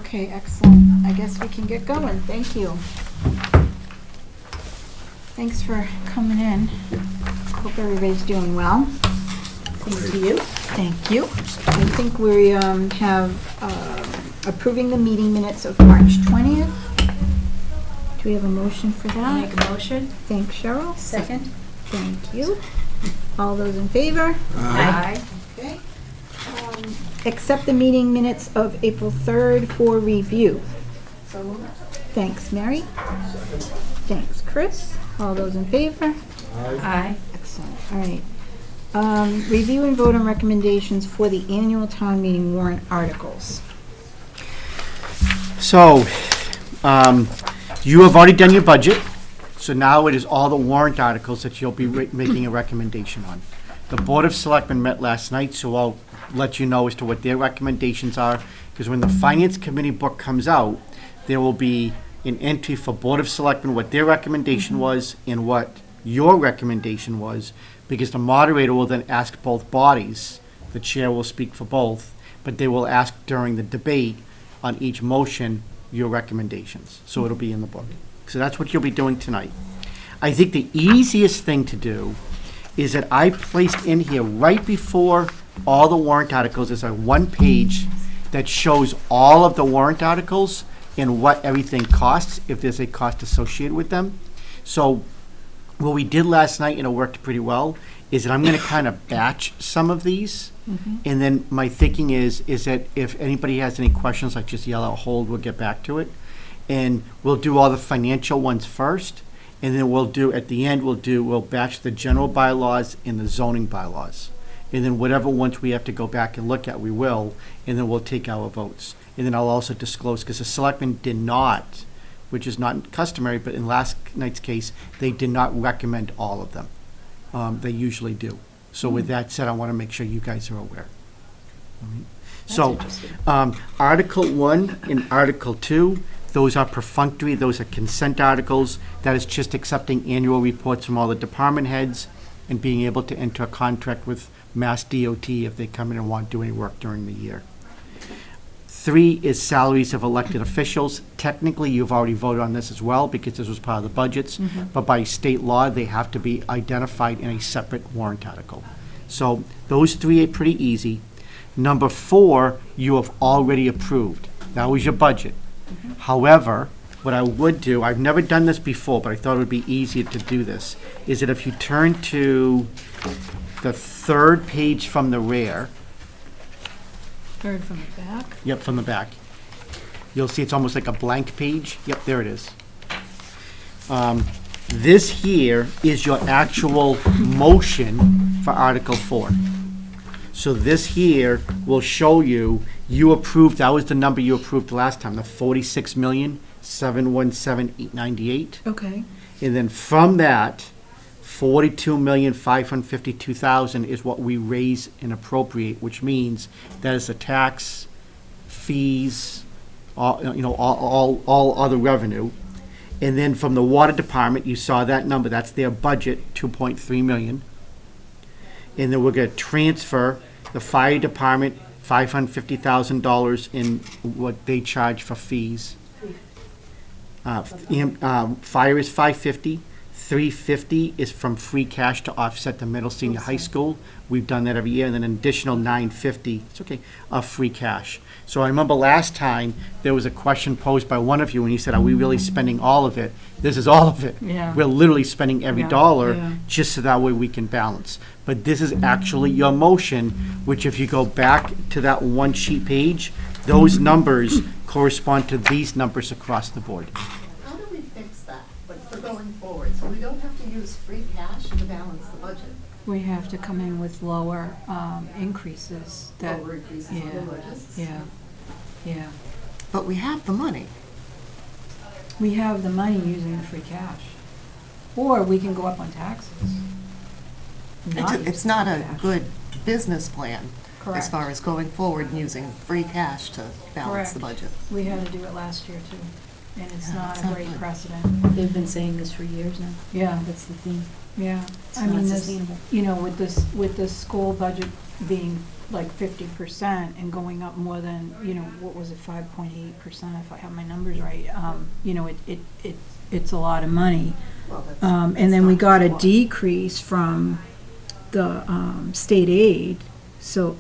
Okay, excellent. I guess we can get going. Thank you. Thanks for coming in. Hope everybody's doing well. Thank you. Thank you. I think we have approving the meeting minutes of March 20th. Do we have a motion for that? Make a motion. Thanks, Cheryl. Second. Thank you. All those in favor? Aye. Okay. Accept the meeting minutes of April 3rd for review. So moved. Thanks, Mary. Thanks, Chris. All those in favor? Aye. Excellent. All right. Review and vote on recommendations for the annual town meeting warrant articles. So, you have already done your budget, so now it is all the warrant articles that you'll be making a recommendation on. The Board of Selectmen met last night, so I'll let you know as to what their recommendations are, because when the Finance Committee book comes out, there will be an entry for Board of Selectmen, what their recommendation was and what your recommendation was, because the moderator will then ask both bodies. The chair will speak for both, but they will ask during the debate on each motion your recommendations. So it'll be in the book. So that's what you'll be doing tonight. I think the easiest thing to do is that I placed in here right before all the warrant articles is a one page that shows all of the warrant articles and what everything costs, if there's a cost associated with them. So what we did last night, and it worked pretty well, is that I'm gonna kind of batch some of these. And then my thinking is that if anybody has any questions, like just yell out hold, we'll get back to it. And we'll do all the financial ones first, and then we'll do, at the end, we'll batch the general bylaws and the zoning bylaws. And then whatever ones we have to go back and look at, we will, and then we'll take our votes. And then I'll also disclose, because the selectmen did not, which is not customary, but in last night's case, they did not recommend all of them. They usually do. So with that said, I want to make sure you guys are aware. All right. So, Article 1 and Article 2, those are perfunctory, those are consent articles. That is just accepting annual reports from all the department heads and being able to enter a contract with Mass DOT if they come in and want to do any work during the year. 3 is salaries of elected officials. Technically, you've already voted on this as well because this was part of the budgets, but by state law, they have to be identified in a separate warrant article. So those 3 are pretty easy. Number 4, you have already approved. That was your budget. However, what I would do, I've never done this before, but I thought it would be easier to do this, is that if you turn to the 3rd page from the rear, Third from the back. yep, from the back, you'll see it's almost like a blank page. Yep, there it is. This here is your actual motion for Article 4. So this here will show you, you approved, that was the number you approved last time, the 46,717,898. Okay. And then from that, 42,552,000 is what we raise and appropriate, which means that is the tax, fees, all other revenue. And then from the water department, you saw that number, that's their budget, 2.3 million. And then we're gonna transfer the fire department $550,000 in what they charge for fees. Fire is 550. 350 is from free cash to offset the middle senior high school. We've done that every year, and then an additional 950, it's okay, of free cash. So I remember last time, there was a question posed by one of you, and you said, are we really spending all of it? This is all of it. Yeah. We're literally spending every Yeah, dollar, yeah. just so that way we can balance. But this is actually your motion, which if you go back to that one sheet page, those numbers correspond to these numbers across the board. How do we fix that, but for going forward, so we don't have to use free cash to balance the budget? We have to come in with lower increases. That, Lower increases on the budgets? Yeah. But we have the money. We have the money using the free cash. Or we can go up on taxes. It's not a cash. good business plan Correct. as far as going forward and using free cash to balance the Correct. budget. We had to do it last year too, and it's Yeah, not it's a not great good. precedent. They've been saying this for years now. Yeah, That's the theme. yeah. It's I not mean, this, sustainable. with the school budget being like 50% and going up more than, what was it, 5.8%, if I have my numbers right, it's a lot of money. Well, that's- And then we that's got a not what- decrease from the state aid, so,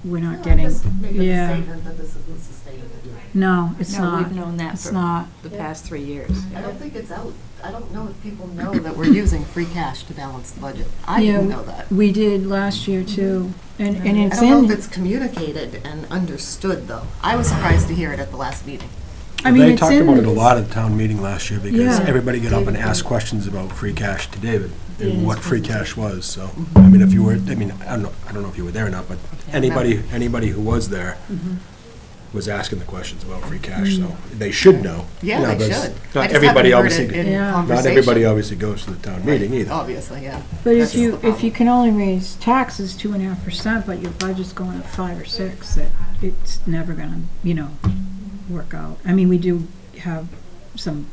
we're No, not I getting, just made a yeah. statement that this isn't sustainable. No, it's No, not. we've known that It's for not. the past 3 years. I don't think it's out. I don't know if people know that we're using free cash to balance the budget. I Yeah, didn't know that. We did last year too, and I it's don't know if in, it's communicated and understood, though. I was surprised to hear it at the last meeting. I mean, They it's talked in. about it a lot at the town meeting last year because Yeah. everybody got up and David asked did. questions about free cash to David Yeah, and what his free cash was, so, I mean, if you were, I don't know if you were there or not, but anybody who was there was asking the questions about free cash, so they should know. Yeah, You know, they but should. Not I just everybody haven't heard obviously, it in Yeah. not conversation. everybody obviously goes to the town meeting either. Obviously, yeah. But That's if you, the if problem. you can only raise taxes 2.5%, but your budget's going up 5 or 6, it's never gonna, work out. I mean, we do have some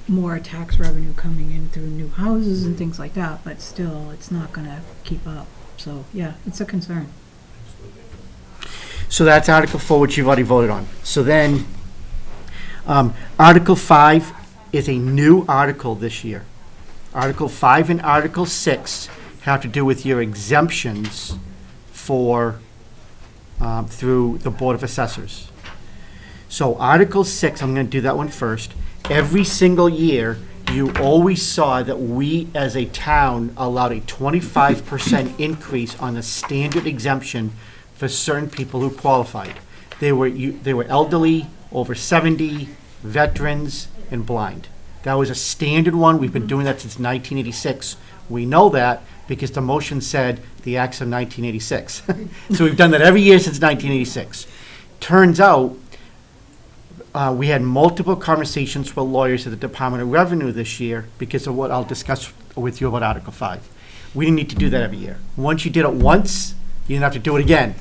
more tax revenue coming in through new houses and things like that, but still, it's not gonna keep up. So, yeah, it's a concern. So that's Article 4, which you've already voted on. So then, Article 5 is a new article this year. Article 5 and Article 6 have to do with your exemptions for, through the Board of Assessors. So Article 6, I'm going to do that one first. Every single year, you always saw that we, as a town, allowed a 25% increase on the standard exemption for certain people who qualified. They were elderly, over 70, veterans, and blind. That was a standard one. We've been doing that since 1986. We know that because the motion said the acts of 1986. So we've done that every year since 1986. Turns out, we had multiple conversations with lawyers at the Department of Revenue this year because of what I'll discuss with you about Article 5. We didn't need to do that every year. Once you did it once, you didn't have to do it again.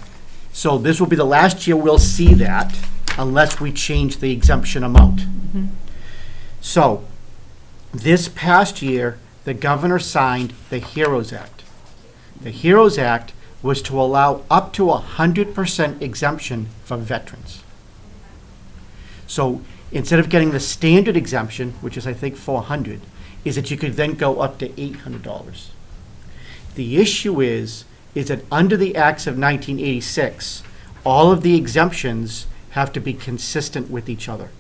So this will be the last year we'll see that unless we change the exemption amount. So this past year, the governor signed the HEROES Act. The HEROES Act was to allow up to 100% exemption for veterans. So instead of getting the standard exemption, which is I think $400, is that you could then go up to $800. The issue is that under the acts of 1986, all of the exemptions have to be consistent with each other.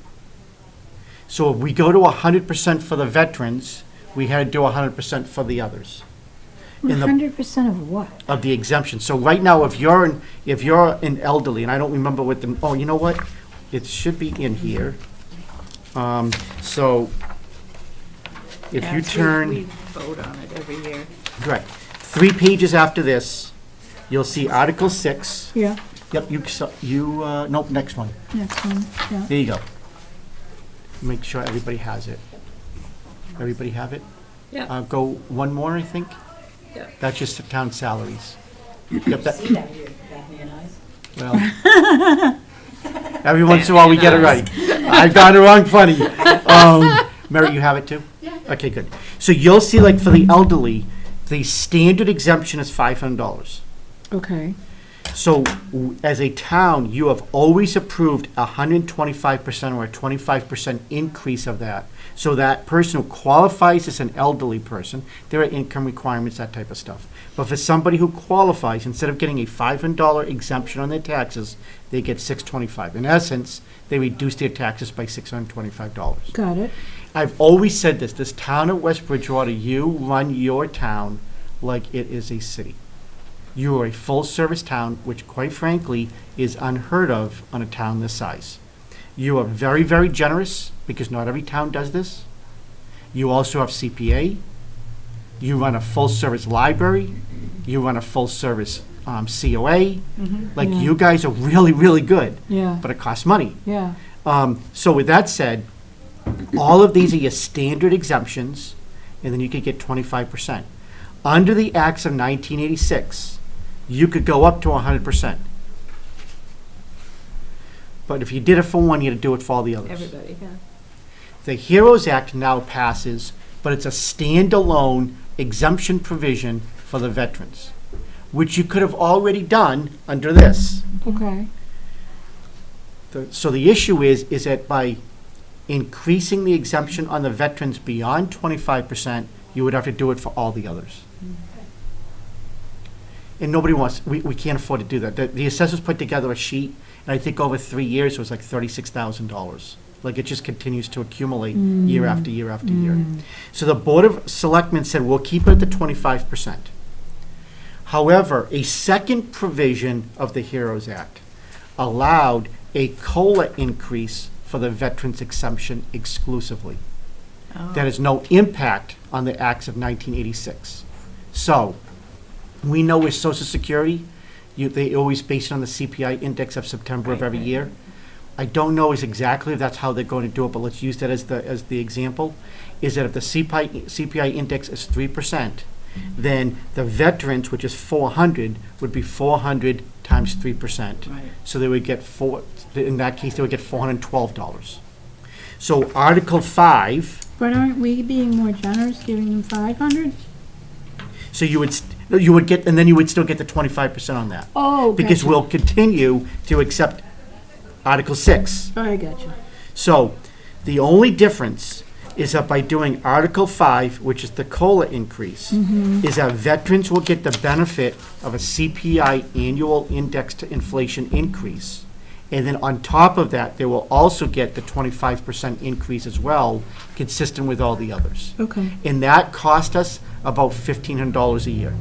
So if we go to 100% for the veterans, we had to do 100% for the others. In the 100% of what? of the exemption. So right now, if you're an elderly, and I don't remember what the, oh, you know what? It should be in here. So if you turn, We vote on it every year. correct, 3 pages after this, you'll see Article 6. Yeah, Yep, nope, next one. next one, yeah. There you go. Make sure everybody has it. Everybody have it? Yeah. Go one more, I think. Yeah. That's just the town salaries. Yep, that, that here, Batman eyes. well, every once in a while we get it right. I've gotten it wrong plenty. Mary, you have it too? Yeah. Okay, good. So you'll see, like, for the elderly, the standard exemption is $500. Okay. So as a town, you have always approved 125% or a 25% increase of that. So that person who qualifies as an elderly person, there are income requirements, that type of stuff. But for somebody who qualifies, instead of getting a $500 exemption on their taxes, they get $625. In essence, they reduce their taxes by $625. Got it. I've always said this town of West Bridgewater, you run your town like it is a city. You are a full-service town, which quite frankly is unheard of on a town this size. You are very, very generous, because not every town does this. You also have CPA. You run a full-service library. You run a full-service COA. Like, Yeah. you guys are really, really good, Yeah, but it costs money. yeah. So with that said, all of these are your standard exemptions, and then you could get 25%. Under the acts of 1986, you could go up to 100%. But if you did it for one, you had to do it for all the others. Everybody, yeah. The HEROES Act now passes, but it's a standalone exemption provision for the veterans. which you could have already done under this. Okay. So the issue is that by increasing the exemption on the veterans beyond 25%, you would have to do it for all the others. And nobody wants, we can't afford to do that. The assessors put together a sheet, and I think over 3 years, it was like $36,000. Like, it just continues to accumulate year after year after year. So the Board of Selectmen said, we'll keep it at the 25%. However, a second provision of the HEROES Act allowed a COLA increase for the veterans exemption exclusively. That has no impact on the acts of 1986. So, we know with Social Security, they always base it on the CPI index of September of every year. I don't know exactly if that's how they're going to do it, but let's use that as the example, is that if the CPI index is 3%, then the veterans, which is 400, would be 400 times 3%. Right. So they would get in that case, they would get $412. So Article 5, But aren't we being more generous, giving them 500? so you would get, and then you would still get the 25% on that. Oh, Because gotcha. we'll continue to accept Article 6. Oh, I got you. So the only difference is that by doing Article 5, which is the COLA increase, is that veterans will get the benefit of a CPI annual index to inflation increase. And then on top of that, they will also get the 25% increase as well, consistent with all the others. Okay. And that cost us about $1,500 a year.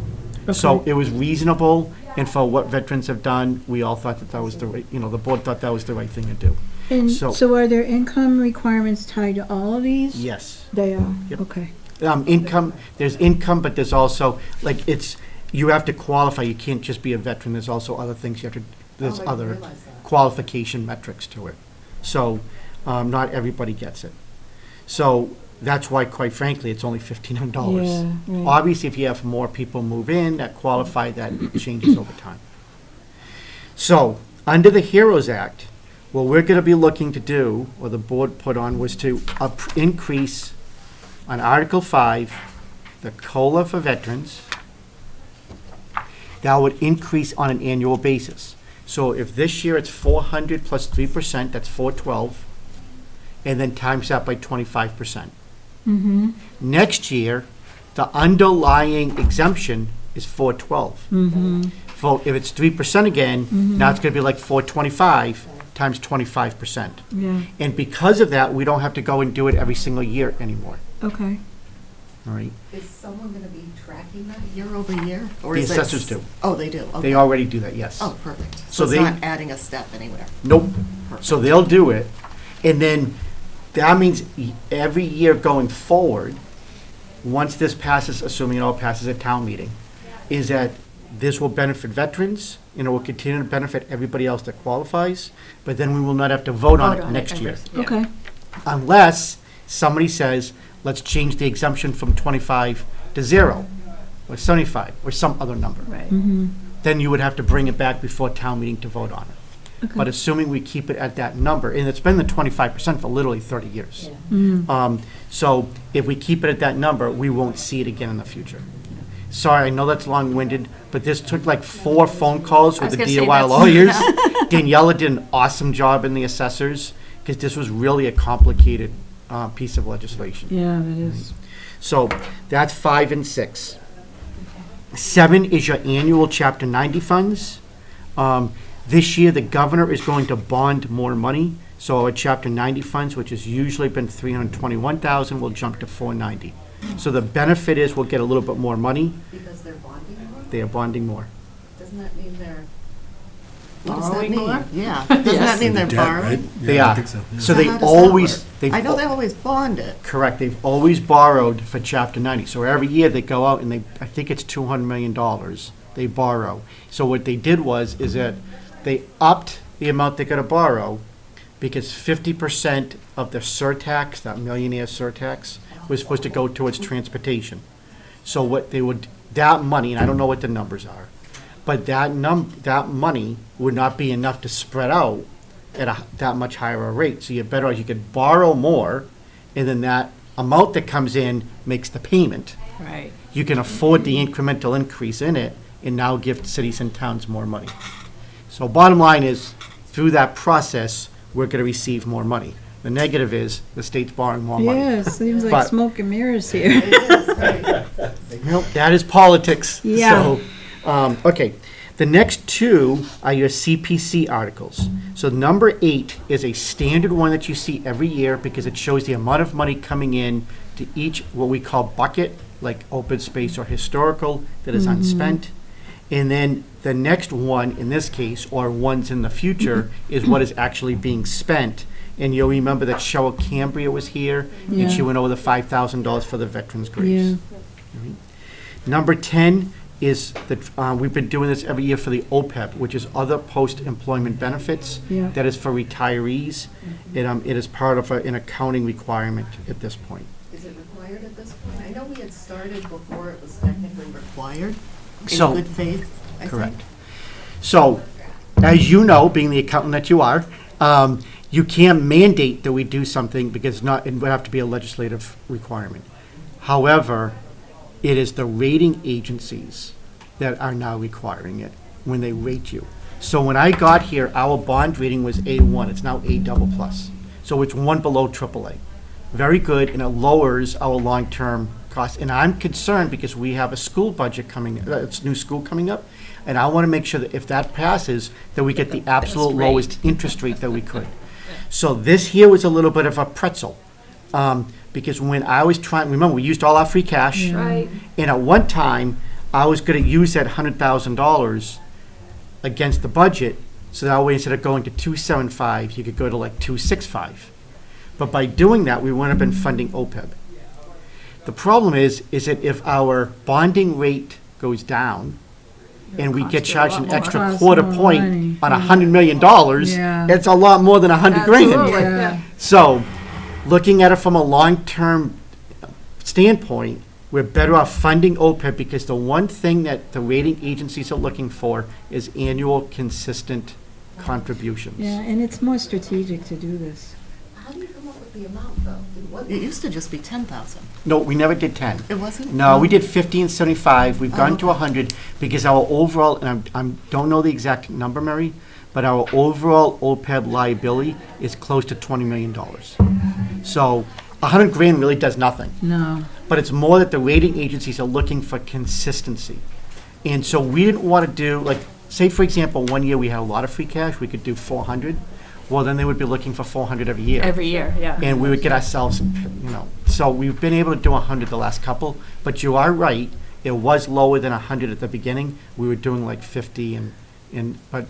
So Okay. it was reasonable, and for what veterans have done, we all thought that was the right, the board thought that was the right thing to do. And So- so are there income requirements tied to all of these? Yes. They are? Yep. Okay. There's income, but there's also, like, you have to qualify, you can't just be a veteran, there's also other things you have to, there's Oh, I didn't other realize that. qualification metrics to it. So, not everybody gets it. So, that's why, quite frankly, it's only $1,500. Yeah, right. Obviously, if you have more people move in that qualify, that changes over time. So, under the HEROES Act, what we're gonna be looking to do, or the board put on, was to increase on Article 5, the COLA for veterans. That would increase on an annual basis. So if this year it's 400 plus 3%, that's 412, and then times that by 25%. Mm-hmm. Next year, the underlying exemption is 412. Mm-hmm. So if it's 3% again, now it's gonna be like 425 times 25%. Yeah. And because of that, we don't have to go and do it every single year anymore, Okay. all right? Is someone gonna be tracking that year over year? Or The is it assessors do. Oh, they do, okay. They already do that, yes. Oh, perfect. So So it's they- not adding a step anywhere. Nope. So they'll do it, and then that means every year going forward, once this passes, assuming it all passes at town meeting, is that this will benefit veterans, and it will continue to benefit everybody else that qualifies, but then we will not have to vote on it next year. Yeah. Okay. Unless somebody says, let's change the exemption from 25 to 0, or 75, or some other number. Right. Mm-hmm. Then you would have to bring it back before town meeting to vote on it. Okay. But assuming we keep it at that number, and it's been the 25% for literally 30 years. Yeah. Mm. So if we keep it at that number, we won't see it again in the future. Sorry, I know that's long-winded, but this took like 4 phone calls with the DOI lawyers. Daniela did an awesome job in the assessors, because this was really a complicated piece of legislation. Yeah, that is. So that's 5 and 6. 7 is your annual Chapter 90 funds. This year, the governor is going to bond more money, so our Chapter 90 funds, which has usually been $321,000, will jump to $490. So the benefit is we'll get a little bit more money. Because they're bonding more? They are bonding more. Doesn't that mean they're, what does that Borrowing mean? more? Yeah, doesn't that mean they're Debt, borrowing? right? They Yeah, I are. think so. yeah. So they how does that always, work? they've I know they always bond it. correct, they've always borrowed for Chapter 90. So every year they go out and I think it's $200 million they borrow. So what they did is that they upped the amount they're gonna borrow, because 50% of the surtax, that millionaire surtax, was supposed to go towards transportation. So what they would, that money, and I don't know what the numbers are, but that money would not be enough to spread out at that much higher a rate. So you're better off, you could borrow more, and then that amount that comes in makes the payment. Right. You can afford the incremental increase in it, and now give cities and towns more money. So bottom line is, through that process, we're going to receive more money. The negative is, the state's borrowing more money. Yeah, seems like But- smoke and mirrors here. It is, right. Well, that is politics. Yeah. So, okay. The next two are your CPC articles. So number 8 is a standard one that you see every year because it shows the amount of money coming in to each, what we call bucket, like open space or historical, that is unspent. And then the next one, in this case, or ones in the future, is what is actually being spent. And you'll remember that Cheryl Cambria was here, and she Yeah. went over the $5,000 for the veterans' graves. Yeah. Number 10 is that we've been doing this every year for the OPEB, which is other post-employment benefits. Yeah. That is for retirees. It is part of an accounting requirement at this point. Is it required at this point? I know we had started before it was technically required, in So- good faith, I think. Correct. So, as you know, being the accountant that you are, you can't mandate that we do something because it would have to be a legislative requirement. However, it is the rating agencies that are now requiring it when they rate you. So when I got here, our bond rating was A1. It's now A double plus. So it's one below AAA. Very good, and it lowers our long-term costs. And I'm concerned because we have a school budget coming, it's new school coming up, and I want to make sure that if that passes, that we get the absolute rate. lowest interest rate that we could. So this here was a little bit of a pretzel. Because when I was trying, remember, we used all our free cash. Right. And at one time, I was going to use that $100,000 against the budget, so that way instead of going to 275, you could go to like 265. But by doing that, we wouldn't have been funding OPEB. The problem is that if our bonding rate goes down, and we get charged an extra Costs quarter more point money. on $100 million, Yeah. it's a lot more than $100 grand. Absolutely. Yeah. So, looking at it from a long-term standpoint, we're better off funding OPEB because the one thing that the rating agencies are looking for is annual consistent contributions. Yeah, and it's more strategic to do this. How do you come up with the amount, though? It used to just be 10,000. No, we never did 10. It wasn't? No, we did 50 and 75. We've gone to okay. 100 because our overall, and I don't know the exact number, Mary, but our overall OPEB liability is close to $20 million. So 100 grand really does nothing. No. But it's more that the rating agencies are looking for consistency. And so we didn't want to do, like, say, for example, one year we had a lot of free cash, we could do 400. Well, then they would be looking for 400 every year. Every year, yeah. And we would get ourselves, so we've been able to do 100 the last couple, but you are right, it was lower than 100 at the beginning. We were doing like 50 but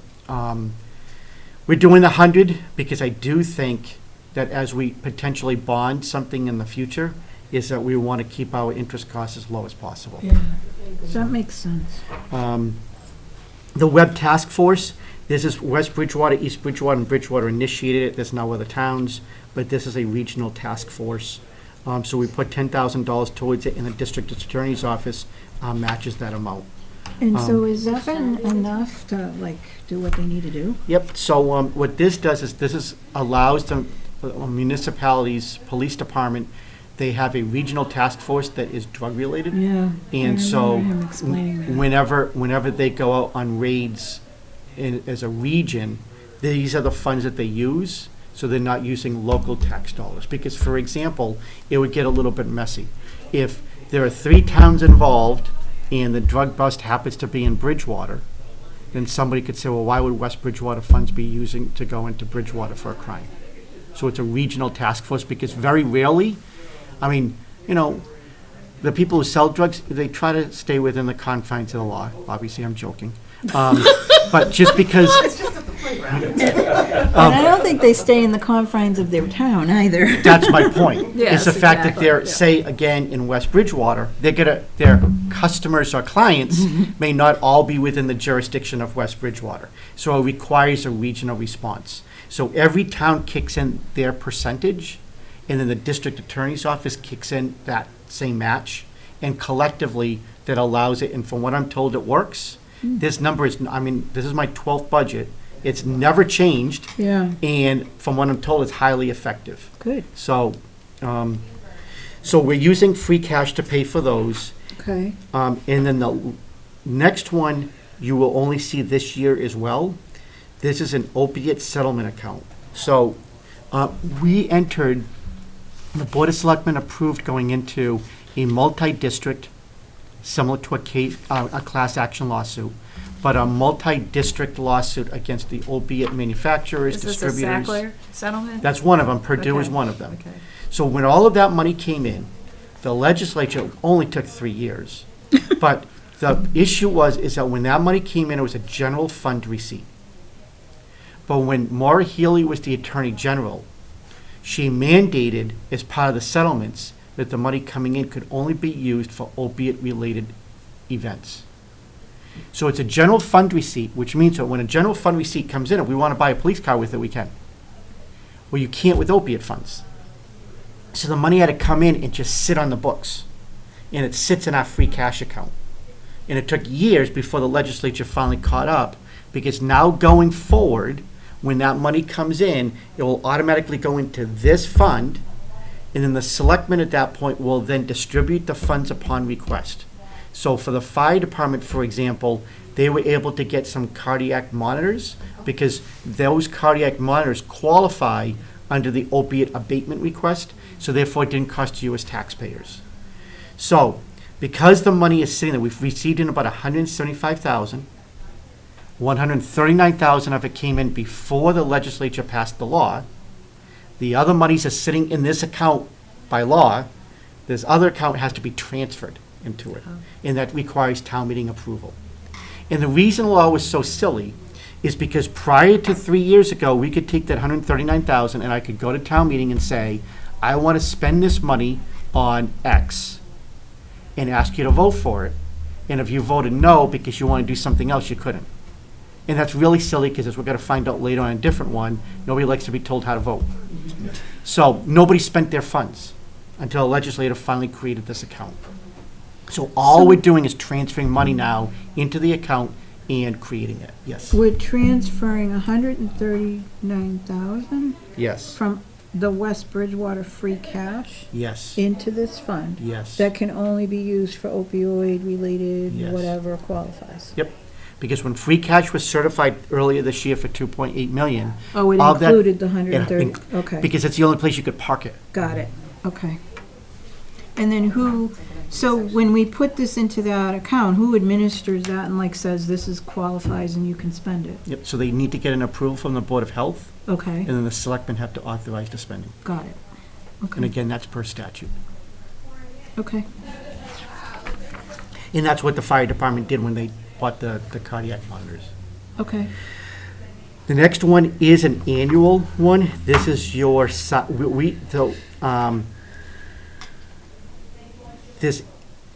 we're doing the 100 because I do think that as we potentially bond something in the future, is that we want to keep our interest costs as low as possible. Yeah. That makes sense. The Web Task Force, this is West Bridgewater, East Bridgewater, and Bridgewater initiated it. There's no other towns, but this is a regional task force. So we put $10,000 towards it, and the district attorney's office matches that amount. And so is that been enough to, like, do what they need to do? Yep, so what this does is allows the municipalities, police department, they have a regional task force that is drug-related. Yeah. And so him explaining that. whenever they go out on raids as a region, these are the funds that they use, so they're not using local tax dollars. Because, for example, it would get a little bit messy. If there are 3 towns involved and the drug bust happens to be in Bridgewater, then somebody could say, well, why would West Bridgewater funds be using to go into Bridgewater for a crime? So it's a regional task force because very rarely, I mean, the people who sell drugs, they try to stay within the confines of the law. Obviously, I'm joking. But just because, It's just at the playground. And I don't think they stay in the confines of their town either. that's my point. Yes, It's the fact that exactly, they're, yeah. say, again, in West Bridgewater, their customers or clients may not all be within the jurisdiction of West Bridgewater. So it requires a regional response. So every town kicks in their percentage, and then the district attorney's office kicks in that same match, and collectively, that allows it, and from what I'm told, it works. This number is, this is my 12th budget. It's never changed, Yeah, and from what I'm told, it's highly effective. good. So, so we're using free cash to pay for those. Okay. And then Next one, you will only see this year as well. This is an opiate settlement account. So we entered, the Board of Selectmen approved going into a multi-district, similar to a class action lawsuit, but a multi-district lawsuit against the opiate manufacturers, Is this a distributors. Sackler settlement? That's one of them. Purdue is Okay. one of them. Okay. So when all of that money came in, the legislature only took 3 years. But the issue is that when that money came in, it was a general fund receipt. But when Maura Healey was the Attorney General, she mandated as part of the settlements that the money coming in could only be used for opiate-related events. So it's a general fund receipt, which means that when a general fund receipt comes in, if we want to buy a police car with it, we can. Well, you can't with opiate funds. So the money had to come in and just sit on the books. And it sits in our free cash account. And it took years before the legislature finally caught up, because now going forward, when that money comes in, it will automatically go into this fund, and then the selectmen at that point will then distribute the funds upon request. So for the fire department, for example, they were able to get some cardiac monitors, because those cardiac monitors qualify under the opiate abatement request, so therefore it didn't cost you as taxpayers. So, because the money is sitting there, we've received in about $175,000. $139,000 of it came in before the legislature passed the law. The other monies are sitting in this account by law. This other account has to be transferred into it, and that requires town meeting approval. And the reason the law was so silly is because prior to 3 years ago, we could take that $139,000 and I could go to town meeting and say, I want to spend this money on X, and ask you to vote for it. And if you voted no because you want to do something else, you couldn't. And that's really silly, because as we're going to find out later on a different one, nobody likes to be told how to vote. So nobody spent their funds until a legislator finally created this account. So all we're doing is transferring money now into the account and creating it. Yes. We're transferring $139,000 Yes. from the West Bridgewater free cash Yes. into this fund. Yes. That can only be used for opioid-related, Yes. whatever qualifies. Yep. Because when free cash was certified earlier this year for $2.8 million. Oh, it all that- included the 130, Yeah, okay. Because it's the only place you could park it. Got it, okay. And then so when we put this into that account, who administers that and says this qualifies and you can spend it? Yep. So they need to get an approval from the Board of Health, Okay, and then the selectmen have to authorize the spending. got it. And Okay, again, that's per statute. okay. And that's what the fire department did when they bought the cardiac monitors. Okay, The next one is an annual one. This is your, this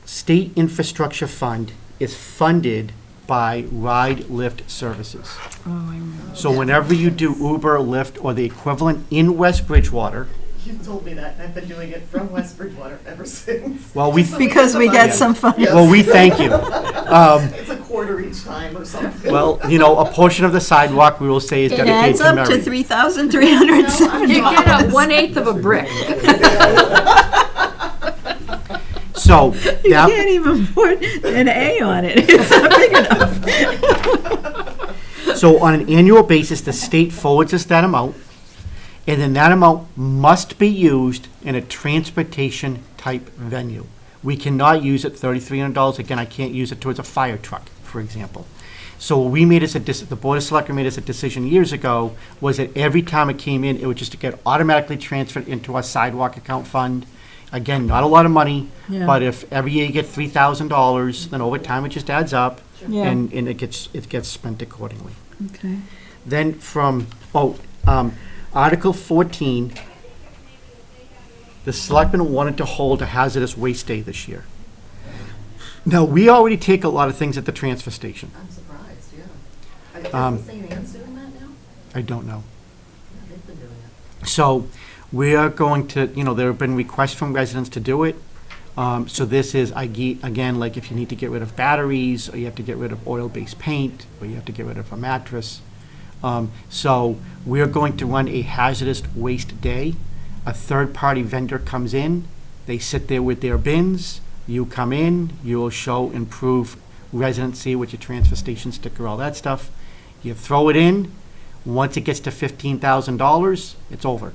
state infrastructure fund is funded by Ride Lift Services. oh, I remember. So whenever you do Uber, Lyft, or the equivalent in West Bridgewater, You told me that, and I've been doing it from West Bridgewater ever since. well, we, Because we get some funds. Yes. well, we thank you. It's a quarter each time or something. Well, a portion of the sidewalk, we will say, is It dedicated adds to up Mary. to $3,307. You get a 1/8 of a brick. So, You that, can't even put an A on it. It's not big enough. so on an annual basis, the state forwards us that amount, and then that amount must be used in a transportation-type venue. We cannot use it $3,300. Again, I can't use it towards a fire truck, for example. So we made us the Board of Selectmen made us a decision years ago, was that every time it came in, it would just get automatically transferred into our sidewalk account fund. Again, not a lot of money, Yeah. but if every year you get $3,000, then over time it just adds up, Yeah. and it gets spent accordingly. Okay. Then from, Article 14, the selectmen wanted to hold a hazardous waste day this year. Now, we already take a lot of things at the transfer station. I'm surprised, yeah. Is the St. Anne's doing that now? I don't know. Yeah, they've been doing it. So we are going to, there have been requests from residents to do it. So this is, again, like if you need to get rid of batteries, or you have to get rid of oil-based paint, or you have to get rid of a mattress. So we're going to run a hazardous waste day. A third-party vendor comes in, they sit there with their bins, you come in, you will show and prove residency with your transfer station sticker, all that stuff. You throw it in, once it gets to $15,000, it's over.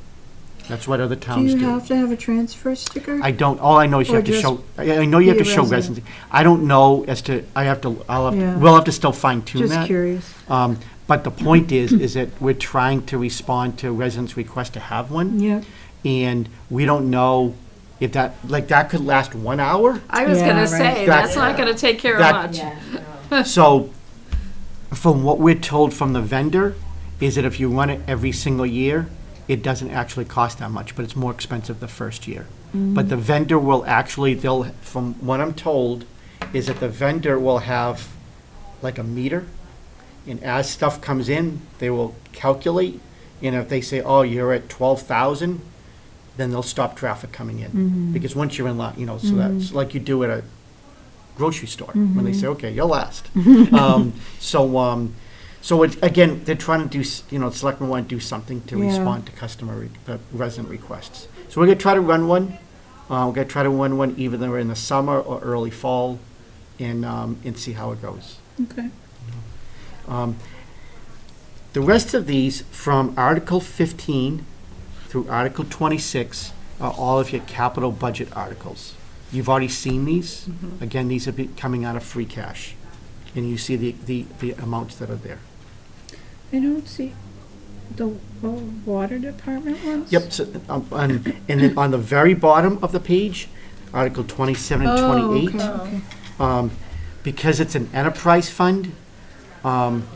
That's what other Do towns you do. have to have a transfer sticker? I don't, all I know is you Or have to just show, I know you have be to a show resident? residency. I don't know as to, Yeah. we'll have to still fine tune Just that. curious. But the point is that we're trying to respond to residents' request to have one. Yep. And we don't know if that, like, that could last 1 hour. I was Yeah, gonna right. say, That's- that's not gonna take care of that- much. So, from what we're told from the vendor, is that if you run it every single year, it doesn't actually cost that much, but it's more expensive the first year. But the vendor will actually, from what I'm told, is that the vendor will have like a meter, and as stuff comes in, they will calculate, and if they say, oh, you're at 12,000, then they'll stop traffic coming in. Because once you're in line, so that's like you do at a grocery store, when they say, okay, you're last. So again, they're trying to do, selectmen want to do something to Yeah. respond to resident requests. So we're gonna try to run one. We're gonna try to run one either in the summer or early fall, and see how it goes. Okay. The rest of these, from Article 15 through Article 26, are all of your capital budget articles. You've already seen these. Again, these are coming out of free cash. And you see the amounts that are there. I don't see the water department ones? Yep, so, and then on the very bottom of the page, Article 27 and 28. Okay. Because it's an enterprise fund,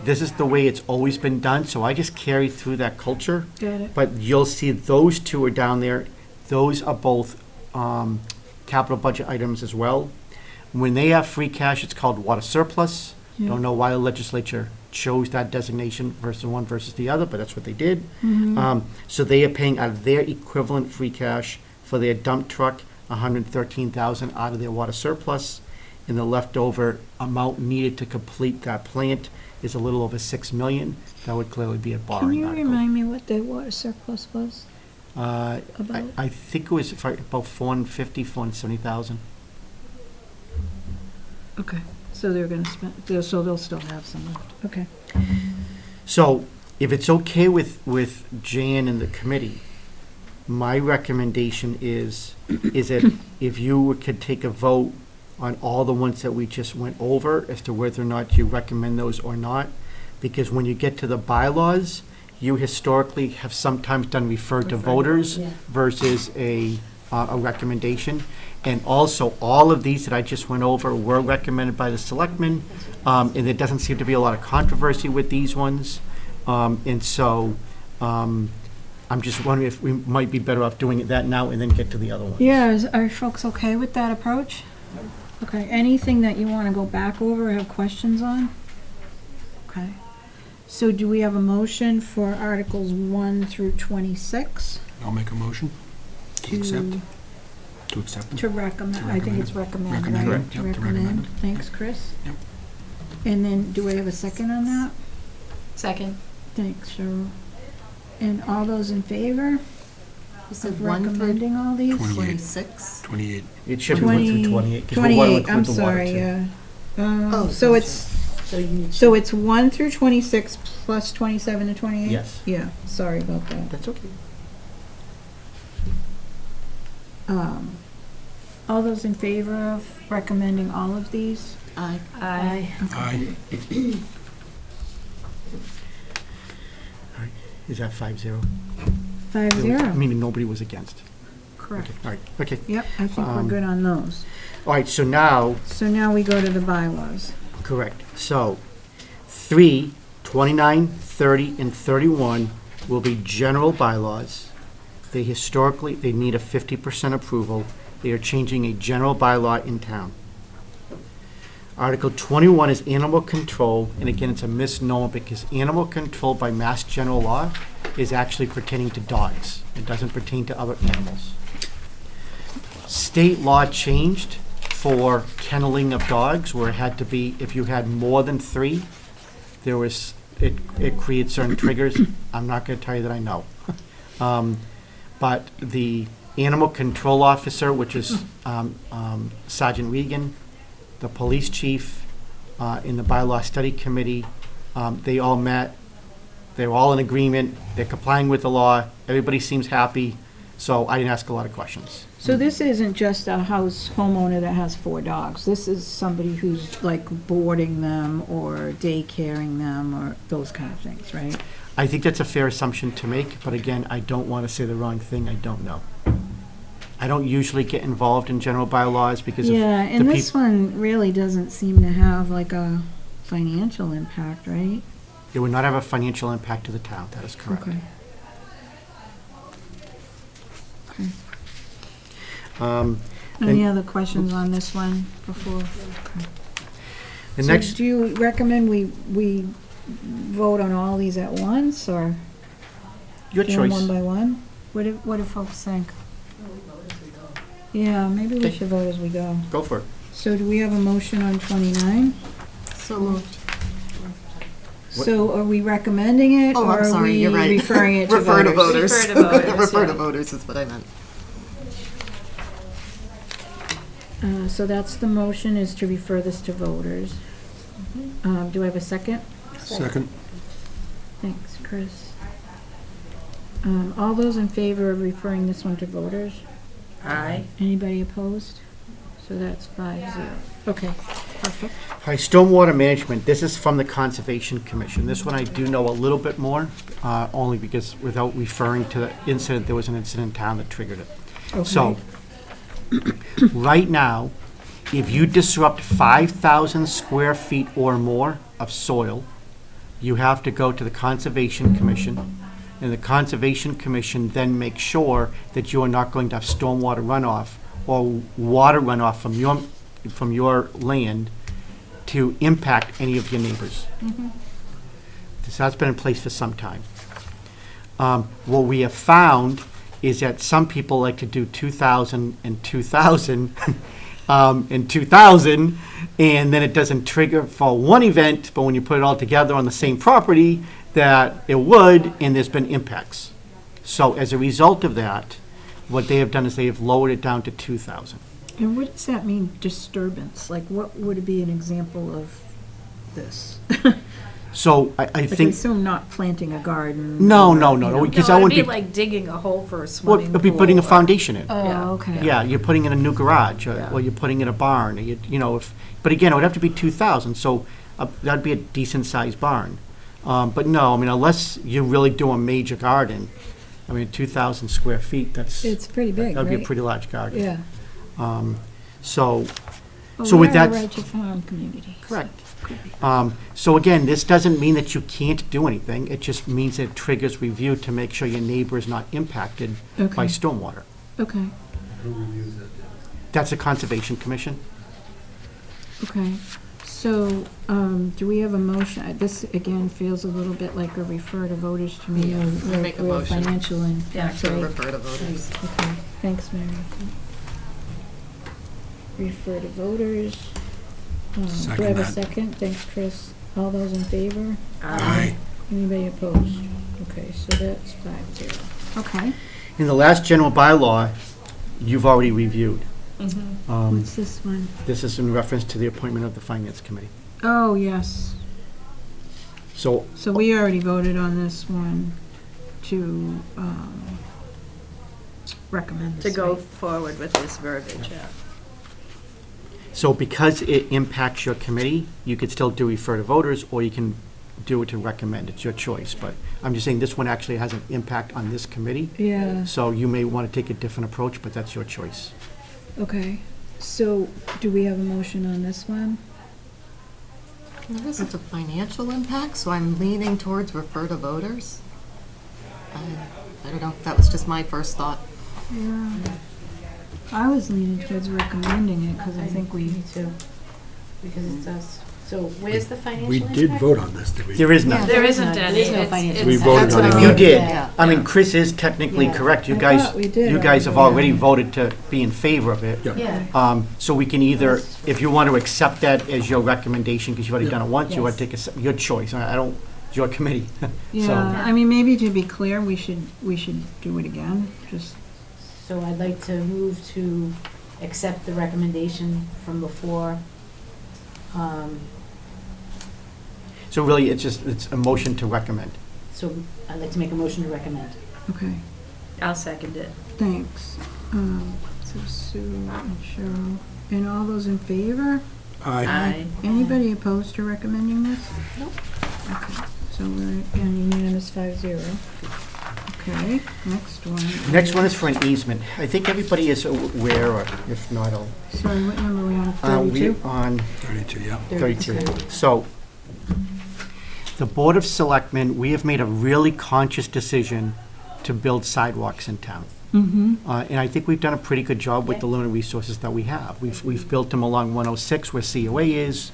this is the way it's always been done, so I just carry through that culture. Got it. But you'll see those two are down there. Those are both capital budget items as well. When they have free cash, it's called water surplus. Yeah. Don't know why the legislature chose that designation versus one versus the other, but that's what they did. So they are paying out of their equivalent free cash for their dump truck, $113,000 out of their water surplus. And the leftover amount needed to complete that plant is a little over $6 million. That would clearly be a Can borrowing you article. remind me what the water surplus was? About? I think it was about 470,000. Okay, so they're gonna spend, so they'll still have some left. Okay. So if it's okay with Jan and the committee, my recommendation is that if you could take a vote on all the ones that we just went over as to whether or not you recommend those or not, because when you get to the bylaws, you historically have sometimes done refer to voters versus a recommendation. And also, all of these that I just went over were recommended by the selectmen, and there doesn't seem to be a lot of controversy with these ones. And so, I'm just wondering if we might be better off doing that now and then get to the other ones. Yeah, are folks okay with that approach? Okay, anything that you wanna go back over or have questions on? Okay. So do we have a motion for Articles 1 through 26? I'll make a motion to accept. To accept them. To recommend, To I think recommend it's it. recommend, Recommend, right? yep, to Recommend. recommend it. Thanks, Chris. Yep. And then, do we have a second on that? Second. Thanks, Cheryl. And all those in favor You said of 1 through recommending all these? 26? 28. It should be 1 through 28. 'cause we wanna 28, I'm include the water, sorry, too. yeah. Oh, So it's, So you need so it's 1 through 26 plus 27 to 28? Yes. Yeah, sorry about that. That's okay. All those in favor of recommending all of these? Aye. Aye. Aye. Is that 5-0? 5-0. Meaning nobody was against. Correct. All right, okay. Yep, I think we're Um, good on those. All right, so now, So now we go to the bylaws. correct. So 3, 29, 30, and 31 will be general bylaws. They need a 50% approval. They are changing a general bylaw in town. Article 21 is animal control, and again, it's a misnomer because animal control by Mass General Law is actually pertaining to dogs. It doesn't pertain to other animals. State law changed for kenneling of dogs, where it had to be, if you had more than 3, it created certain triggers. I'm not gonna tell you that I know. But the animal control officer, which is Sergeant Regan, the police chief, in the bylaw study committee. They all met. They're all in agreement. They're complying with the law. Everybody seems happy. So I didn't ask a lot of questions. So this isn't just a homeowner that has 4 dogs. This is somebody who's like boarding them or daycaring them or those kind of things, right? I think that's a fair assumption to make, but again, I don't want to say the wrong thing. I don't know. I don't usually get involved in general bylaws because of Yeah, the and this people. one really doesn't seem to have like a financial impact, right? It would not have a financial impact to the town. That is correct. Okay. Okay. Any And other questions on this one before? Okay. the So next, do you recommend we vote on all these at once, or your do them choice. one by one? What do folks think? Yeah, maybe we Okay. should vote as we go. Go for it. So do we have a motion on 29? So moved. What- So are we recommending it, Oh, or I'm are sorry, we you're right. referring it to Refer to voters? voters. Refer to voters, Refer to yeah. voters is what I meant. So that's the motion, is to refer this to voters. Do I have a second? Second. Thanks, Chris. All those in favor of referring this one to voters? Aye. Anybody opposed? So that's 5-0. Okay, perfect. All right, stormwater management, this is from the Conservation Commission. This one I do know a little bit more, only because without referring to the incident, there was an incident in town that triggered it. So, right now, if you disrupt 5,000 square feet or more of soil, you have to go to the Conservation Commission, and the Conservation Commission then makes sure that you are not going to have stormwater runoff or water runoff from your land to impact any of your neighbors. So that's been in place for some time. What we have found is that some people like to do 2,000 and 2,000 and 2,000, and then it doesn't trigger for one event, but when you put it all together on the same property, that it would, and there's been impacts. So as a result of that, what they have done is they have lowered it down to 2,000. And what does that mean, disturbance? Like, what would be an example of this? So I Like, I think, assume not planting a garden. no, or, no, you no, know. because No, I it'd would be be, like digging a hole for a well, swimming pool. it'd be putting a or- foundation in. Yeah. Oh, okay. Yeah, you're putting in a new garage, Yeah. or you're putting in a barn, or you know, but again, it would have to be 2,000, so that'd be a decent-sized barn. But no, I mean, unless you really do a major garden, I mean, 2,000 square feet, It's pretty big, that'd be a right? pretty large garden. Yeah. So, Well, So we with are that- a right to farm community. so correct. could be. So again, this doesn't mean that you can't do anything, it just means that it triggers review to make sure your neighbor is not impacted by Okay. stormwater. Okay, That's a Conservation Commission. okay. So, do we have a motion? This, again, feels a little bit like a refer to voters to me, or Make a or motion. financial impact, To right? refer to voters. Okay, thanks, Mary. Refer to voters. Do I Second have a that. second? Thanks, Chris. All those in favor? Aye. Anybody opposed? Okay, so that's 5-0. Okay. In the last general bylaw, you've already reviewed. What's this one? This is in reference to the appointment of the Finance Committee. Oh, yes. So, So we already voted on this one to recommend To this, go right? forward with this verbiage, yeah. so because it impacts your committee, you could still do refer to voters, or you can do it to recommend. It's your choice, but I'm just saying this one actually has an impact on this committee. Yeah, So you may want to take a different approach, but that's your choice. okay. So do we have a motion on this one? This is a financial impact, so I'm leaning towards refer to voters. I don't know, that was just my first thought. Yeah. I was leaning towards recommending it, because I think we. Me too, because it does. So where's the financial We impact? did vote on this, did we? There is none. There isn't none. any. There's no It's- financial it's- We voted That's on what it. I You mean. did. Yeah. I mean, Chris is technically Yeah. correct. You I guys, thought we did you guys have already. already voted to be in favor of it. Yeah. Yeah, So we can either, if you want to accept that as your recommendation, because you've already done it once, you want to take your choice. I don't, it's your committee. Yeah, I mean, maybe to be clear, we should do it again, just, so I'd like to move to accept the recommendation from before, So really, it's a motion to recommend. So I'd like to make a motion to recommend. Okay, I'll second it. thanks. So Sue and Cheryl, and all those in favor? Aye. Anybody opposed to recommending this? Nope. Okay, so we're again unanimous 5-0. Okay, next one. Next one is for an easement. I think everybody is aware, or if not, I'll. Sorry, what number are we on, We 32? on 32, yeah. 32. So, the Board of Selectmen, we have made a really conscious decision to build sidewalks in town. Mm-hmm. And I think we've done a pretty good job with the limited resources that we have. We've built them along 106 where COA is.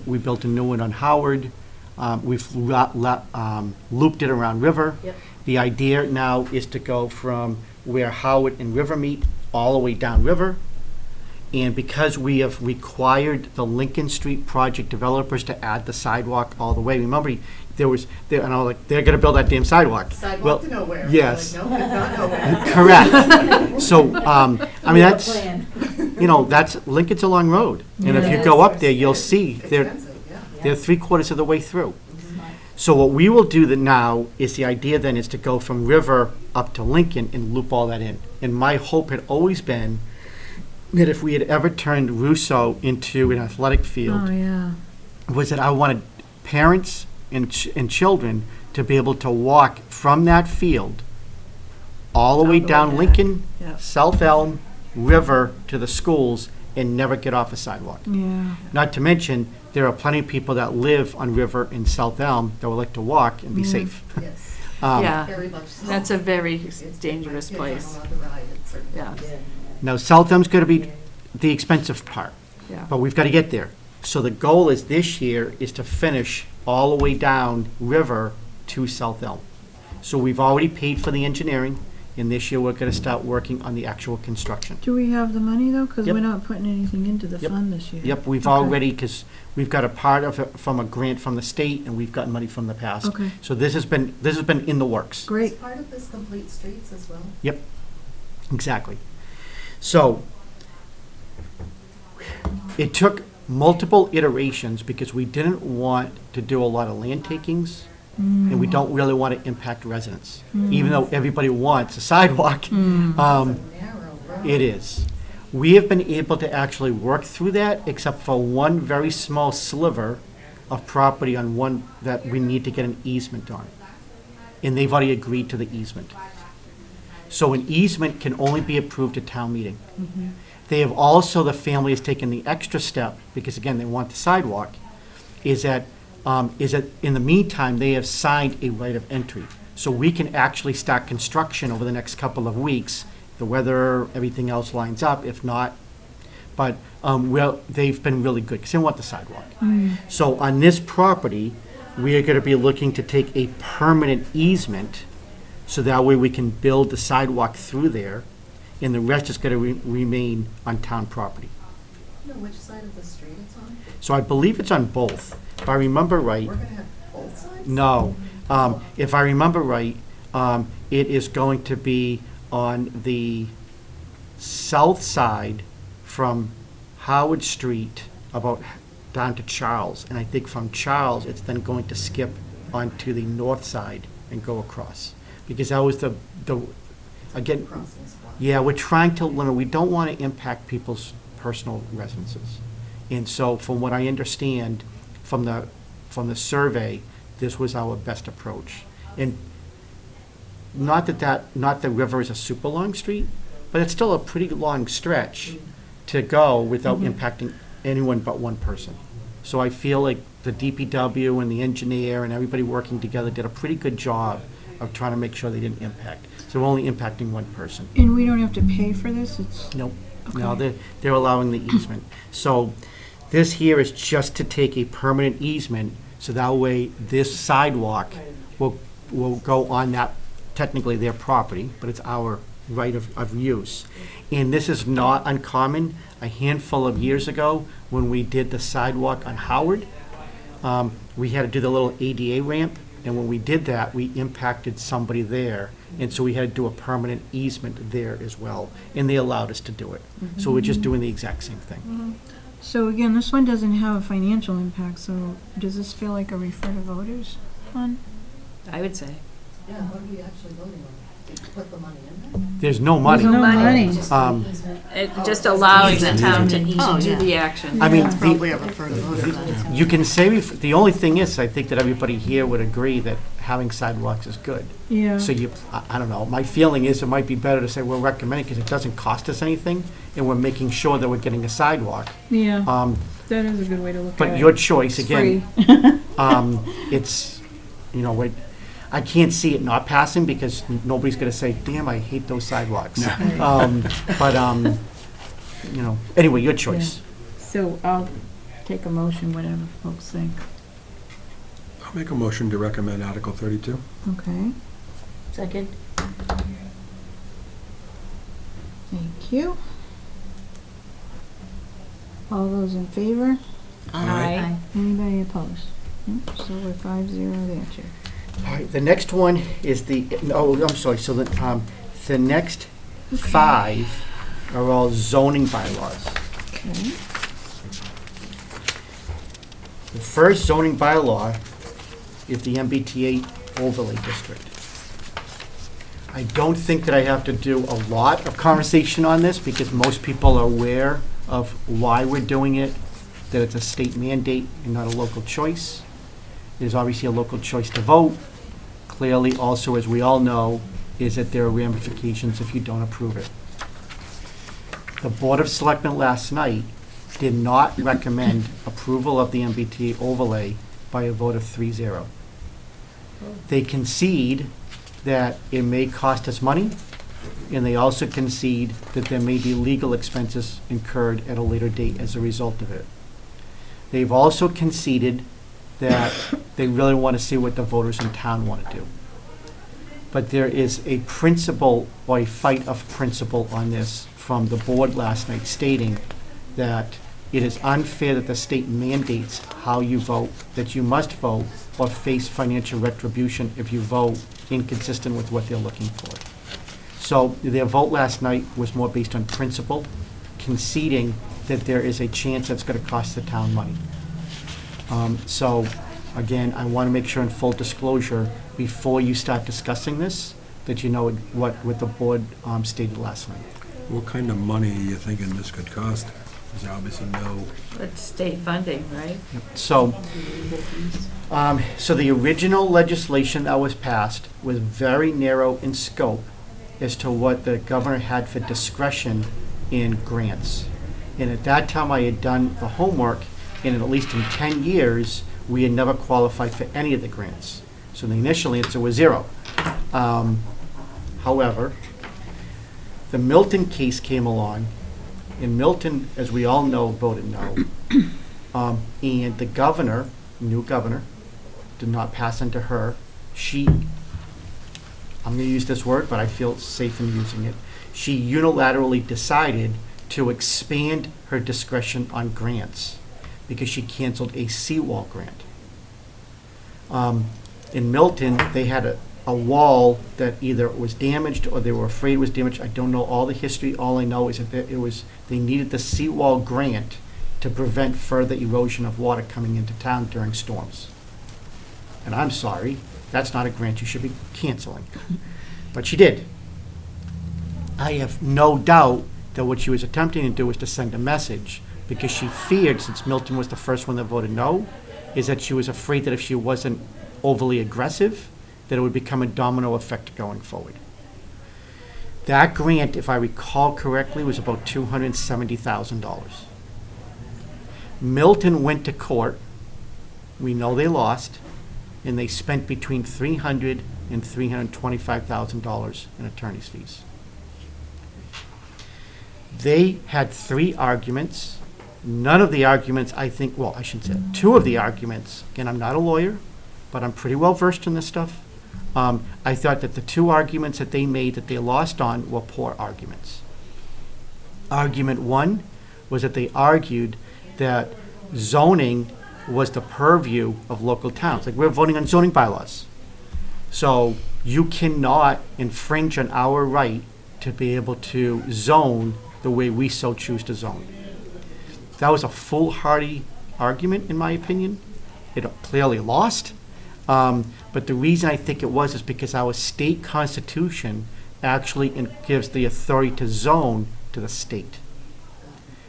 We built a new one on Howard. We've looped it around River. Yep. The idea now is to go from where Howard and River meet all the way down River. And because we have required the Lincoln Street project developers to add the sidewalk all the way, remember, and I was like, they're gonna build that damn sidewalk. Sidewalk to nowhere. Yes. Like, no, it's not nowhere. Correct. So, I mean, that's, that's, Lincoln's a long road. And if you go up there, you'll see they're Expensive, yeah. 3/4 of the way through. So what we will do now is the idea then is to go from River up to Lincoln and loop all that in. And my hope had always been that if we had ever turned Russo into an athletic field, Oh, yeah. was that I wanted parents and children to be able to walk from that field all the way down Lincoln, Yeah. South Elm, River to the schools and never get off a sidewalk. Yeah. Not to mention, there are plenty of people that live on River in South Elm that would like to walk and be safe. Yes, Yeah, very much so. that's a very It's- dangerous my kids place. aren't allowed to ride at certain Yeah. times. Now, South Elm's going to be the expensive part, Yeah. but we've got to get there. So the goal is this year is to finish all the way down River to South Elm. So we've already paid for the engineering, and this year we're going to start working on the actual construction. Do we have the money, though? Because Yep. we're not putting anything into the Yep. fund this year. Yep, we've Okay. already, because we've got a part of it from a grant from the state, and we've gotten money from the past. Okay. So this has been in the works. Is Great. part of this complete streets as well? Yep, exactly. So, it took multiple iterations because we didn't want to do a lot of land takings, and we don't really want to impact residents. Even though everybody wants a sidewalk, Narrow road. it is. We have been able to actually work through that, except for one very small sliver of property on one that we need to get an easement on. And they've already agreed to the easement. So an easement can only be approved at town meeting. They have also, the family has taken the extra step, because again, they want the sidewalk, is that in the meantime, they have signed a right of entry. So we can actually start construction over the next couple of weeks. The weather, everything else lines up, if not. But, they've been really good, because they want the sidewalk. So on this property, we are gonna be looking to take a permanent easement, so that way we can build the sidewalk through there, and the rest is gonna remain on town property. You know which side of the street it's on? So I believe it's on both. If I remember right, We're gonna have both sides? no. If I remember right, it is going to be on the south side from Howard Street about down to Charles. And I think from Charles, it's then going to skip onto the north side and go across. Because that was again, Crossing spot. yeah, we're trying to limit, we don't want to impact people's personal residences. And so from what I understand from the survey, this was our best approach. And not the river is a super long street, but it's still a pretty long stretch to go without impacting anyone but one person. So I feel like the DPW and the engineer and everybody working together did a pretty good job of trying to make sure they didn't impact. So we're only impacting one person. And we don't have to pay for this? It's, Nope. No, Okay. they're allowing the easement. So this here is just to take a permanent easement, so that way this sidewalk will go on that, technically their property, but it's our right of use. And this is not uncommon. A handful of years ago, when we did the sidewalk on Howard, we had to do the little ADA ramp, and when we did that, we impacted somebody there, and so we had to do a permanent easement there as well, and they allowed us to do it. So we're just doing the exact same thing. So again, this one doesn't have a financial impact, so does this feel like a refer to voters one? I would say. Yeah, what are we actually voting on? To put the money in there? There's no money. There's no money. It just allows the Easement. town to Oh, do yeah. the action. I mean, Yeah. the- Probably a refer to voters then. You can say, the only thing is, I think that everybody here would agree that having sidewalks is good. Yeah. So I don't know, my feeling is it might be better to say we're recommending, because it doesn't cost us anything, and we're making sure that we're getting a sidewalk. Yeah, Um, that is a good way to look at it. But your choice, It's again, free. it's, I can't see it not passing, because nobody's gonna say, damn, I hate those sidewalks. But, anyway, your choice. So I'll take a motion, whatever folks think. I'll make a motion to recommend Article 32. Okay, Second? thank you. All those in favor? Aye. Anybody opposed? So we're 5-0 there, Chair. All right, the next one is I'm sorry, so the next 5 are all zoning bylaws. Okay. The first zoning bylaw is the MBTA overlay district. I don't think that I have to do a lot of conversation on this, because most people are aware of why we're doing it, that it's a state mandate and not a local choice. There's obviously a local choice to vote. Clearly, also, as we all know, is that there are ramifications if you don't approve it. The Board of Selectmen last night did not recommend approval of the MBTA overlay by a vote of 3-0. They concede that it may cost us money, and they also concede that there may be legal expenses incurred at a later date as a result of it. They've also conceded that they really want to see what the voters in town want to do. But there is a principle, or a fight of principle on this from the board last night, stating that it is unfair that the state mandates how you vote, that you must vote or face financial retribution if you vote inconsistent with what they're looking for. So their vote last night was more based on principle, conceding that there is a chance that's going to cost the town money. So, again, I want to make sure in full disclosure, before you start discussing this, that you know what the board stated last night. What kind of money are you thinking this could cost? There's obviously no, It's state funding, right? So, so the original legislation that was passed was very narrow in scope as to what the governor had for discretion in grants. And at that time, I had done the homework, and at least in 10 years, we had never qualified for any of the grants. So the initial answer was 0. However, the Milton case came along, and Milton, as we all know, voted no. And the governor, new governor, did not pass into her. I'm going to use this word, but I feel safe in using it. She unilaterally decided to expand her discretion on grants because she canceled a seawall grant. In Milton, they had a wall that either was damaged or they were afraid was damaged. I don't know all the history. All I know is that they needed the seawall grant to prevent further erosion of water coming into town during storms. And I'm sorry, that's not a grant you should be canceling. But she did. I have no doubt that what she was attempting to do was to send a message, because she feared, since Milton was the first one that voted no, is that she was afraid that if she wasn't overly aggressive, that it would become a domino effect going forward. That grant, if I recall correctly, was about $270,000. Milton went to court. We know they lost, and they spent between $300,000 and $325,000 in attorney's fees. They had 3 arguments. None of the arguments, I think, well, I should say 2 of the arguments, again, I'm not a lawyer, but I'm pretty well versed in this stuff. I thought that the 2 arguments that they made that they lost on were poor arguments. Argument 1 was that they argued that zoning was the purview of local towns. Like, we're voting on zoning bylaws. So you cannot infringe on our right to be able to zone the way we so choose to zone. that was a foolhardy argument, in my opinion. It clearly lost. But the reason I think it was is because our state constitution actually gives the authority to zone to the state.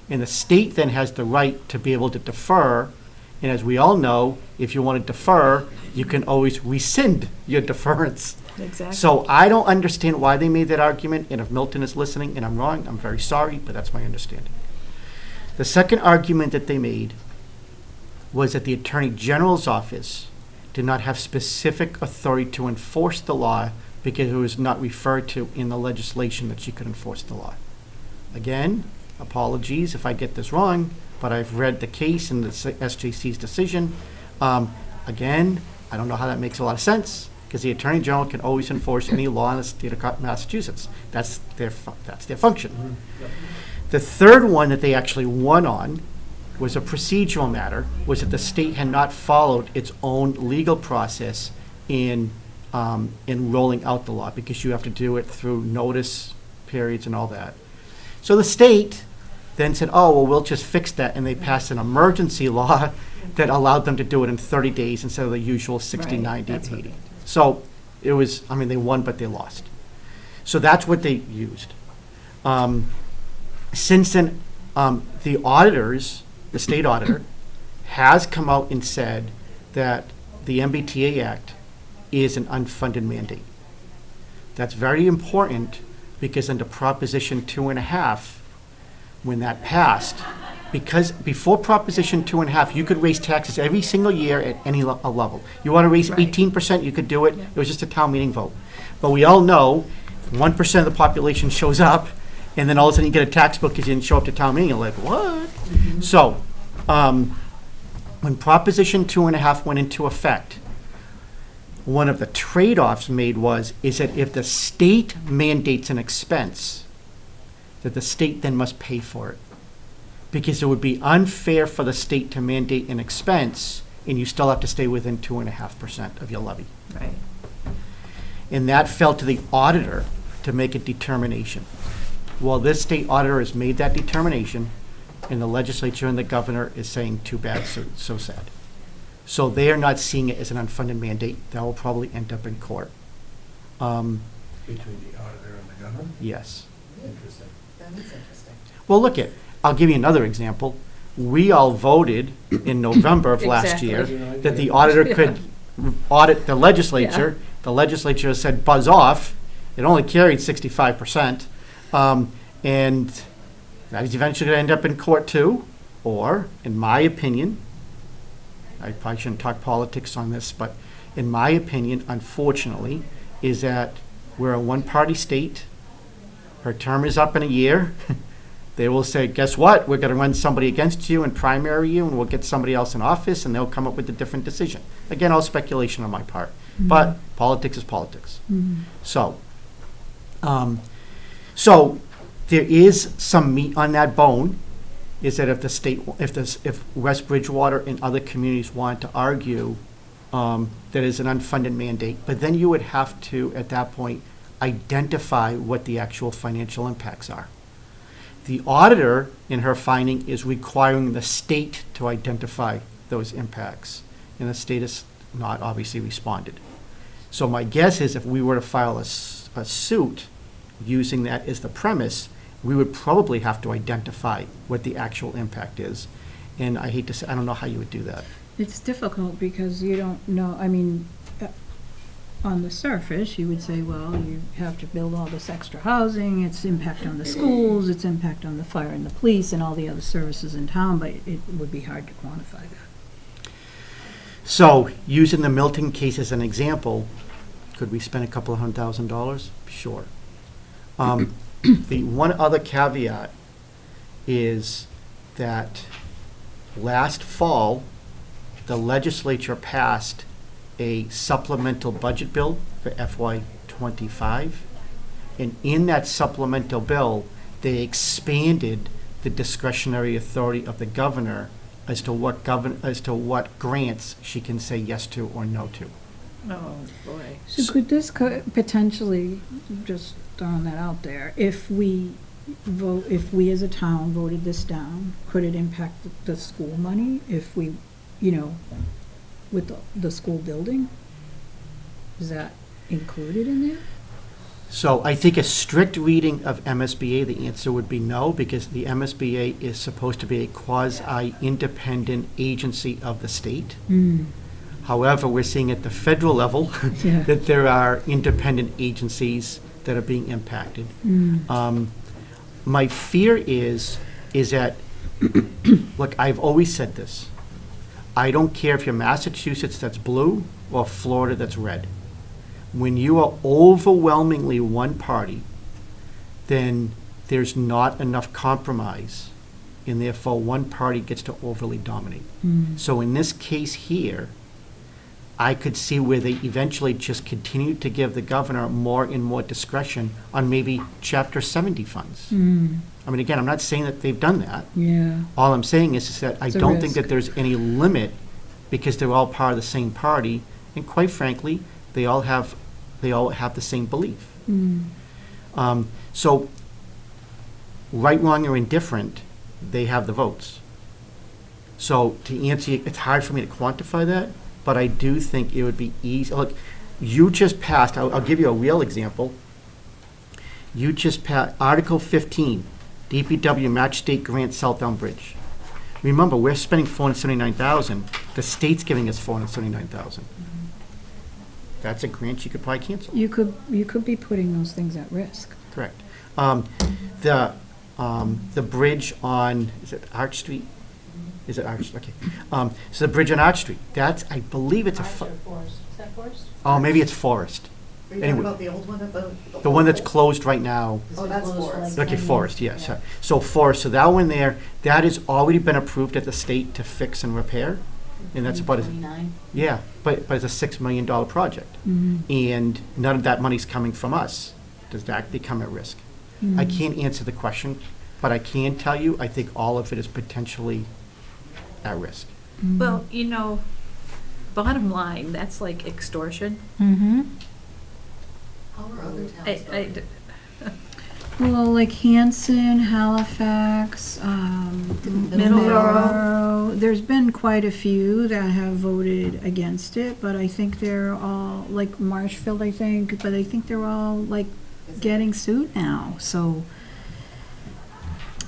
And the state then has the right to be able to defer. And as we all know, if you want to defer, you can always rescind your deference. Exactly. So I don't understand why they made that argument, and if Milton is listening and I'm wrong, I'm very sorry, but that's my understanding. The second argument that they made was that the Attorney General's office did not have specific authority to enforce the law because it was not referred to in the legislation that she could enforce the law. Again, apologies if I get this wrong, but I've read the case and the SJC's decision. Again, I don't know how that makes a lot of sense, because the Attorney General can always enforce any law in the state of Massachusetts. That's their function. The third one that they actually won on was a procedural matter, was that the state had not followed its own legal process in rolling out the law, because you have to do it through notice periods and all that. So the state then said, oh, well, we'll just fix that, and they passed an emergency law that allowed them to do it in 30 days instead of the usual 60, Right, 90, that's what 80. So it was, I mean, they won, but they lost. So that's what they used. Since then, the auditors, the state auditor, has come out and said that the MBTA Act is an unfunded mandate. That's very important, because under Proposition 2.5, when that passed, because before Proposition 2.5, you could raise taxes every single year at any level. You want to raise Right. 18%, you could do it. It was just a town meeting vote. But we all know 1% of the population shows up, and then all of a sudden you get a tax bill because you didn't show up to town meeting. You're like, what? So, when Proposition 2.5 went into effect, one of the trade-offs made is that if the state mandates an expense, that the state then must pay for it. Because it would be unfair for the state to mandate an expense and you still have to stay within 2.5% of your levy. Right. And that fell to the auditor to make a determination. Well, this state auditor has made that determination, and the legislature and the governor is saying, too bad, so sad. So they are not seeing it as an unfunded mandate. That will probably end up in court. Between the auditor and the governor? Yes. Interesting. That is interesting. Well, I'll give you another example. We all voted in November of last year Exactly. that the auditor could audit the legislature. Yeah. The legislature said buzz off. It only carried 65%. And that is eventually going to end up in court too. Or, in my opinion, I probably shouldn't talk politics on this, but in my opinion, unfortunately, is that we're a one-party state. Her term is up in a year. They will say, guess what? We're going to run somebody against you and primary you, and we'll get somebody else in office, and they'll come up with a different decision. Again, all speculation on my part. But politics is politics. So there is some meat on that bone, is that if the state, if West Bridgewater and other communities wanted to argue that it's an unfunded mandate, but then you would have to, at that point, identify what the actual financial impacts are. The auditor, in her finding, is requiring the state to identify those impacts, and the state has not obviously responded. So my guess is if we were to file a suit using that as the premise, we would probably have to identify what the actual impact is. And I hate to say, I don't know how you would do that. It's difficult because you don't know, I mean, on the surface, you would say, well, you have to build all this extra housing, its impact on the schools, its impact on the fire and the police and all the other services in town, but it would be hard to quantify that. So, using the Milton case as an example, could we spend a couple of $100,000? Sure. The one other caveat is that last fall, the legislature passed a supplemental budget bill for FY25. And in that supplemental bill, they expanded the discretionary authority of the governor as to what grants she can say yes to or no to. Oh, boy. So could this potentially, just throwing that out there, if we vote, if we as a town voted this down, could it impact the school money if we, with the school building? Is that included in there? So I think a strict reading of MSBA, the answer would be no, because the MSBA is supposed to be a quasi-independent agency of the state. However, we're seeing at the federal level Yeah. that there are independent agencies that are being impacted. My fear is that, look, I've always said this. I don't care if you're Massachusetts that's blue or Florida that's red. When you are overwhelmingly one party, then there's not enough compromise, and therefore one party gets to overly dominate. So in this case here, I could see where they eventually just continue to give the governor more and more discretion on maybe Chapter 70 funds. I mean, again, I'm not saying that they've done that. Yeah. All I'm saying is that I It's a don't think risk. that there's any limit, because they're all part of the same party, and quite frankly, they all have the same belief. So, right, wrong, or indifferent, they have the votes. So, to answer you, it's hard for me to quantify that, but I do think it would be easy. Look, you just passed, I'll give you a real example. You just passed Article 15, DPW match state grant Southbound Bridge. Remember, we're spending $479,000. The state's giving us $479,000. That's a grant you could probably cancel. You could be putting those things at risk. Correct. The bridge on, is it Arch Street? Is it Arch? Okay. So the bridge on Arch Street, that's, I believe it's a, Forest or Forest? Is that Forest? oh, maybe it's Forest. Are you Anyway. talking about the old one about? The one that's closed right now. Oh, that's Closed for Forest. like Okay, 10 Forest, years. yes. So Forest, so that one there, that has already been approved at the state to fix and repair. And that's about, 29. yeah, but it's a $6 million project. And none of that money's coming from us. Does that become at risk? I can't answer the question, but I can tell you, I think all of it is potentially at risk. Well, bottom line, that's like extortion. Mm-hmm. How are other towns I- voting? Well, like Hanson, Halifax, Middleborough, there's been quite a few that have voted against it, but I think they're all, like Marshfield, I think, but I think they're all like getting sued now, so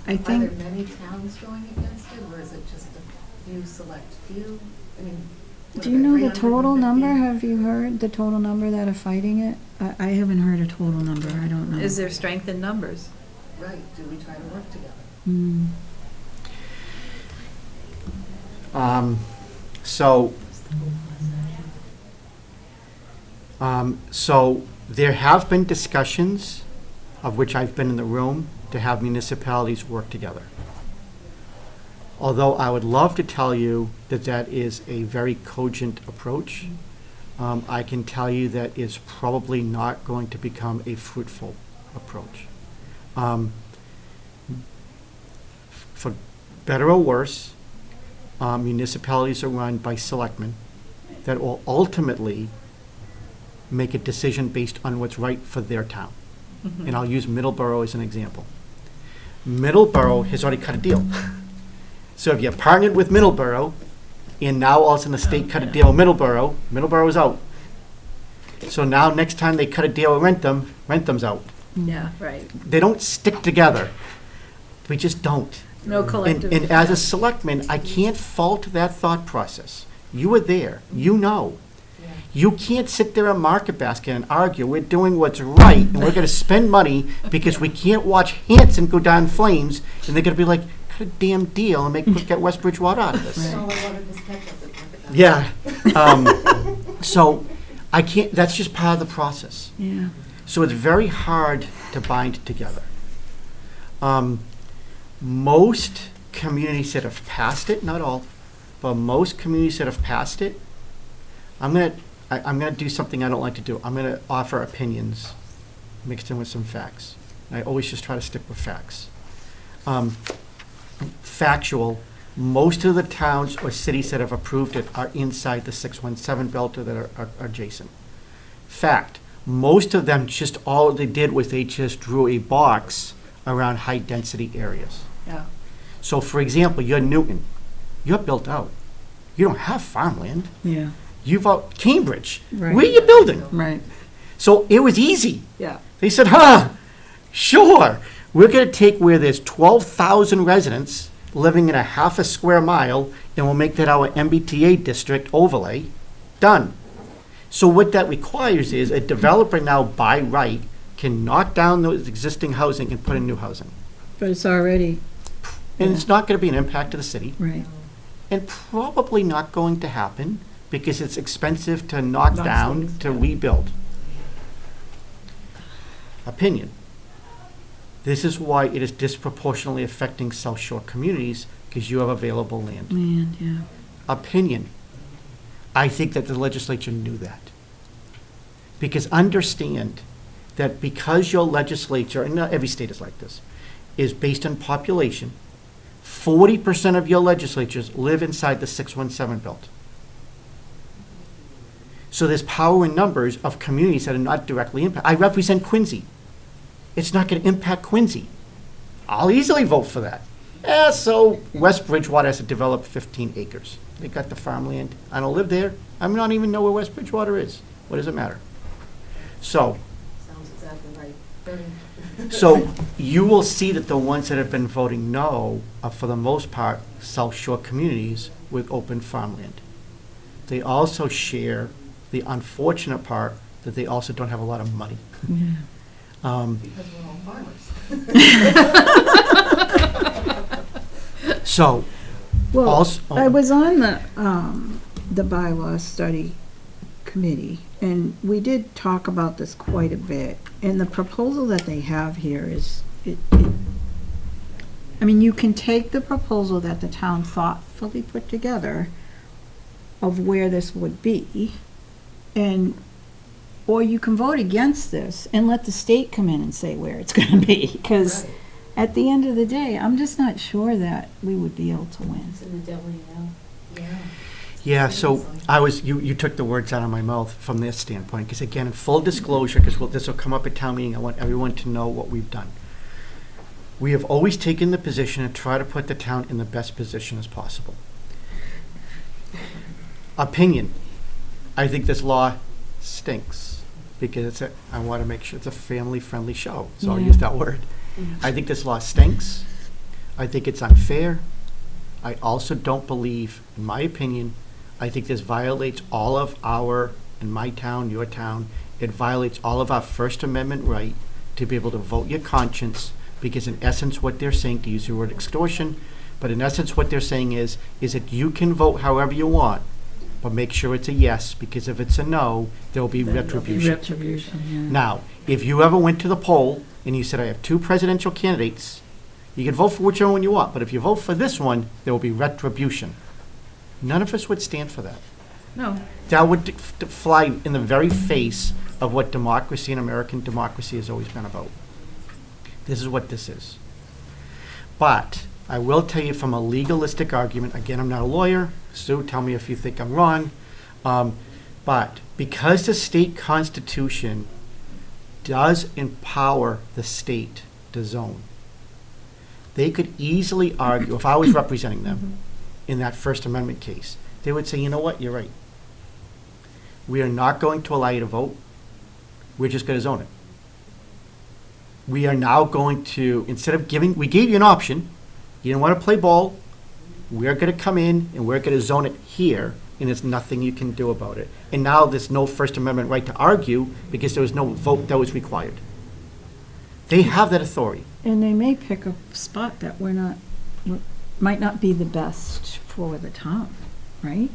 I Are think, there many towns going against it, or is it just a few select few? I mean. what do you are know there, the total number? 350? Have you heard the total number that are fighting it? I haven't heard a total number, I don't know. Is there strength in numbers? Right, do we try to work together? So there have been discussions, of which I've been in the room, to have municipalities work together. Although I would love to tell you that that is a very cogent approach, I can tell you that is probably not going to become a fruitful approach. For better or worse, municipalities are run by selectmen that will ultimately make a decision based on what's right for their town. And I'll use Middleborough as an example. Middleborough has already cut a deal. So if you partnered with Middleborough, and now all of a sudden the state cut a deal with Middleborough, Middleborough's out. So now next time they cut a deal with Rentham, Rentham's out. Yeah, right. They don't stick together. We just don't. No collective. And as a selectman, I can't fault that thought process. You were there, you know. You can't sit there at Market Basket and argue, we're doing what's right, and we're gonna spend money because we can't watch Hanson go down in flames, and they're gonna be like, cut a damn deal and get West Bridgewater out of this. That's all I wanted was ketchup at Market Basket. Yeah. So, I can't, that's just part of the process. Yeah. So it's very hard to bind together. Most communities that have passed it, not all, but most communities that have passed it, I'm gonna do something I don't like to do. I'm gonna offer opinions mixed in with some facts. I always just try to stick with facts. Factual, most of the towns or cities that have approved it are inside the 617 belt or that are adjacent. Fact, most of them just, all they did was they just drew a box around high-density areas. Yeah. So, for example, you're Newton. You're built out. You don't have farmland. Yeah, You've out Cambridge. Right. Where are you building? right. So it was easy. Yeah. They said, sure. We're going to take where there's 12,000 residents living in a half a square mile, and we'll make that our MBTA district overlay. Done. So what that requires is a developer now, by right, can knock down those existing housing and put in new housing. But it's already, And it's not going to be an impact to the city, right. and probably not going to happen because it's expensive to knock down to rebuild. Opinion. This is why it is disproportionately affecting South Shore communities, because you have available land. Land, yeah. Opinion. I think that the legislature knew that. Because understand that because your legislature, and not every state is like this, is based on population, 40% of your legislatures live inside the 617 belt. So there's power in numbers of communities that are not directly impacted. I represent Quincy. It's not going to impact Quincy. I'll easily vote for that. So West Bridgewater has to develop 15 acres. They got the farmland. I don't live there. I don't even know where West Bridgewater is. What does it matter? So, Sounds exactly right. so you will see that the ones that have been voting no are, for the most part, South Shore communities with open farmland. They also share the unfortunate part that they also don't have a lot of money. Because we're all farmers. So, Well, Also- I was on the bylaw study committee, and we did talk about this quite a bit. And the proposal that they have here is, I mean, you can take the proposal that the town thoughtfully put together of where this would be, or you can vote against this and let the state come in and say where it's gonna be, because Right. at the end of the day, I'm just not sure that we would be able to win. It's in the devil, yeah. yeah, so you took the words out of my mouth from this standpoint, because again, in full disclosure, because this will come up at town meeting, I want everyone to know what we've done. We have always taken the position to try to put the town in the best position as possible. Opinion. I think this law stinks, because I want to make sure it's a family-friendly show, so I'll Yeah. use that word. I think this law stinks. I think it's unfair. I also don't believe, in my opinion, I think this violates all of our, in my town, your town, it violates all of our First Amendment right to be able to vote your conscience, because in essence, what they're saying, to use the word extortion, but in essence, what they're saying is that you can vote however you want, but make sure it's a yes, because if it's a no, there will be retribution. Retribution, yeah. Now, if you ever went to the poll and you said, I have 2 presidential candidates, you can vote for whichever one you want, but if you vote for this one, there will be retribution. None of us would stand for that. No. That would fly in the very face of what democracy and American democracy has always been about. This is what this is. But I will tell you from a legalistic argument, again, I'm not a lawyer, Sue, tell me if you think I'm wrong, but because the state constitution does empower the state to zone, they could easily argue, if I was representing them in that First Amendment case, they would say, you know what, you're right. We are not going to allow you to vote. We're just going to zone it. We are now going to, instead of we gave you an option, you didn't want to play ball, we're going to come in and we're going to zone it here, and there's nothing you can do about it. And now there's no First Amendment right to argue because there was no vote that was required. They have that authority. And they may pick a spot that might not be the best for the town, right?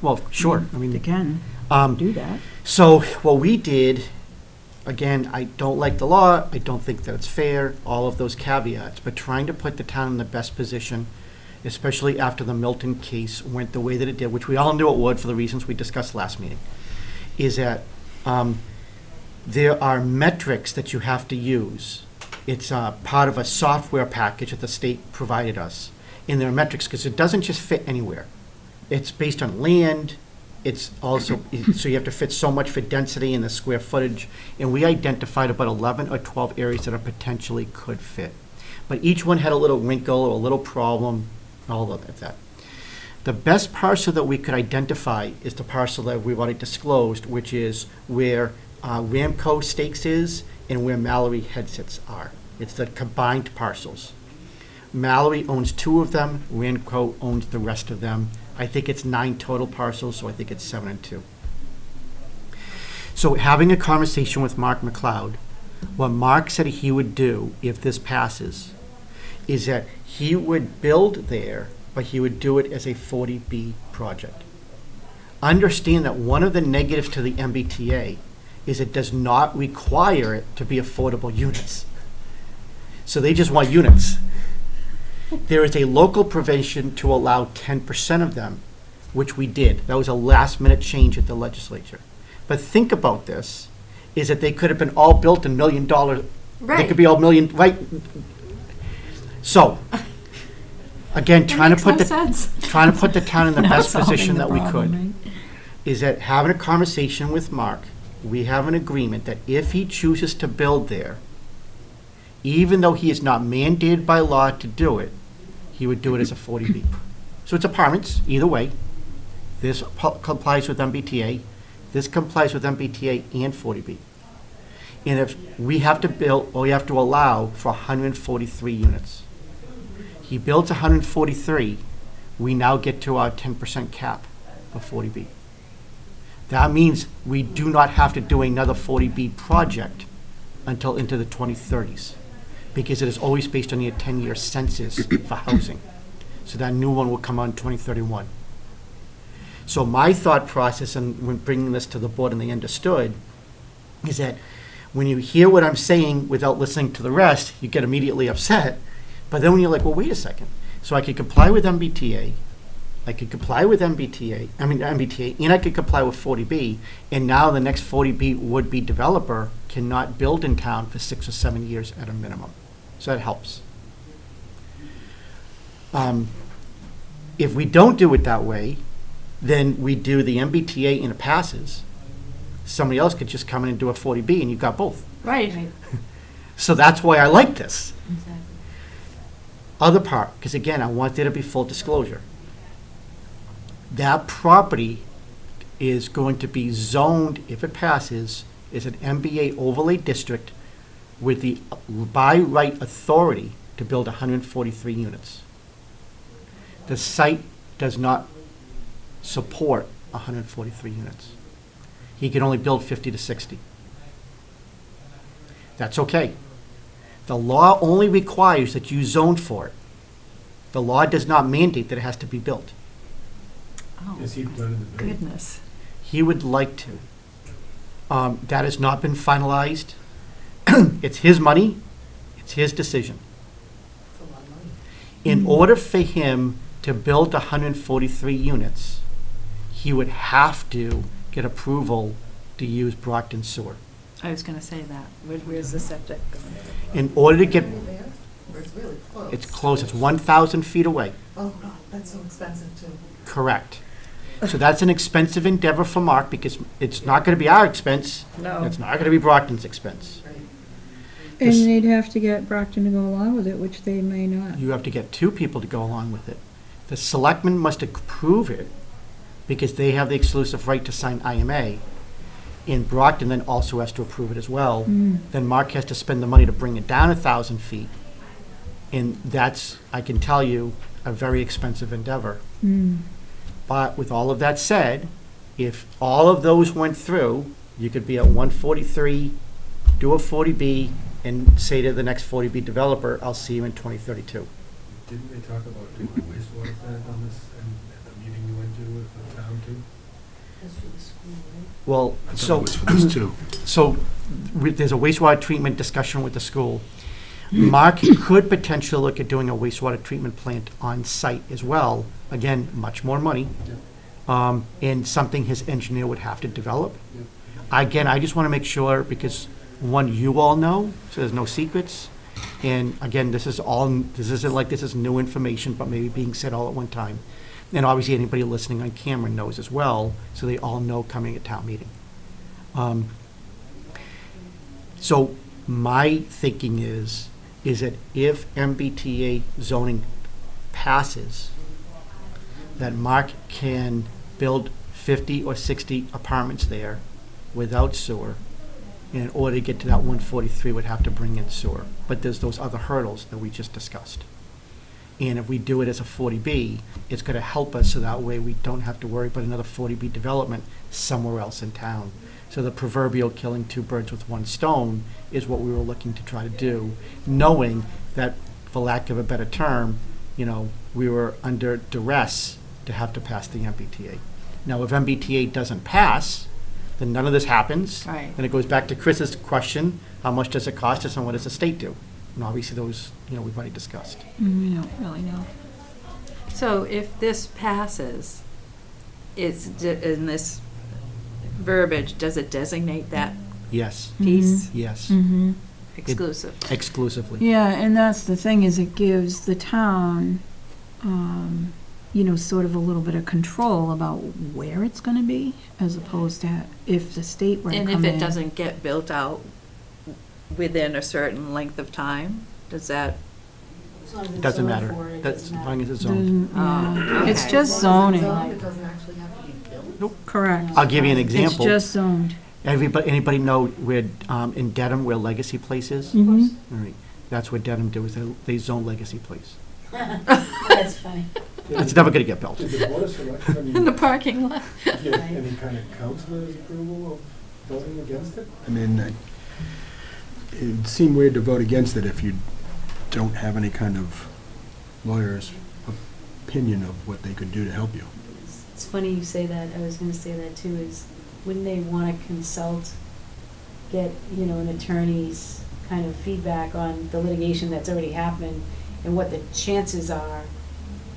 Well, sure. I mean, They can do that. So what we did, again, I don't like the law, I don't think that it's fair, all of those caveats, but trying to put the town in the best position, especially after the Milton case went the way that it did, which we all knew it would for the reasons we discussed last meeting, is that there are metrics that you have to use. It's part of a software package that the state provided us. And there are metrics, because it doesn't just fit anywhere. It's based on land, it's also, so you have to fit so much for density and the square footage. And we identified about 11 or 12 areas that are potentially could fit. But each one had a little wrinkle or a little problem, all of that. The best parcel that we could identify is the parcel that we've already disclosed, which is where Ramco Stakes is and where Mallory Headsets are. It's the combined parcels. Mallory owns 2 of them, Ramco owns the rest of them. I think it's 9 total parcels, so I think it's 7 and 2. So having a conversation with Mark McLeod, what Mark said he would do if this passes is that he would build there, but he would do it as a 40B project. Understand that one of the negatives to the MBTA is it does not require it to be affordable units. So they just want units. There is a local provision to allow 10% of them, which we did. That was a last-minute change at the legislature. But think about this, is that they could have been all built in $1 million. They could be all million, right? So, again, trying to put the town in the best position that we could, is that having a conversation with Mark, we have an agreement that if he chooses to build there, even though he is not mandated by law to do it, he would do it as a 40B. So it's apartments, either way. This complies with MBTA. This complies with MBTA and 40B. And if we have to build, or we have to allow for 143 units. He builds 143, we now get to our 10% cap for 40B. That means we do not have to do another 40B project until into the 2030s, because it is always based on the 10-year census for housing. So that new one will come on 2031. So my thought process, and when bringing this to the board and they understood, is that when you hear what I'm saying without listening to the rest, you get immediately upset. But then when you're like, well, wait a second. So I could comply with MBTA, and I could comply with 40B, and now the next 40B would-be developer cannot build in town for 6 or 7 years at a minimum. So that helps. If we don't do it that way, then we do the MBTA and it passes. Somebody else could just come in and do a 40B and you've got both. Right. So that's why I like this. Exactly. Other part, because again, I want there to be full disclosure. That property is going to be zoned, if it passes, is an MBA overlay district with the by right authority to build 143 units. The site does not support 143 units. He can only build 50 to 60. That's okay. The law only requires that you zone for it. The law does not mandate that it has to be built. Oh, Is he planning to build? goodness. He would like to. That has not been finalized. It's his money. It's his decision. It's a lot of money. In order for him to build 143 units, he would have to get approval to use Brockton Sewer. I was gonna say that. Where's the septic going? In order to get, There, or it's really close. it's close, it's 1,000 feet away. Oh, God, that's so expensive too. Correct. So that's an expensive endeavor for Mark, because it's not gonna be our expense. No. It's not gonna be Brockton's expense. Right. And This- they'd have to get Brockton to go along with it, which they may not. You have to get 2 people to go along with it. The selectmen must approve it, because they have the exclusive right to sign IMA. And Brockton then also has to approve it as well. Then Mark has to spend the money to bring it down 1,000 feet. And that's, I can tell you, a very expensive endeavor. But with all of that said, if all of those went through, you could be at 143, do a 40B, and say to the next 40B developer, I'll see you in 2032. Didn't they talk about doing a wastewater plant on this, and at the meeting you went to with the town too? That's for the school, right? Well, so, there's a wastewater treatment discussion with the school. Mark could potentially look at doing a wastewater treatment plant on site as well. Again, much more money, and something his engineer would have to develop. Again, I just want to make sure, because one, you all know, so there's no secrets. And again, this isn't like this is new information, but maybe being said all at one time. And obviously, anybody listening on camera knows as well, so they all know coming at town meeting. So my thinking is is that if MBTA zoning passes, that Mark can build 50 or 60 apartments there without sewer. And in order to get to that 143, would have to bring in sewer. But there's those other hurdles that we just discussed. And if we do it as a 40B, it's going to help us so that way we don't have to worry about another 40B development somewhere else in town. So the proverbial killing two birds with one stone is what we were looking to try to do, knowing that, for lack of a better term, we were under duress to have to pass the MBTA. Now, if MBTA doesn't pass, then none of this happens. Right. Then it goes back to Chris's question, how much does it cost us and what does the state do? And obviously those, we've already discussed. We don't really know. So if this passes, in this verbiage, does it designate that Yes, piece yes, Mm-hmm. exclusive? exclusively. Yeah, and that's the thing, is it gives the town, sort of a little bit of control about where it's gonna be, as opposed to if the state were to And come if in. it doesn't get built out within a certain length of time, does that? As long as it's Doesn't zoned matter. for it, it That's doesn't as long matter. as it's zoned. Yeah. okay. It's just As long as it's zoning. zoned, it doesn't actually have to be built. Correct. I'll give you an It's example. just zoned. Anybody know where, in Dedham, where Legacy Place is? Mhm. All right, that's what Dedham do, is they zone Legacy Place. That's funny. It's never gonna get built. Did the Board of Selectmen, I In mean, the parking lot? get any kind of councilor's approval of voting against it? I mean, it'd seem weird to vote against it if you don't have any kind of lawyer's opinion of what they could do to help you. It's funny you say that. I was gonna say that too, is wouldn't they wanna consult, get, an attorney's kind of feedback on the litigation that's already happened and what the chances are?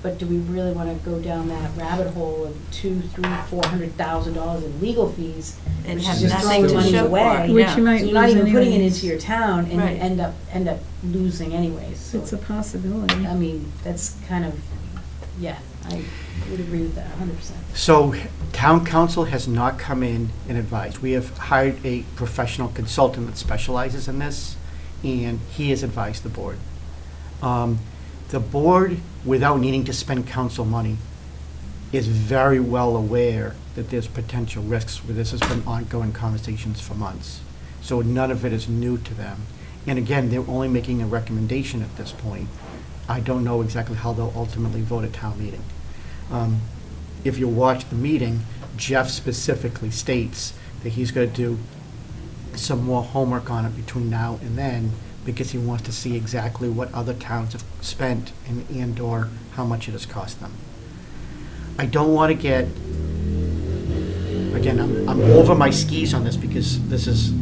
But do we really wanna go down that rabbit hole of $200,000, $300,000, $400,000 in legal fees? And Which have is just nothing throwing to money show away. for it, Which yeah. you might So lose you're not even putting it anyways. into your town and you Right. end up losing anyways. So, It's a possibility. I mean, that's kind of, yeah, I would agree with that 100%. So, town council has not come in and advised. We have hired a professional consultant that specializes in this, and he has advised the board. The board, without needing to spend council money, is very well aware that there's potential risks where this has been ongoing conversations for months. So none of it is new to them. And again, they're only making a recommendation at this point. I don't know exactly how they'll ultimately vote at town meeting. If you watch the meeting, Jeff specifically states that he's going to do some more homework on it between now and then, because he wants to see exactly what other towns have spent and/or how much it has cost them. I don't want to get, again, I'm over my skis on this because this is,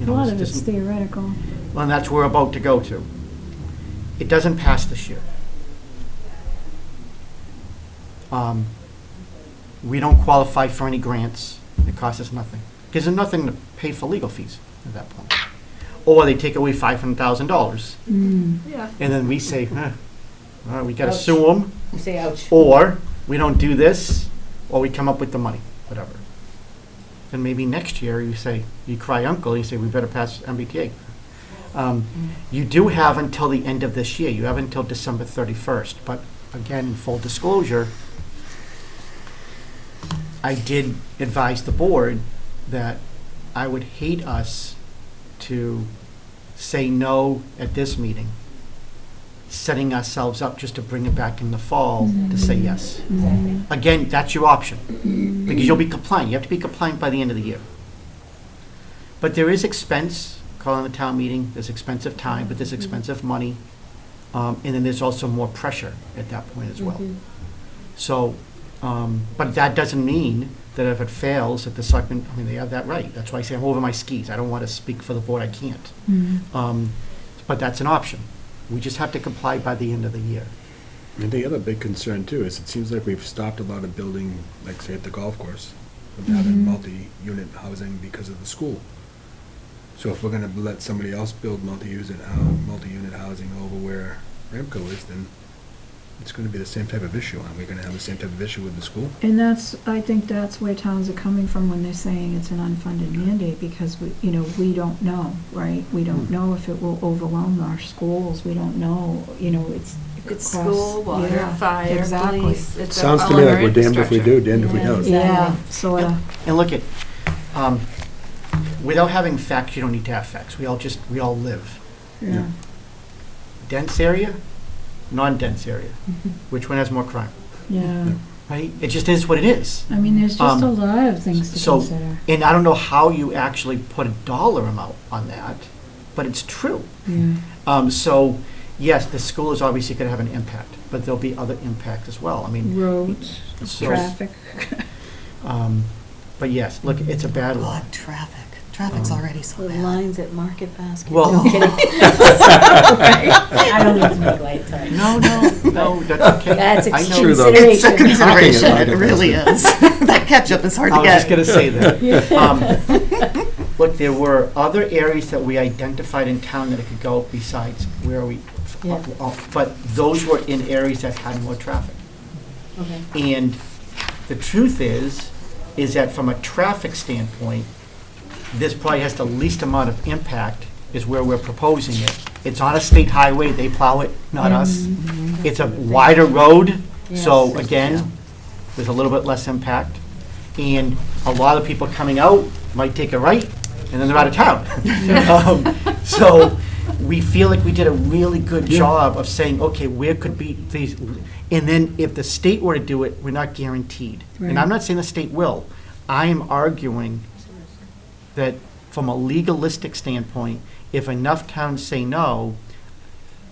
A lot of this- it's theoretical. well, and that's where we're about to go to. It doesn't pass this year. We don't qualify for any grants. It costs us nothing. Because there's nothing to pay for legal fees at that point. Or they take away $500,000, Yeah. and then we say, all right, we gotta Ouch. sue them, You say ouch. or we don't do this, or we come up with the money, whatever. Then maybe next year you say, you cry uncle, you say, we better pass MBTA. You do have until the end of this year, you have until December 31st, but again, in full disclosure, I did advise the board that I would hate us to say no at this meeting, setting ourselves up just to bring it back in the fall to say yes. Exactly. Again, that's your option, because you'll be compliant. You have to be compliant by the end of the year. But there is expense, calling the town meeting, there's expensive time, but there's expensive money, and then there's also more pressure at that point as well. So, but that doesn't mean that if it fails, that the selectmen, I mean, they have that right. That's why I say I'm over my skis. I don't want to speak for the board, I can't. But that's an option. We just have to comply by the end of the year. And the other big concern too is it seems like we've stopped a lot of building, like say at the golf course, from having multi-unit housing because of the school. So if we're gonna let somebody else build multi-unit housing over where Ramco is, then It's gonna be the same type of issue. Aren't we gonna have the same type of issue with the school? And I think that's where towns are coming from when they're saying it's an unfunded mandate, because we don't know, right? We don't know if it will overwhelm our schools, we don't know, it's. It's across- school, water, yeah, fire, exactly. police. It's Sounds to all me our like we're damned if we do, infrastructure. damned if we don't. Yeah, sorta, And look at, without having facts, you don't need to have facts. We all live. yeah. Dense area, non-dense area. Which one has more crime, Yeah, right? It just is what it is. I mean, there's just a Um, lot of things to so- consider. And I don't know how you actually put a dollar amount on that, but it's true. Yeah, So, yes, the school is obviously going to have an impact, but there'll be other impacts as well. I mean, roads, so- traffic. But yes, look, it's a battle. God, traffic. Traffic's already so The bad. lines at Market Basket. Well- No kidding. I don't need to make light touch. No, that's okay. That's a I know. True, though. It's a consideration. consideration, Parking it at really is. That ketchup is hard I to was just get. going to say that. Look, there were other areas that we identified in town that it could go besides where we, Yeah. but those were in areas that had more traffic. Okay. And the truth is that from a traffic standpoint, this probably has the least amount of impact is where we're proposing it. It's on a state highway, they plow it, not us. It's a wider road, so Yes. again, there's a little bit less impact. And a lot of people coming out might take a right, and then they're out of town. So we feel like we did a really good job of saying, okay, where could be these, and then if the state were to do it, we're not guaranteed. And I'm not saying the state will. I am arguing that from a legalistic standpoint, if enough towns say no,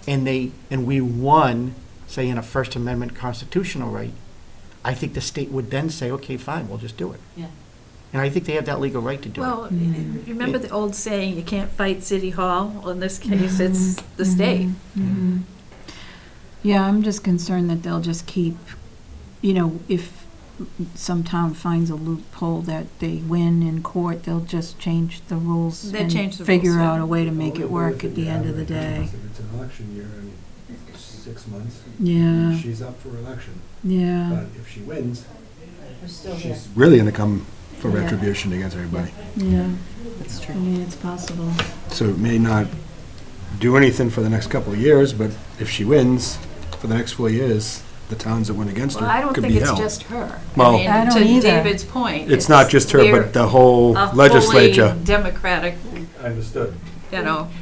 and we won, say, in a First Amendment constitutional right, I think the state would then say, okay, fine, we'll just do it. Yeah. And I think they have that legal right to do it. Well, remember the old saying, you can't fight City Hall? Well, in this case, it's the state. Mhm. Yeah, I'm just concerned that they'll just keep, if some town finds a loophole that they win in court, they'll just change the rules They'll change the and figure rules, yeah. out a way to make it work at the end of the day. If it's an election year, I mean, 6 months. Yeah, She's up for election, yeah, but if she wins, We're still here. she's Really gonna come for Yeah. retribution against everybody. yeah. That's I true. mean, it's possible. So it may not do anything for the next couple of years, but if she wins for the next 4 years, the towns that went against Well, I her don't could think be it's held. just her. Well- mean, I don't to either. David's point. It's not just her, we're but the whole a legislature. fully Democratic, I understood.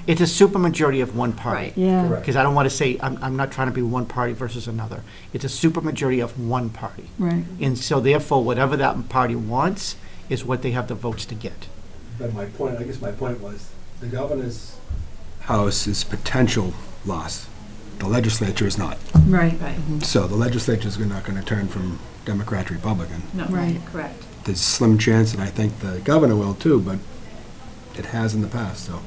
It's a supermajority of one party. right. Yeah, Correct. Because I don't want to say, I'm not trying to be one party versus another. It's a supermajority of one party. right. And so therefore, whatever that party wants is what they have the votes to get. But my point, I guess my point was, the governor's, House is potential loss. The legislature is not. Right, Right, So the legislature is not going to turn from Democrat to Republican. no, Right. correct. There's slim chance, and I think the governor will too, but it has in the past, so.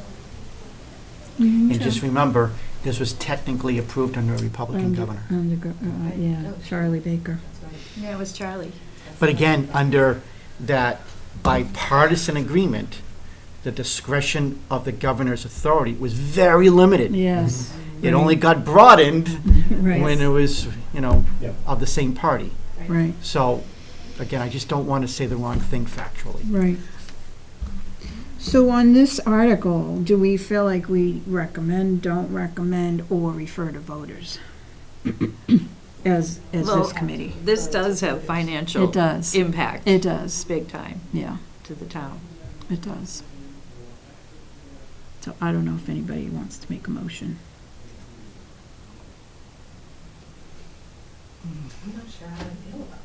And just remember, this was technically approved under a Republican governor. Yeah, Charlie Baker. Yeah, it was Charlie. But again, under that bipartisan agreement, the discretion of the governor's authority was very limited. Yes. It only got broadened when Right, it was, Yep. of the same party. right, So, again, I just don't want to say the wrong thing factually. right. So on this article, do we feel like we recommend, don't recommend, or refer to voters? As Well, this committee? This does have financial It does, impact. it does, Big time yeah, to the town. it does. So I don't know if anybody wants to make a motion. I'm not sure how I feel about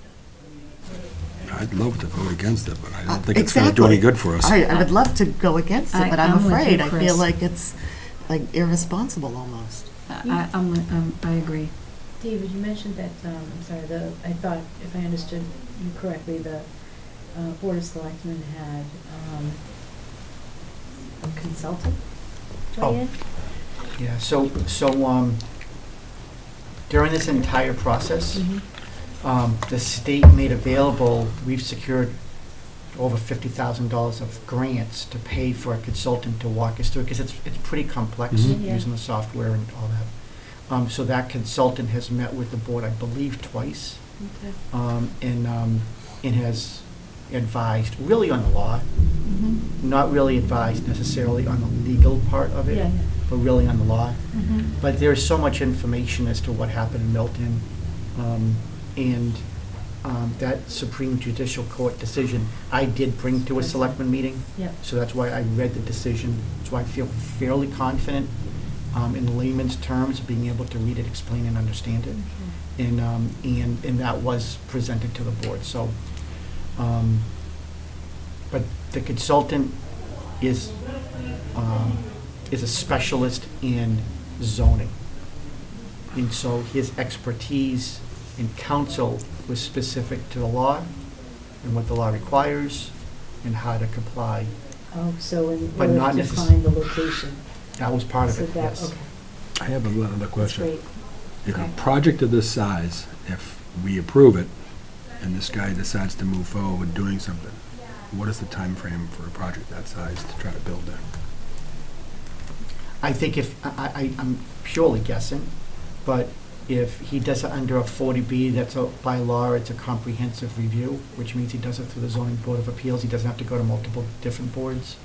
it. I'd love to vote against it, but I don't think it's going to do Exactly. any good for us. I would love to go against it, but I'm I'm with you, afraid. I Chris. feel like it's like irresponsible almost. I agree. David, you mentioned that, I'm sorry, I thought, if I understood you correctly, the Board of Selectmen had a consultant Oh. weigh in? Yeah, so during this entire process, the state made available, we've secured over $50,000 of grants to pay for a consultant to walk us through, because it's pretty complex Mhm. Yeah. using the software and all that. So that consultant has met with the board, I believe, twice, Okay. and has advised really on the law, not really advised necessarily on the legal part of it, Yeah, yeah. but really on the law. Mhm. But there's so much information as to what happened in Milton, and that Supreme Judicial Court decision, I did bring to a selectman meeting. Yep. So that's why I read the decision, so I feel fairly confident in layman's terms, being able to read it, explain and understand it. And that was presented to the board, so. But the consultant is a specialist in zoning. And so his expertise in counsel was specific to the law and what the law requires and how to comply. Oh, so in But order not to necess- find the location. That was part of So it, that, yes. okay, I have another that's question. great. If a Okay. project of this size, if we approve it, and this guy decides to move forward with doing something, what is the time frame for a project that size to try to build it? I think I'm purely guessing, but if he does it under a 40B, that's by law, it's a comprehensive review, which means he does it through the zoning board of appeals. He doesn't have to go to multiple different boards.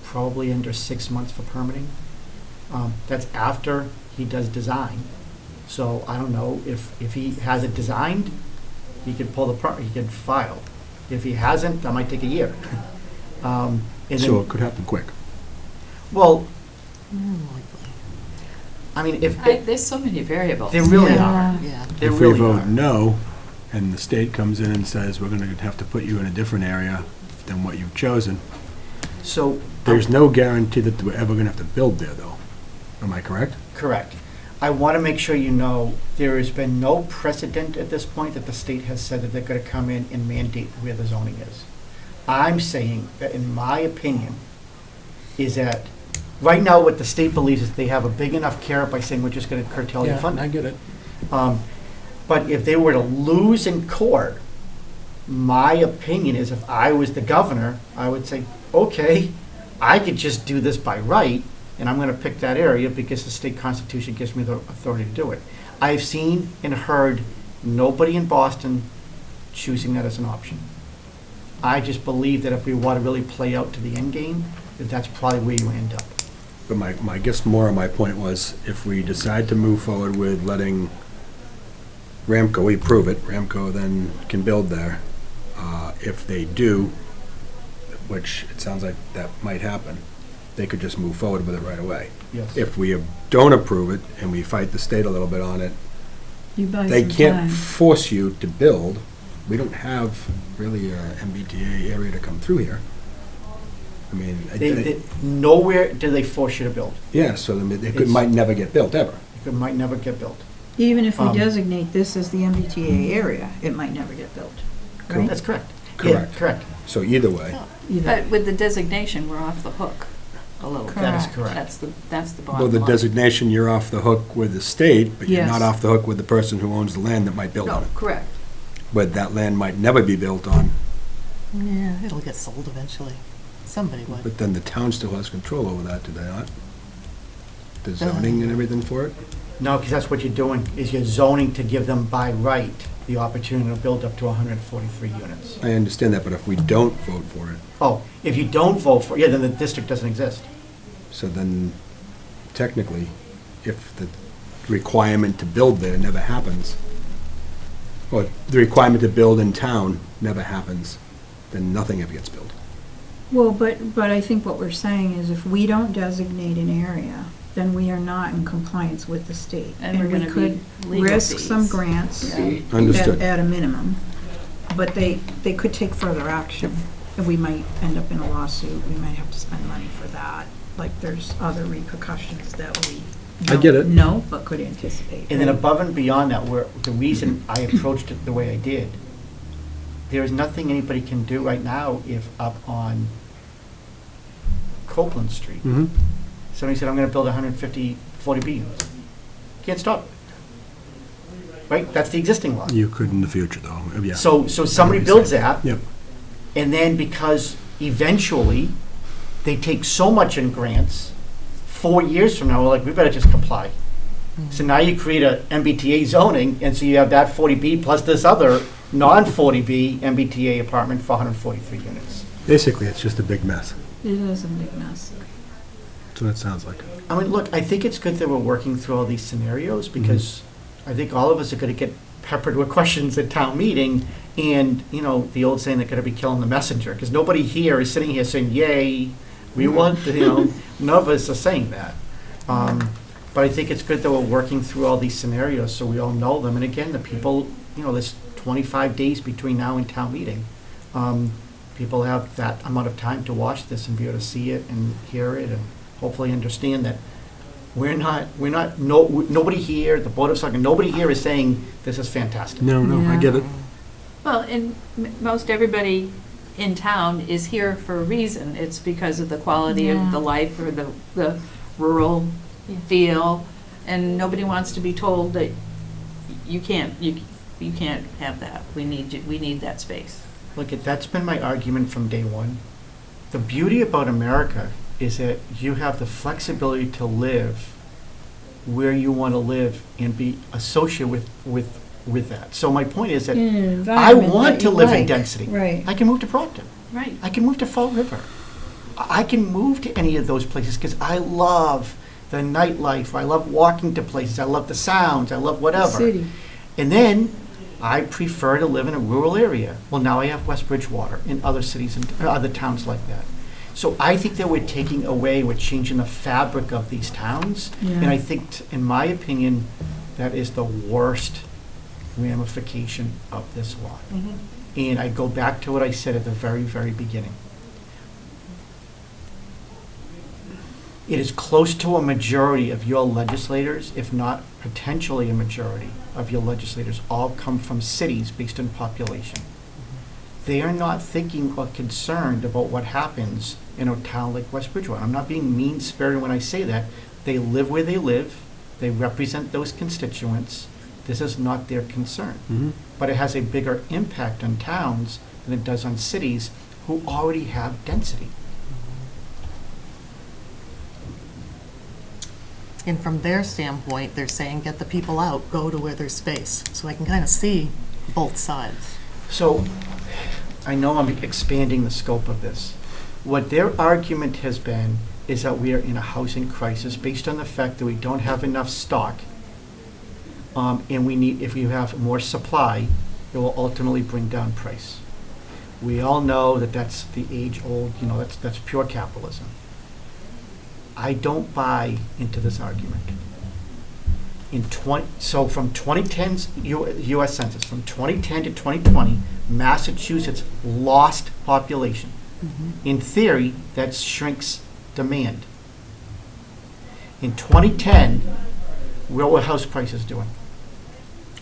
Probably under 6 months for permitting. That's after he does design. So I don't know, if he has it designed, he could he could file. If he hasn't, that might take a year. And So then, it could happen quick. well, Unlikely. I mean, if, There's so many variables. there really Yeah. are. Yeah. There If we really vote are. no, and the state comes in and says, we're gonna have to put you in a different area than what you've chosen, So. there's no guarantee that we're ever gonna have to build there, though. Am I correct? Correct. I want to make sure you know, there has been no precedent at this point that the state has said that they're going to come in and mandate where the zoning is. I'm saying that, in my opinion, is that right now what the state believes is they have a big enough carrot by saying we're just going to curtail your I funding. get it. But if they were to lose in court, my opinion is if I was the governor, I would say, okay, I could just do this by right, and I'm going to pick that area because the state constitution gives me the authority to do it. I've seen and heard nobody in Boston choosing that as an option. I just believe that if we want to really play out to the end game, that that's probably where you end up. But my guess more of my point was, if we decide to move forward with letting Ramco, we approve it, Ramco then can build there. If they do, which it sounds like that might happen, they could just move forward with it right away. Yes. If we don't approve it and we fight the state a little bit on it, You buy they some can't time. force you to build. We don't have really a MBTA area to come through here. I mean, Nowhere do they force you to build. yeah, so I mean, it It's- might never get built, ever. It might never get built. Even if we Um, designate this as the MBTA area, it might never get built, right? That's correct. Correct. Yeah, correct. So either way, Either. But with the designation, we're off the hook a little bit. That is Correct. correct. That's the bottom well, line. the designation, you're off the hook with the state, but you're Yes. not off the hook with the person who owns the land that might build on No, it. correct. But that land might never be built on, Yeah, it'll get sold eventually. Somebody would. but then the town still has control over that, do they not? The zoning and everything for it? No, because that's what you're doing, is you're zoning to give them by right the opportunity to build up to 143 units. I understand that, but if we don't vote for it, Oh, if you don't vote for, yeah, then the district doesn't exist. so then technically, if the requirement to build there never happens, or the requirement to build in town never happens, then nothing ever gets built. Well, but I think what we're saying is if we don't designate an area, then we are not in compliance with the state. And we're we gonna could be legal risk some fees. grants Yeah. Understood. at a minimum, but they could take further action. And we might end up in a lawsuit, we might have to spend money for that. Like, there's other repercussions that we I get it. don't know, but could anticipate. And then above and beyond that, where, the reason I approached it the way I did, there is nothing anybody can do right now if up on Copeland Street, Mm-hmm. somebody said, I'm gonna build 150 40B units. Can't stop it. Right, that's the existing law. You could in the future, though, yeah. So somebody I builds see. that, Yep. and then because eventually they take so much in grants, 4 years from now, we're like, we better just comply. So now you create a MBTA zoning, and so you have that 40B plus this other non-40B MBTA apartment, 443 units. Basically, it's just a big mess. It is a big mess. That's what it sounds like. I mean, look, I think it's good that we're working through all these scenarios, because I think all of us are gonna get peppered with questions at town meeting, and, you know, the old saying, they're gonna be killing the messenger, because nobody here is sitting here saying, yay, we want, none of us are saying that. But I think it's good that we're working through all these scenarios, so we all know them, and again, the people, there's 25 days between now and town meeting. People have that amount of time to watch this and be able to see it and hear it, and hopefully understand that nobody here, the Board of Selectmen, nobody here is saying this is fantastic. No, I get it. Well, and most everybody in town is here for a reason. It's because of the quality of the life or the rural feel, and nobody wants to be told that you can't have that. We need that space. Look, that's been my argument from day one. The beauty about America is that you have the flexibility to live where you want to live and be associated with that. So my point is that I want to live in density. Right. I can move to Proctor. Right. I can move to Fall River. I can move to any of those places because I love the nightlife. I love walking to places. I love the sounds. I love whatever. City. And then I prefer to live in a rural area. Well, now I have West Bridgewater and other cities and other towns like that. So I think that we're taking away, we're changing the fabric of these towns. Yeah. And I think, in my opinion, that is the worst ramification of this law. And I go back to what I said at the very, very beginning. It is close to a majority of your legislators, if not potentially a majority of your legislators, all come from cities based on population. They are not thinking or concerned about what happens in a town like West Bridgewater. I'm not being mean-spirited when I say that. They live where they live. They represent those constituents. This is not their concern. But it has a bigger impact on towns than it does on cities who already have density. And from their standpoint, they're saying, get the people out, go to where there's space. So I can kind of see both sides. So, I know I'm expanding the scope of this. What their argument has been is that we are in a housing crisis based on the fact that we don't have enough stock. And we need, if you have more supply, it will ultimately bring down price. We all know that that's the age-old, that's pure capitalism. I don't buy into this argument. So from 2010's U.S. Census, from 2010 to 2020, Massachusetts lost population. In theory, that shrinks demand. In 2010, what were house prices doing?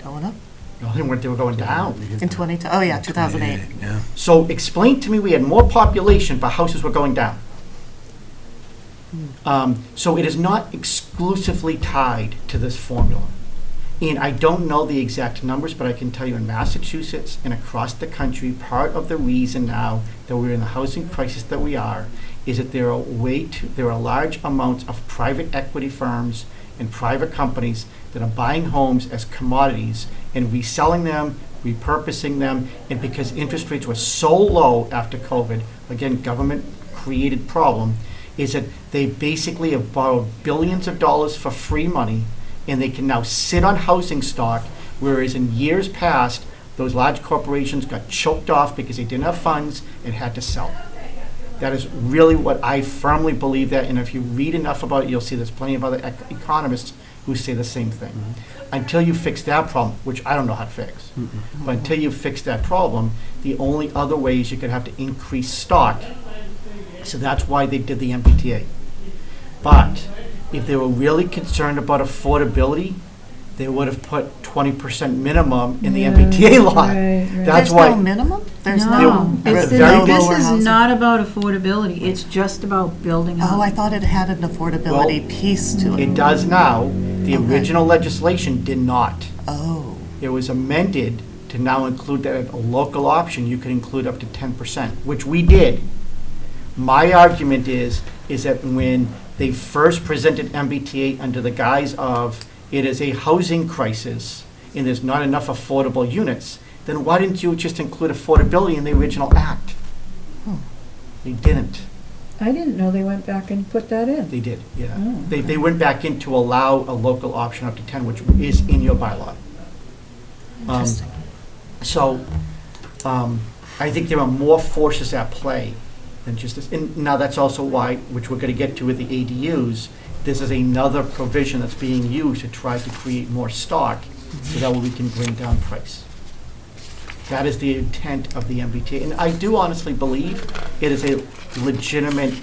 Going up? No, they weren't, they were going down. In 2008. Yeah. So explain to me, we had more population, but houses were going down. So it is not exclusively tied to this formula. And I don't know the exact numbers, but I can tell you in Massachusetts and across the country, part of the reason now that we're in the housing crisis that we are is that there are large amounts of private equity firms and private companies that are buying homes as commodities and reselling them, repurposing them, and because interest rates were so low after COVID, again, government created problem, is that they basically have borrowed billions of dollars for free money, and they can now sit on housing stock, whereas in years past, those large corporations got choked off because they didn't have funds and had to sell. That is really what I firmly believe that, and if you read enough about it, you'll see there's plenty of other economists who say the same thing. Until you fix that problem, which I don't know how to fix, but until you fix that problem, the only other way is you could have to increase stock. So that's why they did the MBTA. But if they were really concerned about affordability, they would have put 20% minimum in the MBTA law. right. That's There's why. no minimum? There's No, They're it's very this lower is housing. not about affordability, it's just about building up. Oh, I thought it had an affordability Well, piece to it. It does now. The Okay. original legislation did not. Oh, It was amended to now include that at a local option, you could include up to 10%, which we did. My argument is that when they first presented MBTA under the guise of it is a housing crisis and there's not enough affordable units, then why didn't you just include affordability in the original act? Hmm. They didn't. I didn't know they went back and put that in. They did, yeah. Oh, They went back in to allow a local option up to 10, which is in your bylaw. Interesting. So, I think there are more forces at play than just this. And now that's also why, which we're gonna get to with the ADUs, this is another provision that's being used to try to create more stock, so that way we can bring down price. That is the intent of the MBTA. And I do honestly believe it is a legitimate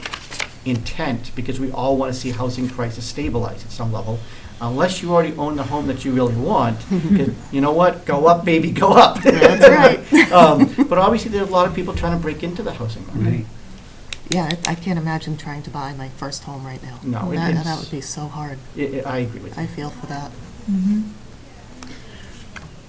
intent, because we all want to see housing prices stabilize at some level. Unless you already own the home that you really want, 'cause you know what? Go up, baby, go up. That's right. But obviously, there's a lot of people trying to break into the housing market. Yeah, I can't imagine trying to buy my first home right now. No, That it's- would be so hard. I agree with you. I feel for that.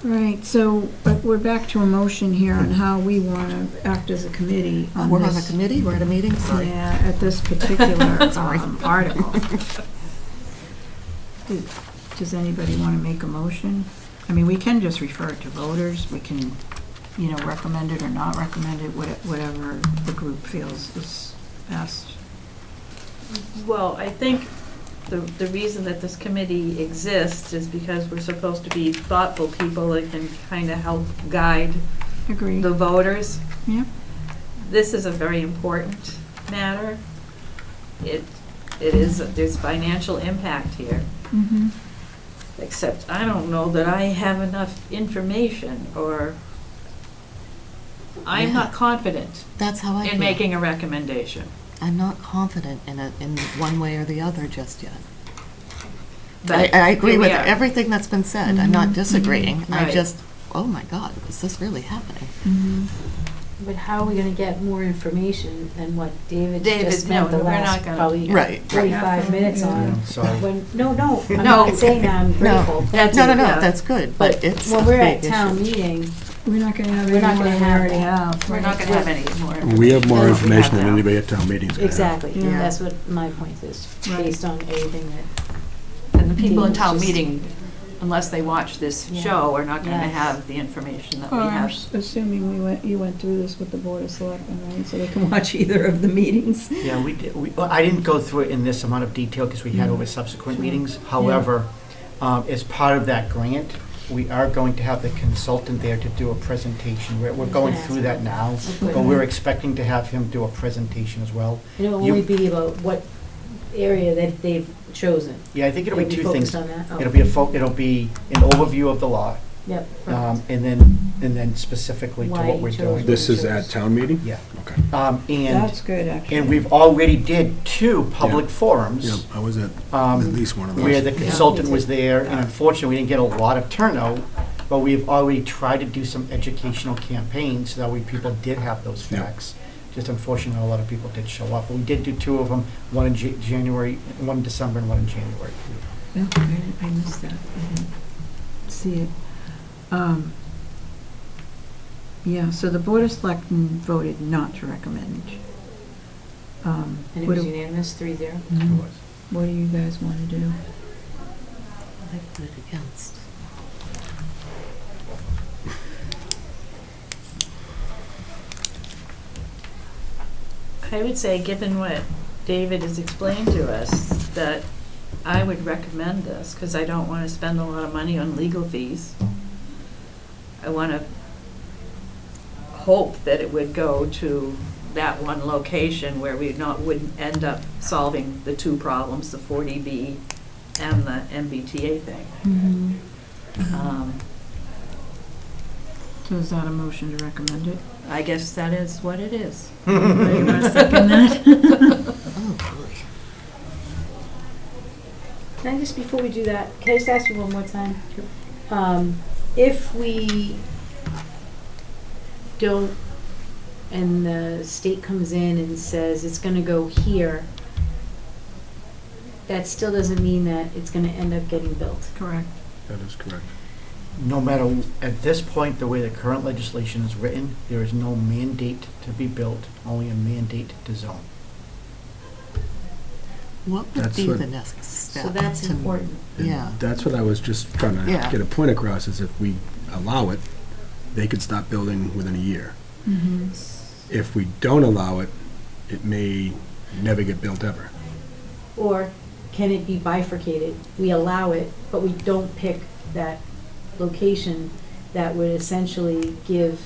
Right, so, but we're back to a motion here on how we want to act as a committee on We're on a this. committee, we're at a meeting, sorry. Yeah, at this particular Sorry. article. Does anybody want to make a motion? I mean, we can just refer it to voters, we can, recommend it or not recommend it, whatever the group feels is best. Well, I think the reason that this committee exists is because we're supposed to be thoughtful people that can kind of help guide Agree. the voters. Yeah. This is a very important matter. There's financial impact here, Mm-hmm. except I don't know that I have enough information, or I'm Yeah. not confident That's how I feel. in making a recommendation. I'm not confident in one way or the other just yet. But I agree here we with are. everything that's been said. I'm not Mhm, disagreeing. I Right. just, oh my God, is this really happening? Mm-hmm. But how are we gonna get more information than what David David, just spent no, the we're last not gonna- probably Right. 45 minutes Yeah. on? Yeah, sorry. No, I'm No. not saying that, I'm grateful. That's No, it, no, yeah. that's good, but But it's a when we're at big town issue. meeting, We're not going to have We're any not more gonna than we have already that. have. We're not gonna have any more. We have more Yeah, we information have than now. anybody at town meetings. gonna have. exactly, Yeah. that's what my point is, Right. based on everything that, And the people in David's town just- meeting, unless they watch this Yeah. show, are not gonna Yes. have the information that we Well, I'm have. assuming you went through this with the Board of Selectmen, right? So they can watch either of the meetings. Yeah, we did. Well, I didn't go through it in this amount of detail because we had over subsequent meetings. However, as part of that grant, we are going to have the consultant there to do a presentation. We're going through that now, Okay. but we're expecting to have him do a presentation as well. and it'll You- only be about what area that they've chosen. Yeah, I think it'll be two things. Focused on that? Oh. It'll be an overview of the law, Yep. and then specifically to Why what you we're chose doing. This is at town meeting? Yeah. Okay. That's good, actually. And we've already did 2 public forums. Yep, I was at Um, least one of those. where the consultant me was too. there, and unfortunately, we didn't get a lot of turnout, but we've already tried to do some educational campaigns, so that way people did have those Yeah. facts. Just unfortunately, a lot of people did show up, but we did do 2 of them, one in January, one in December, and one in January. No, I missed that. I didn't see it. Yeah, so the Board of Selectmen voted not to recommend. And it What was do- unanimous, 3-0? What do you guys want to do? I voted against. I would say, given what David has explained to us, that I would recommend this, because I don't want to spend a lot of money on legal fees. I want to hope that it would go to that one location where we wouldn't end up solving the 2 problems, the 40B and the MBTA thing. So is that a motion to recommend it? I guess that is what it is. Anybody want to second that? Oh, boy. Can I just, before we do that, can I just ask you one more time? If we don't, and the state comes in and says it's gonna go here, that still doesn't mean that it's gonna end up getting built. Correct. That is correct. No matter, at this point, the way the current legislation is written, there is no mandate to be built, only a mandate to zone. What would That's be what- the next step? So that's to- important. And Yeah. That's what I was just trying to Yeah. get a point across, is if we allow it, they could stop building within a year. Mm-hmm. If we don't allow it, it may never get built ever. Or can it be bifurcated? We allow it, but we don't pick that location that would essentially give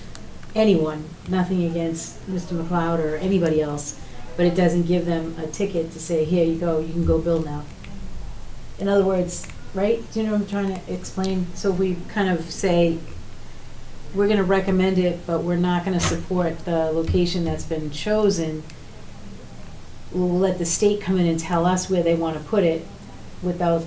anyone, nothing against Mr. McLeod or anybody else, but it doesn't give them a ticket to say, here you go, you can go build now. In other words, right? Do you know what I'm trying to explain? So we kind of say, we're gonna recommend it, but we're not gonna support the location that's been chosen. We'll let the state come in and tell us where they wanna put it without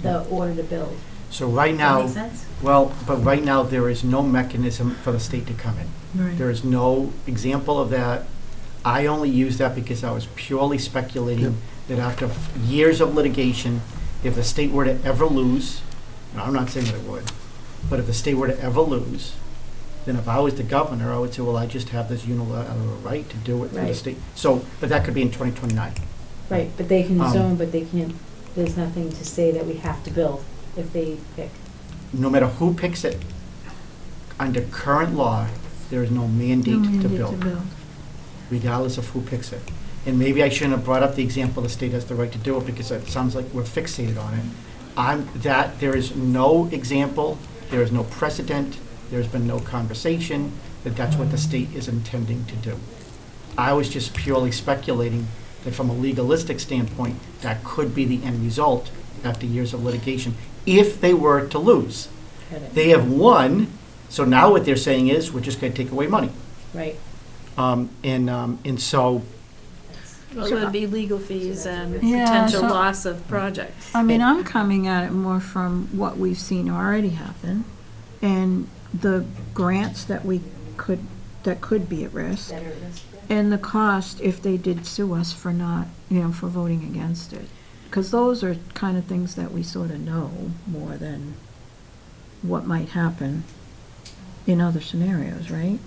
the order to build. So right Does that now, make sense? well, but right now, there is no mechanism for the state to come in. There is no example of that. I only use that because I was purely speculating that after years of litigation, if the state were to ever lose, and I'm not saying that it would, but if the state were to ever lose, then if I was the governor, I would say, well, I just have this unilateral right to do it for the Right. state. So, but that could be in 2029. Right, but they can Um, zone, but they can't, there's nothing to say that we have to build if they pick. No matter who picks it, under current law, there is no mandate to build, regardless of who picks it. And maybe I shouldn't have brought up the example the state has the right to do it, because it sounds like we're fixated on it. There is no example, there is no precedent, there's been no conversation that that's what the state is intending to do. I was just purely speculating that from a legalistic standpoint, that could be the end result after years of litigation, if they were to lose. They have won, so now what they're saying is, we're just gonna take away money. Right. And so, Well, it would be legal fees and Yeah, potential so- loss of projects. I mean, I'm coming at it more from what we've seen already happen, and the grants that could be at risk, Better risk. and the cost if they did sue us for not, for voting against it. Because those are kind of things that we sort of know more than what might happen in other scenarios, right?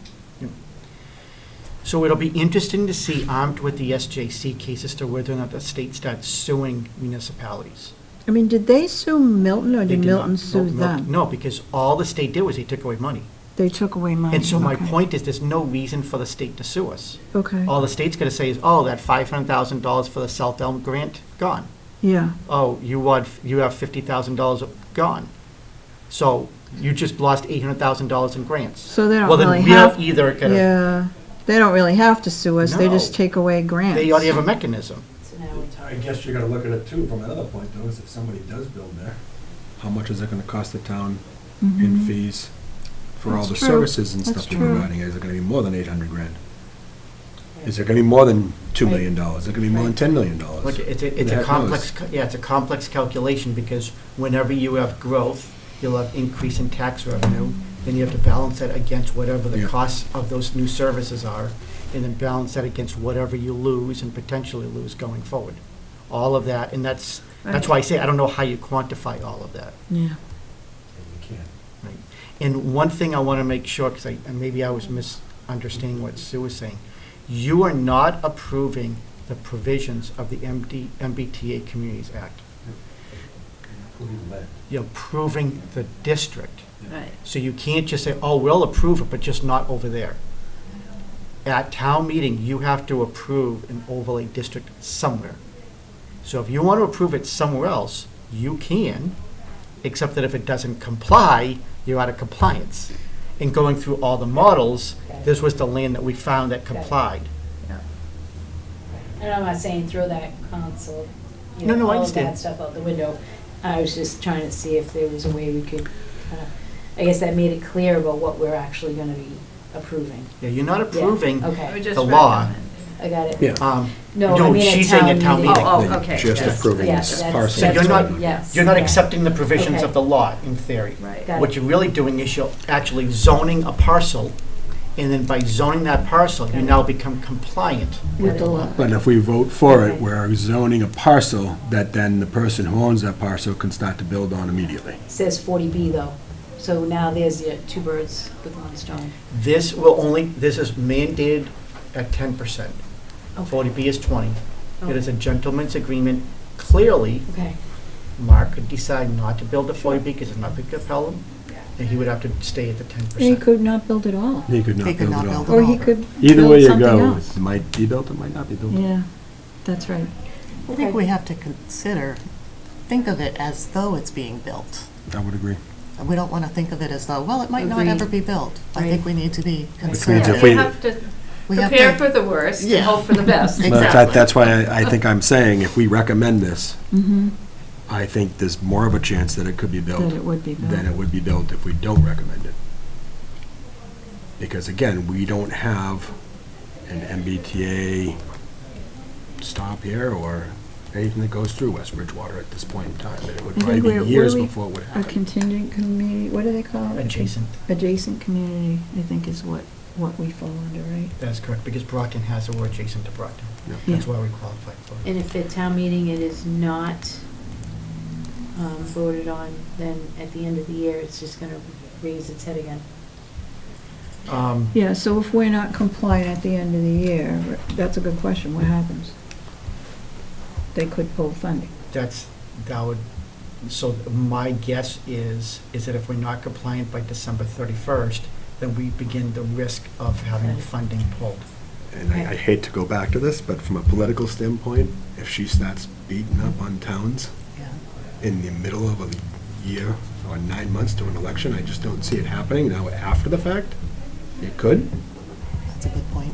so it'll be interesting to see, armed with the SJC case, as to whether or not the state starts suing municipalities. I mean, did they sue Milton, or They did did not- Milton sue no, them? No, because all the state did was they took away money. They took away money. And so my okay. point is, there's no reason for the state to sue us. Okay, All the state's gonna say is, oh, that $500,000 for the South Elm grant, gone. yeah, Oh, you have $50,000 gone. So you just lost $800,000 in grants. so they don't Well, then really we have, don't either gonna, yeah, they don't really have to sue us, they just No. take away grants. they already have a mechanism. So now we're I talking. guess you gotta look at it too, from another point though, is if somebody does build there. How much is it gonna cost the town Mhm. in fees for all the That's true. services and That's stuff we're true. providing? Is it gonna be more than 800 grand? Is it gonna be more than $2 million? Is it gonna be more than $10 million? Look, it's Who a the heck complex, knows? it's a complex calculation, because whenever you have growth, you'll have increase in tax revenue, then you have to balance that against whatever the Yeah. costs of those new services are, and then balance that against whatever you lose and potentially lose going forward. All of that, and that's why I say, I don't know how you quantify all of that. Yeah, You can't. Right. And one thing I want to make sure, because maybe I was misunderstanding what Sue was saying, you are not approving the provisions of the MBTA Communities Act. Including lead. You're approving the district. Right. So you can't just say, oh, we'll approve it, but just not over there. At town meeting, you have to approve an overlay district somewhere. So if you want to approve it somewhere else, you can, except that if it doesn't comply, you're out of compliance. In going through all the models, this was the land that we found that complied. And I'm not saying throw that console, No, no, I all of that understand. stuff out the window. I was just trying to see if there was a way we could, I guess that made it clear about what we're actually gonna be approving. Yeah, you're not approving I would Okay, just the law. recommend. I got it. Yeah. No, I mean she's at saying town meeting. Oh, Then okay. Just yes. approving Yes, this that's- parcel. So you're that's not- right, yes, You're not yeah. accepting the provisions Okay. of the law, in theory. Right. Got What it. you're really doing is you're actually zoning a parcel, and then by zoning that parcel, you now become compliant. with the law. But if we vote for it, Okay. we're zoning a parcel that then the person who owns that parcel can start to build on immediately. Says 40B though, so now there's your two birds with one stone. This is mandated at 10%. Okay. 40B is 20. It is a gentleman's agreement. Clearly, Okay. Mark could decide not to build a 40B because it's not going to compel him, and he would have to stay at the 10%. He could not build it all. He could not He could build not it all. build Or he could Either build way you something go, else. it might be built, it might not be built. Yeah, that's right. I think we have to think of it as though it's being built. I would agree. We don't want to think of it as though, well, it might not Agreed. ever be built. I think we need to be Because conservative. if we- You have to We have prepare to- for the worst and Yeah. hope for the best. Exactly. But in fact, that's why I think I'm saying, if we recommend this, Mm-hmm. I think there's more of a chance that it could be built That it would be built. than it would be built if we don't recommend it. Because again, we don't have an MBTA stop here or anything that goes through West Bridgewater at this point in time. And it would I probably think be years we're before it would a happen. contingent community, what do they call it? Adjacent. Adjacent community, I think is what we fall under, right? That's correct, because Brockton has the word adjacent to Brockton. Yeah. That's why we qualify for it. And if at town meeting it is not voted on, then at the end of the year, it's just gonna raise its head again. Yeah, so if we're not compliant at the end of the year, that's a good question, what happens? They could pull funding. So my guess is that if we're not compliant by December 31st, then we begin the risk of having Okay. funding pulled. And I hate to go back to this, but from a political standpoint, if she starts beating up on towns Yeah. in the middle of a year or 9 months to an election, I just don't see it happening. Now, after the fact, it could, That's a good point.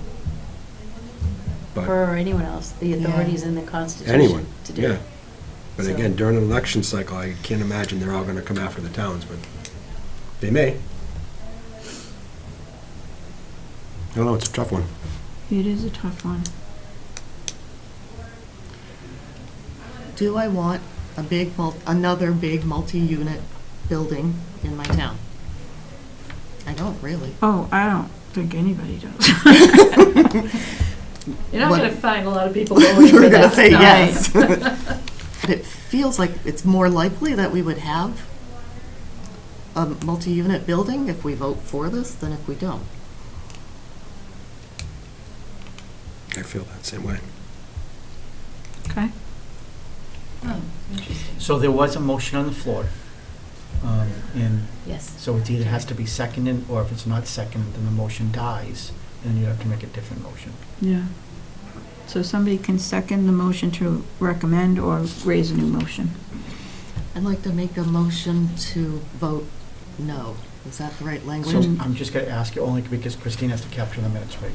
but Her or anyone else, the Yeah. authorities in the Constitution anyone, to do yeah. it. But So- again, during an election cycle, I can't imagine they're all gonna come after the towns, but they may. I don't know, it's a tough one. It is a tough one. Do I want another big multi-unit building in my town? I don't really. Oh, I don't think anybody does. You're not What- going to find a lot of people voting You for were gonna that. say No. yes. But it feels like it's more likely that we would have a multi-unit building if we vote for this than if we don't. I feel that same way. Okay. Oh, interesting. So there was a motion on the floor, and Yes. so it either has to be seconded, or if it's not seconded, then the motion dies, and then you have to make a different motion. Yeah. So somebody can second the motion to recommend or raise a new motion. I'd like to make a motion to vote no. Is that the right So language? I'm just going to ask you only because Christine has to capture the minutes, right?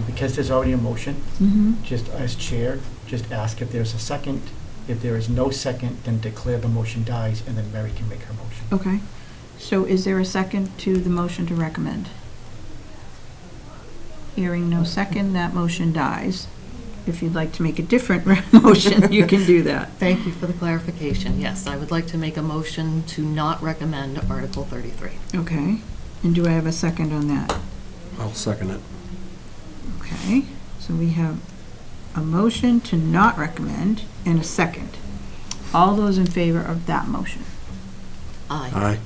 Because there's already a motion, Mm-hmm. just as chair, just ask if there's a second. If there is no second, then declare the motion dies, and then Mary can make her motion. Okay. So is there a second to the motion to recommend? Hearing no second, that motion dies. If you'd like to make a different motion, you can do that. Thank you for the clarification. Yes, I would like to make a motion to not recommend Article 33. Okay. And do I have a second on that? I'll second it. Okay. So we have a motion to not recommend and a second. All those in favor of that motion? Aye. Aye.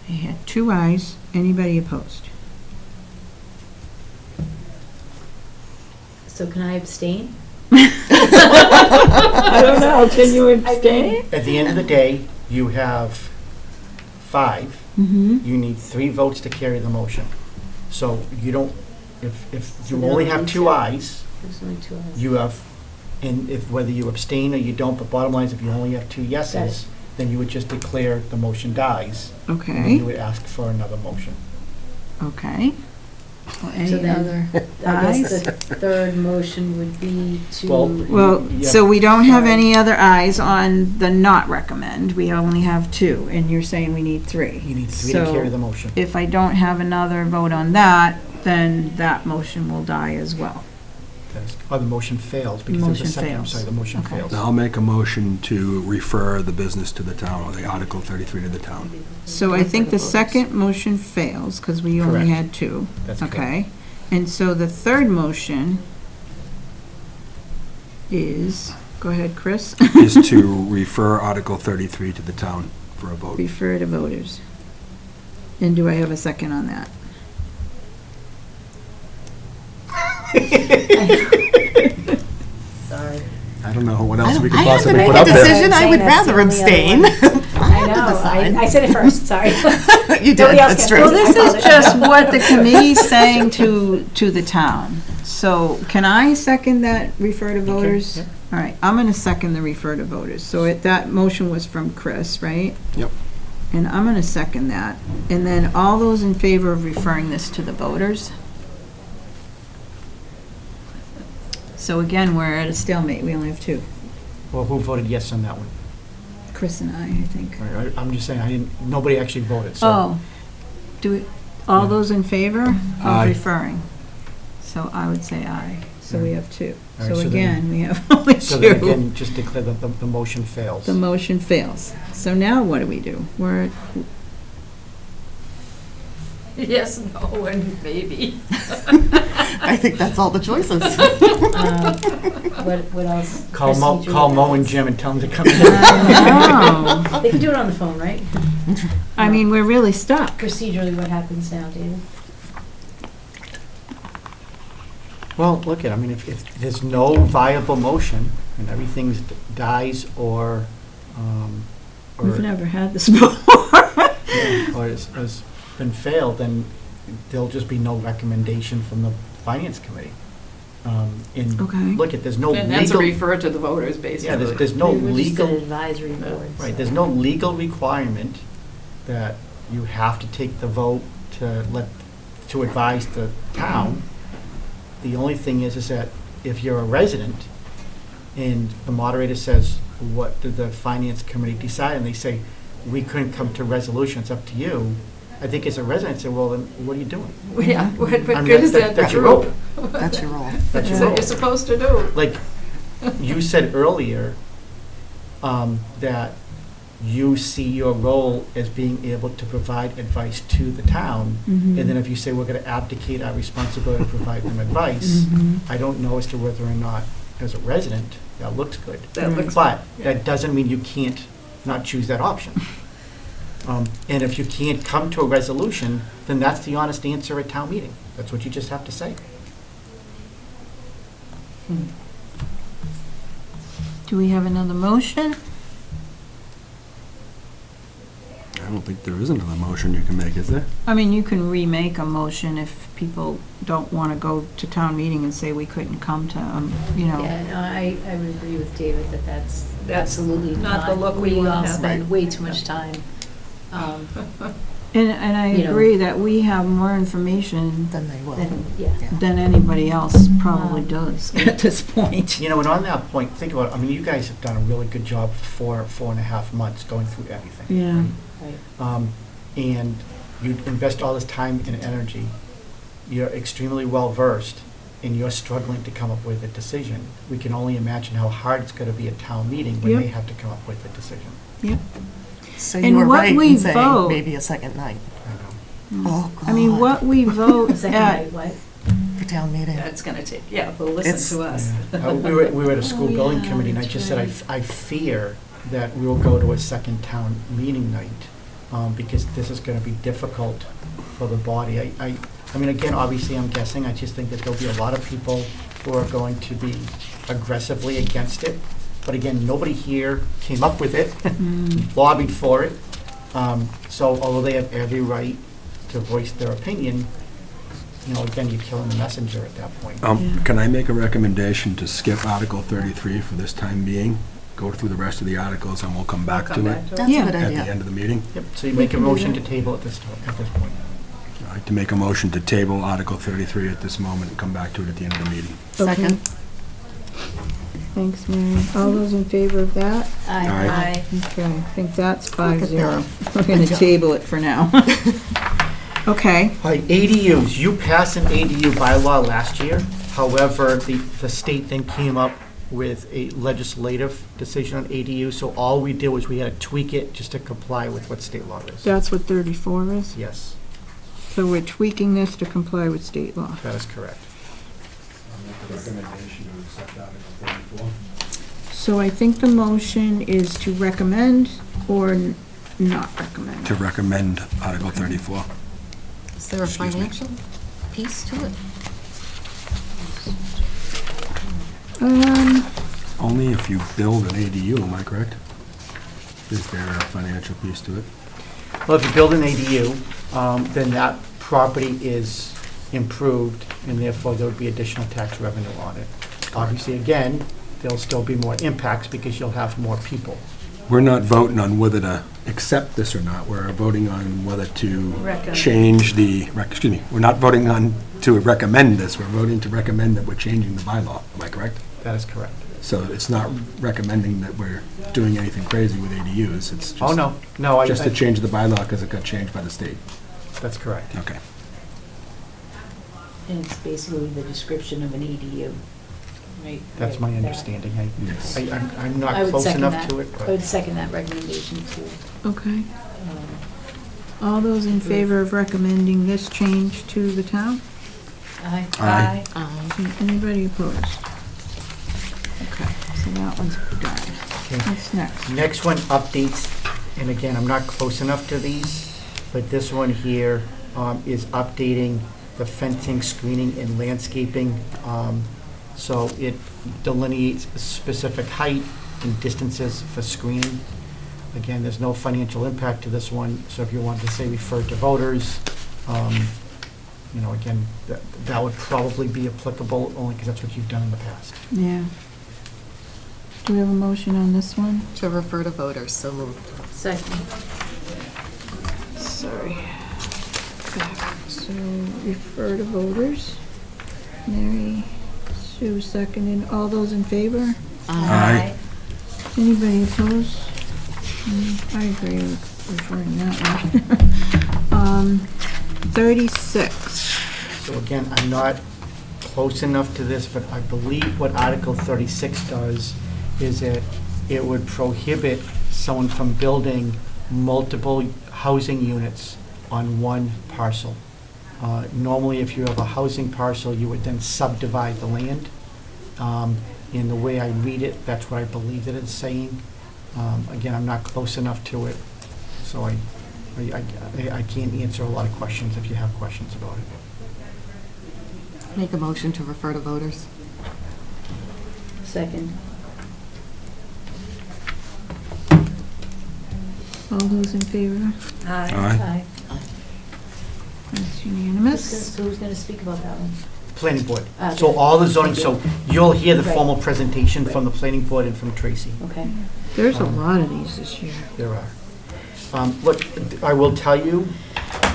I had 2 ayes. Anybody opposed? So can I abstain? I don't know. Can you abstain? At the end of the day, you have 5. Mm-hmm. You need 3 votes to carry the motion. So you don't, if So you there only are have only 2 two. ayes, There's only 2 of us. you have, and if, whether you abstain or you don't, but bottom line is if you only have 2 yeses, then you would just declare the motion dies. And then you Okay. would ask for another motion. Okay. Well, any So then, other I guess ayes? the third motion would be to. Well, Yeah. so we don't have Sorry. any other ayes on the not recommend. We only have 2, and you're saying we need 3. You need 3 to So- carry the motion. If I don't have another vote on that, then that motion will die as well. Or the motion fails because there's a Motion second. I'm fails. sorry, the motion Okay. fails. Now, I'll make a motion to refer the business to the town, or the Article 33 to the town. So I think the second motion fails, because we only Correct. had 2. That's correct. Okay. And so the third motion is, go ahead, Chris. Is to refer Article 33 to the town for a vote. Refer to voters. And do I have a second on that? don't know what else we I could have to possibly make put a up there. decision. I would Saying that's the rather only other abstain. one. I have to know, decide. I said it first, sorry. You did, Nobody else that's can. true. Well, this is just what the committee's saying to the town. So can I second that refer to voters? yeah. All right, I'm gonna second the refer to voters. So that motion was from Chris, right? Yep. And I'm gonna second that. And then all those in favor of referring this to the voters? So again, we're at a stalemate. We only have two. Well, who voted yes on that one? Chris and I think. I'm just saying, nobody actually voted, so. Oh, all those in favor Aye. of referring? So I would say aye. So we have two. All right, So so again, we have only So then two. again, just declare that the motion fails. The motion fails. So now what do? We're, Yes, no, and maybe. I think that's all the choices. What else? Call Procedurally, Mo and Jim and tell them to come in. I know. They can do it on the phone, right? I mean, we're really stuck. Procedurally, what happens now, David? Well, look at, I mean, if there's no viable motion and everything dies or We've never had this before. or has been failed, then there'll just be no recommendation from the finance committee. And Okay. look at, there's no And that's a legal, refer to the voters, yeah, basically. there's no We were just an legal, advisory board. right, so- there's no legal requirement that you have to take the vote to advise the town. The only thing is that if you're a resident and the moderator says, what did the finance committee decide? And they say, we couldn't come to resolution, it's up to you. I think as a resident, say, well, then what are you doing? Yeah, what I good mean, is that that's your group? role. That's your role. That's That's your what role. you're supposed to do. Like, you said earlier, that you see your role as being able to provide advice to the town. Mhm. And then if you say we're gonna abdicate our responsibility to provide them advice, Mhm. I don't know as to whether or not, as a resident, that looks good. That looks- But yeah. that doesn't mean you can't not choose that option. And if you can't come to a resolution, then that's the honest answer at town meeting. That's what you just have to say. Do we have another motion? I don't think there is another motion you can make, is there? I mean, you can remake a motion if people don't want to go to town meeting and say we couldn't come to, Yeah, no, I would agree with David that that's That's absolutely not the look we We wanna all have. spend way too much time. And I You know. agree that we have more information Then they will. Then, yeah. than anybody else probably Um, does at this point. You know, and on that point, think about it, I mean, you guys have done a really good job for 4.5 months going through everything. Yeah. Right. And you invest all this time and energy, you're extremely well-versed, and you're struggling to come up with a decision. We can only imagine how hard it's gonna be at town meeting when Yep. they have to come up with a decision. Yep. So And you were what right we in saying vote- maybe a second night. I know. Oh, God. I mean, what we vote The second at, night, what? For town meeting. That's gonna take, yeah, well, It's- listen to us. We were at a school Oh, building yeah, committee, and I that's just said, right. I fear that we will go to a second town meeting night, because this is gonna be difficult for the body. I mean, again, obviously, I'm guessing, I just think that there'll be a lot of people who are going to be aggressively against it. But again, nobody here came up with it, lobbied for it. So although they have every right to voice their opinion, you know, again, you're killing the messenger at that point. Yeah. Can I make a recommendation to skip Article 33 for this time being? Go through the rest of the articles and we'll come back Come to back it to That's a Yeah. good at the idea. end of the meeting. Yep, so you We make a can do motion that. to table at this point. I'd like to make a motion to table Article 33 at this moment and come back to it at the end of the meeting. Second. Thanks, Mary. All those in favor of that? Aye. Okay, I think that's Look at 5-0. that. We're going to table it for now. Okay. All right, ADUs, you passed an ADU bylaw last year. However, the state then came up with a legislative decision on ADU, so all we did was we had to tweak it just to comply with what state law is. That's what 34 is? Yes, So we're tweaking this to comply with state law. that is correct. I'll make a recommendation to accept Article 34. So I think the motion is to recommend or not recommend. To recommend Article 34. Is there a Excuse me. financial piece to it? Only if you build an ADU, am I correct? Is there a financial piece to it? Well, if you build an ADU, then that property is improved, and therefore there would be additional tax revenue on it. Obviously, again, there'll still be more impacts because you'll have more people. We're not voting on whether to accept this or not. We're voting on whether to Recommend. change excuse me, we're not voting on to recommend this. We're voting to recommend that we're changing the bylaw. Am I correct? That is correct. So it's not recommending that we're doing anything crazy with ADUs. It's just. Oh, no, Just to change the bylaw because it got changed by the state. that's correct. Okay. And it's basically the description of an EDU, right? That's my Right, that. understanding. Yes. I'm I not would close second enough that. to it, I but would second that recommendation too. Okay. Um, All those in favor of recommending this change to the town? Aye. Aye. Anybody opposed? Okay, so that one's done. What's next? next one updates, and again, I'm not close enough to these, but this one here is updating the fencing, screening, and landscaping. So it delineates a specific height and distances for screening. Again, there's no financial impact to this one, so if you wanted to say refer to voters, again, that would probably be applicable, only because that's what you've done in the past. Yeah. Do we have a motion on this one? To refer to voters, so moved. Second. Sorry. Back. So refer to voters. Mary Sue seconded. All those in favor? Aye. Anybody opposed? I agree with referring that one. 36. So again, I'm not close enough to this, but I believe what Article 36 does is that it would prohibit someone from building multiple housing units on one parcel. Normally, if you have a housing parcel, you would then subdivide the land. In the way I read it, that's what I believe that it's saying. Again, I'm not close enough to it, so I can't answer a lot of questions if you have questions about it. Make a motion to refer to voters. Second. All those in favor? Aye. That's unanimous. So who's gonna speak about that one? Planning board. Okay. So all the zoning, Thank so you'll hear the Right. formal presentation from the planning board and from Tracy. Okay. There's a lot of these this year. There are. Look, I will tell you,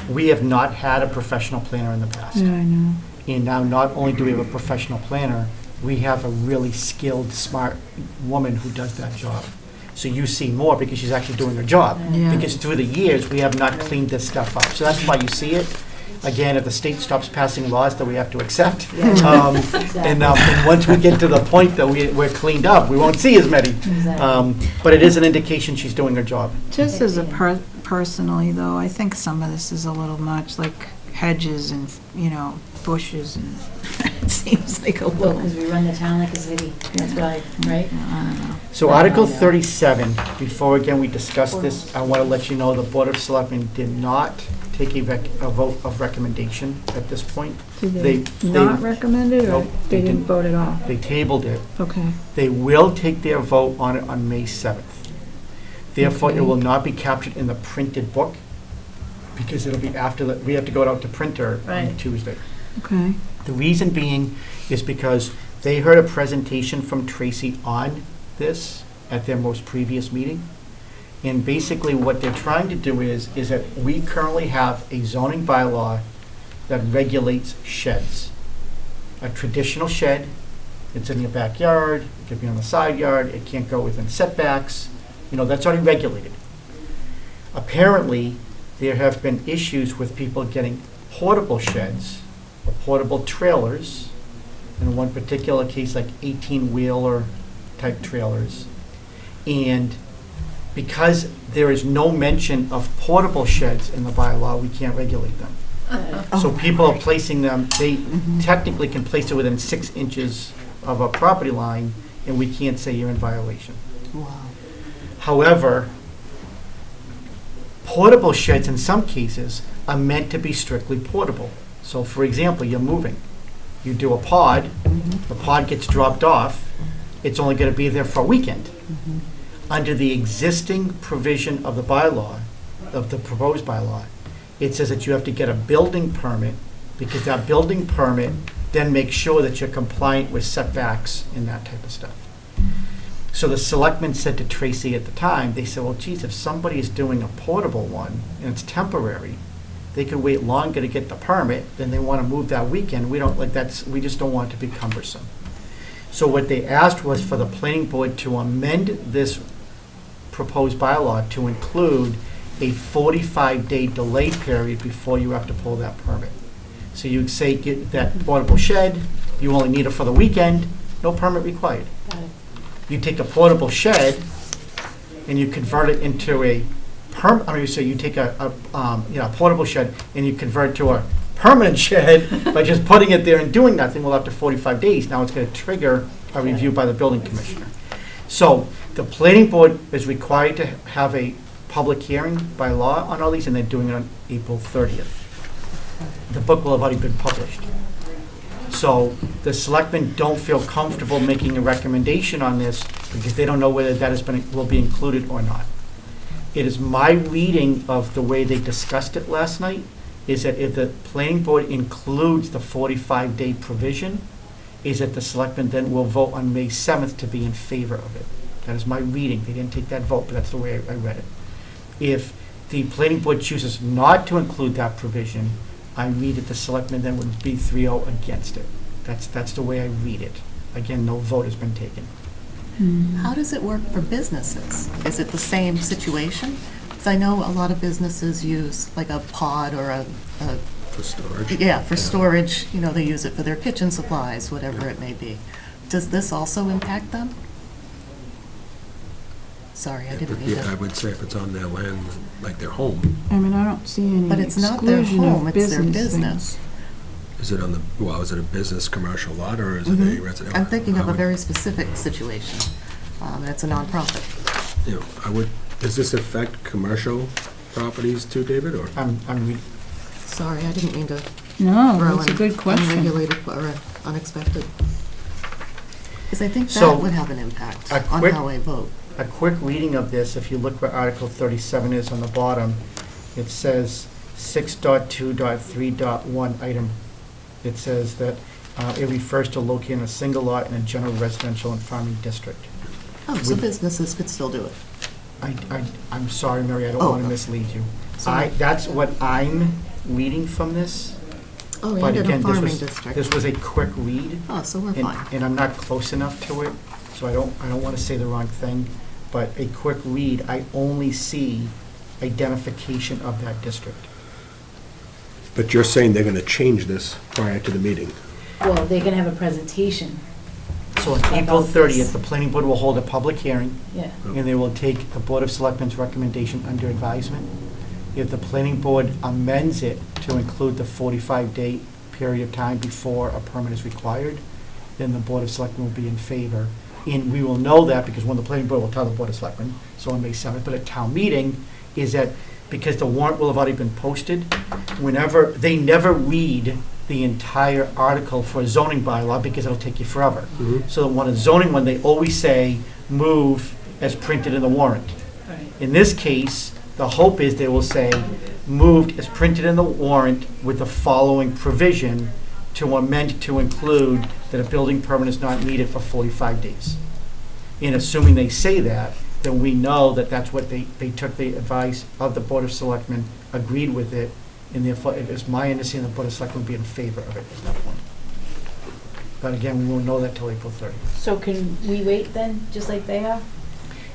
we have not had a professional planner in the past. Yeah, I know. And now, not only do we have a professional planner, we have a really skilled, smart woman who does that job. So you see more because she's actually doing her job. Yeah. Because through the years, we have not cleaned this stuff up. So that's why you see it. Again, if the state stops passing laws that we have to accept, and once we get to the point that we're cleaned up, we won't see as many. Exactly. But it is an indication she's doing her job. Just as a personally, though, I think some of this is a little much, like hedges and, bushes, and it seems like a Well, little. because we run the town like a city, that's why, right? I don't know. So Article 37, before again we discuss this, I want to let you know the Board of Selectmen did not take a vote of recommendation at this point. Did They- they not recommend it, or Nope, they they didn't didn't. vote at all? They tabled it. Okay. They will take their vote on it on May 7th. Therefore, it Okay. will not be captured in the printed book, because it'll be after, we have to go out to printer on Right. Tuesday. Okay. The reason being is because they heard a presentation from Tracy on this at their most previous meeting. And basically what they're trying to do is that we currently have a zoning bylaw that regulates sheds. A traditional shed, it's in your backyard, it could be on the side yard, it can't go within setbacks, that's already regulated. Apparently, there have been issues with people getting portable sheds or portable trailers, in one particular case, like 18-wheeler type trailers. And because there is no mention of portable sheds in the bylaw, we can't regulate them. So people are placing them, they technically can place it within 6 inches of a property line, and we can't say you're in violation. Wow. However, portable sheds in some cases are meant to be strictly portable. So for example, you're moving. You do a pod, the pod gets dropped off, it's only gonna be there for a weekend. Under the existing provision of the bylaw, of the proposed bylaw, it says that you have to get a building permit, because that building permit then makes sure that you're compliant with setbacks and that type of stuff. So the selectmen said to Tracy at the time, they said, well, geez, if somebody is doing a portable one and it's temporary, they could wait longer to get the permit, then they want to move that weekend. We don't, we just don't want it to be cumbersome. So what they asked was for the planning board to amend this proposed bylaw to include a 45-day delay period before you have to pull that permit. So you'd say, get that portable shed, you only need it for the weekend, no permit required. Got it. You take a portable shed and you convert it into a you take a portable shed and you convert it to a permanent shed by just putting it there and doing nothing. Well, after 45 days, now it's going to trigger a review by the building commissioner. So the planning board is required to have a public hearing by law on all these, and they're doing it on April 30th. The book will have already been published. So the selectmen don't feel comfortable making a recommendation on this because they don't know whether that will be included or not. It is my reading of the way they discussed it last night, is that if the planning board includes the 45-day provision, is that the selectmen then will vote on May 7th to be in favor of it. That is my reading. They didn't take that vote, but that's the way I read it. If the planning board chooses not to include that provision, I read that the selectmen then would be 3-0 against it. That's the way I read it. Again, no vote has been taken. How does it work for businesses? Is it the same situation? Because I know a lot of businesses use like a pod or a For storage. yeah, for storage, they use it for their kitchen supplies, whatever it may be. Does this also impact them? Sorry, I didn't mean Yeah, I to. would say if it's on their land, like their home, I mean, I don't see any But it's not their exclusion home, of it's their business business. is it is it a business commercial lot or is it a residential? I'm thinking of I a would- very specific situation, and it's a nonprofit. Does this affect commercial properties too, David, or? Sorry, I didn't mean to No, throw that's a in good question. unregulated or unexpected. Because I think So, that would have an impact a on quick- how I vote. A quick reading of this, if you look where Article 37 is on the bottom, it says 6.2.3.1 item. It says that it refers to locating a single lot in a general residential and farming district. Oh, so businesses could still do it. I'm sorry, Mary, I don't Oh. want to mislead you. Sorry. That's what I'm reading from this. Oh, But and in a again, farming district. this was a quick read. Oh, so we're And fine. and I'm not close enough to it, so I don't want to say the wrong thing. But a quick read, I only see identification of that district. But you're saying they're gonna change this prior to the meeting? Well, they can have a presentation, So on April 30th, the planning board will hold a public hearing, yeah. and they will take the Board of Selectmen's recommendation under advisement. If the planning board amends it to include the 45-day period of time before a permit is required, then the Board of Selectmen will be in favor. And we will know that because when the planning board will tell the Board of Selectmen, so on May 7th, but at town meeting, is that because the warrant will have already been posted, they never read the entire article for a zoning bylaw because it'll take you forever. So that when a zoning one, they always say, move as printed in the warrant. In this case, the hope is they will say, moved as printed in the warrant with the following provision to amend to include that a building permit is not needed for 45 days. And assuming they say that, then we know that that's what they took the advice of the Board of Selectmen, agreed with it, and therefore, it is my understanding the Board of Selectmen will be in favor of it at that point. But again, we won't know that till April 30th. So can we wait then, just like they have?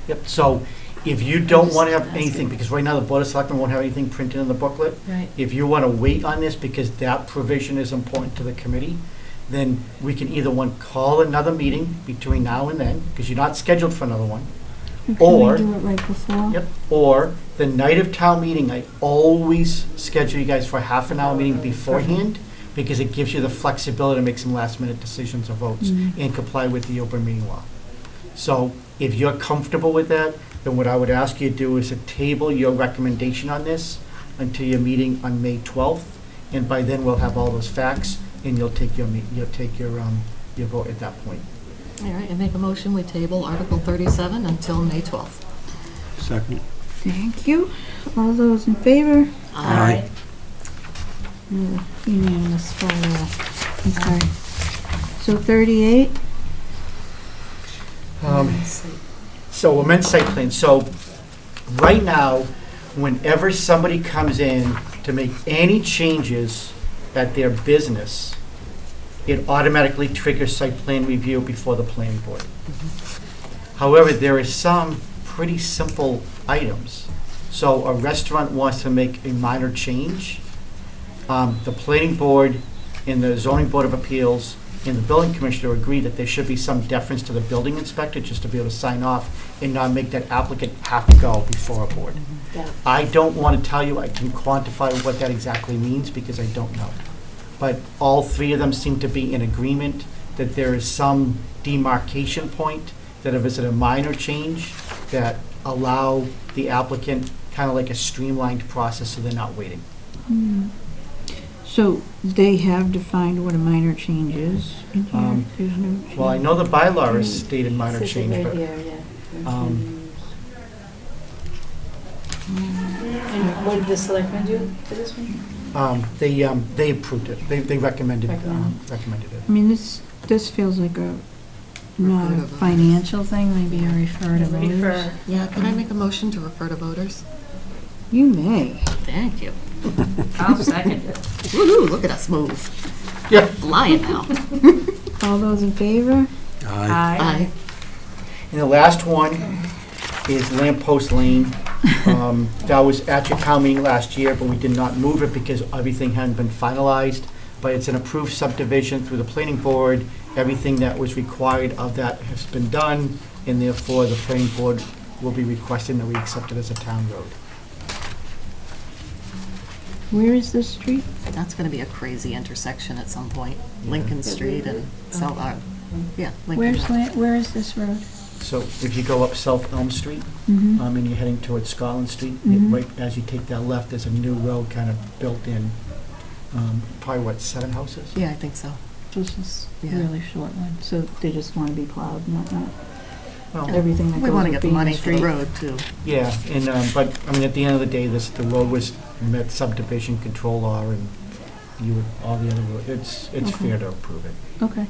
Yep, so if you don't just want to have asking. anything, because right now the Board of Selectmen won't have anything printed in the booklet, Right. if you want to wait on this because that provision is important to the committee, then we can either call another meeting between now and then, because you're not scheduled for another one. Or- Can we do it right before? Yep, or the night of town meeting, I always schedule you guys for a half an hour meeting beforehand, because it gives you the flexibility to make some last minute decisions or votes and comply with the open meeting law. So if you're comfortable with that, then what I would ask you to do is to table your recommendation on this until your meeting on May 12th, and by then we'll have all those facts, and you'll take your vote at that point. All right, I make a motion, we table Article 37 until May 12th. Second. Thank you. All those in favor? Aye. Unanimous for, I'm sorry. So 38? So immense site plan, so right now, whenever somebody comes in to make any changes at their business, it automatically triggers site plan review before the planning board. However, there are some pretty simple items. So a restaurant wants to make a minor change, the planning board and the zoning board of appeals and the building commissioner agree that there should be some deference to the building inspector just to be able to sign off and not make that applicant have to go before a board. Yeah. I don't want to tell you, I can quantify what that exactly means because I don't know. But all three of them seem to be in agreement that there is some demarcation point, that if it's a minor change, that allow the applicant kind of like a streamlined process so they're not waiting. So they have defined what a minor change is in here? There's no change. Well, I know the bylaw is stated minor Says it change, right but here, yeah. um, And what did the selectmen do for this one? they approved it. They recommended it. I mean, this feels like a, not a financial thing, maybe a refer to voters. Refer. Yeah, can I make a motion to refer to voters? You may. Thank you. I'll second it. Woo-hoo, look at us move. Yeah. Flying now. All those in favor? Aye. And the last one is Lamp Post Lane. That was at your town meeting last year, but we did not move it because everything hadn't been finalized. But it's an approved subdivision through the planning board. Everything that was required of that has been done, and therefore the planning board will be requesting that we accept it as a town road. Where is this street? That's gonna be a crazy intersection at some point. Lincoln Street and South, yeah, Lincoln. Where is this road? So if you go up South Elm Street, Mm-hmm. and you're heading towards Scotland Street, Mhm. right as you take that left, there's a new road kind of built in, probably what, 7 houses? Yeah, I think so. This is a Yeah. really short one, so they just want to be plowed and whatnot. Well, Everything that We goes wanna with get the being a money for the street. road, too. yeah, and, but, I mean, at the end of the day, the road was met subdivision control law and all the other, it's Okay. fair to approve it. Okay.